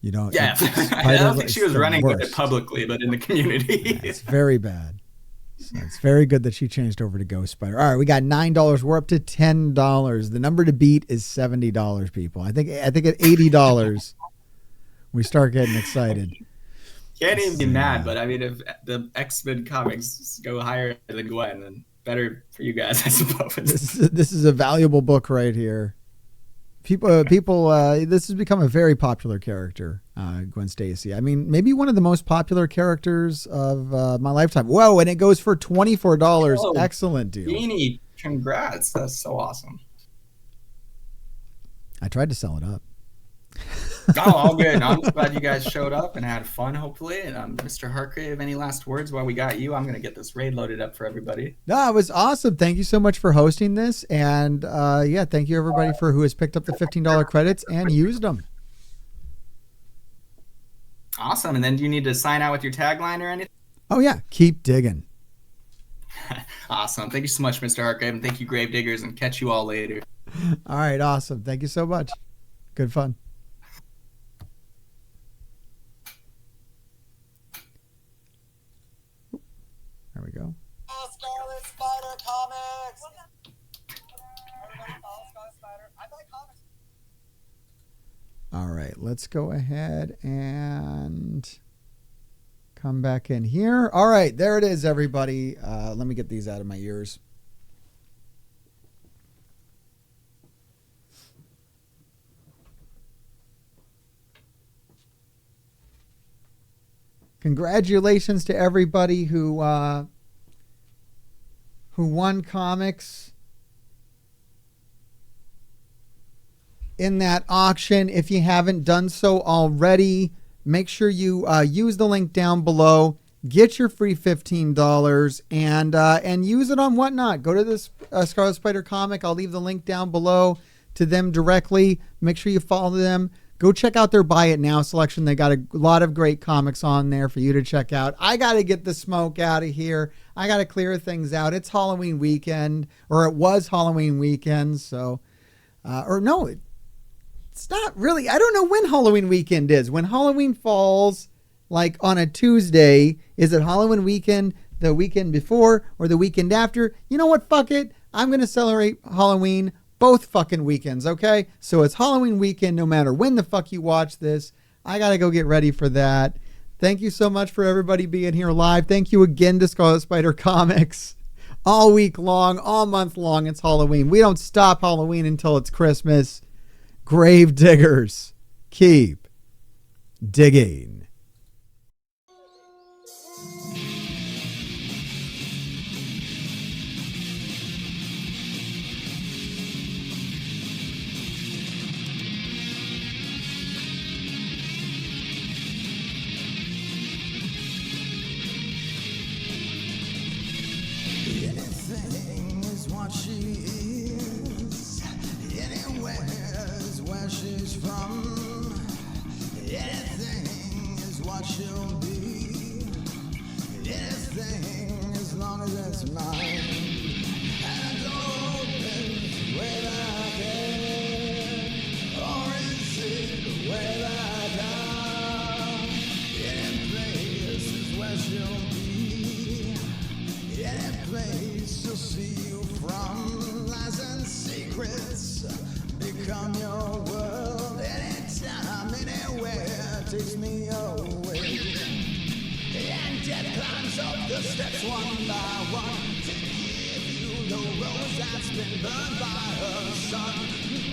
You don't. Yeah, I don't think she was running with it publicly, but in the community. Yeah, it's very bad. So it's very good that she changed over to Ghost Spider. All right, we got $9. We're up to $10. The number to beat is $70, people. I think at $80, we start getting excited. Can't even be mad, but I mean, if the X-Men comics go higher than Gwen, then better for you guys, I suppose. This is a valuable book right here. People. This has become a very popular character, Gwen Stacy. I mean, maybe one of the most popular characters of my lifetime. Whoa! And it goes for $24. Oh, excellent deal. Beanie, congrats! That's so awesome. I tried to sell it up. Oh, all good. I'm just glad you guys showed up and had fun, hopefully. And Mr. Hargrave, any last words while we got you? I'm going to get this raid loaded up for everybody. No, it was awesome. Thank you so much for hosting this. And thank you everybody for who has picked up the $15 credits and used them. Awesome. And then do you need to sign out with your tagline or anything? Oh, yeah. Keep digging. Awesome. Thank you so much, Mr. Hargrave. And thank you, Gravediggers, and catch you all later. All right. Awesome. Thank you so much. Good fun. There we go. Scarlet Spider Comics! I buy comics. All right, let's go ahead and come back in here. All right, there it is, everybody. Let me get these out of my ears. Congratulations to everybody who won comics in that auction. If you haven't done so already, make sure you use the link down below. Get your free $15 and use it on Whatnot. Go to this Scarlet Spider comic. I'll leave the link down below to them directly. Make sure you follow them. Go check out their Buy It Now selection. They got a lot of great comics on there for you to check out. I got to get the smoke out of here. I got to clear things out. It's Halloween weekend, or it was Halloween weekend. So, or no, it's not really. I don't know when Halloween weekend is. When Halloween falls, like on a Tuesday, is it Halloween weekend the weekend before or the weekend after? You know what? Fuck it. I'm going to celebrate Halloween both fucking weekends, okay? So it's Halloween weekend no matter when the fuck you watch this. I got to go get ready for that. Thank you so much for everybody being here live. Thank you again to Scarlet Spider Comics. All week long, all month long, it's Halloween. We don't stop Halloween until it's Christmas. Grave diggers, keep digging. Anything is what she is. Anywhere's where she's from. Anything is what she'll be. Anything as long as it's mine. And open without care. Or is it without doubt? Any place is where she'll be. Any place you'll see you from. Lies and secrets become your world. Anytime, anywhere takes me away. And death climbs up the steps one by one to give you the rose that's been burned by her sun.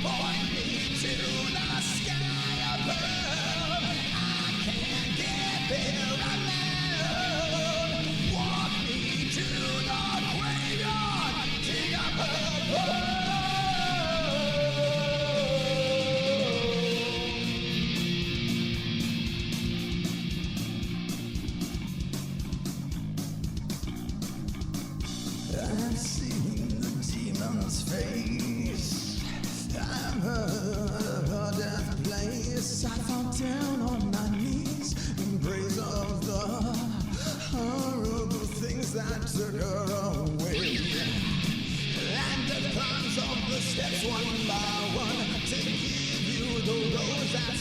Point me to the sky above. I can't get there alone. Walk me to the graveyard. Dig up her bones. I've seen the demon's face. I've heard her death place. I fall down on my knees in praise of the horrible things that took her away. And the climbs of the steps one by one to give you the rose that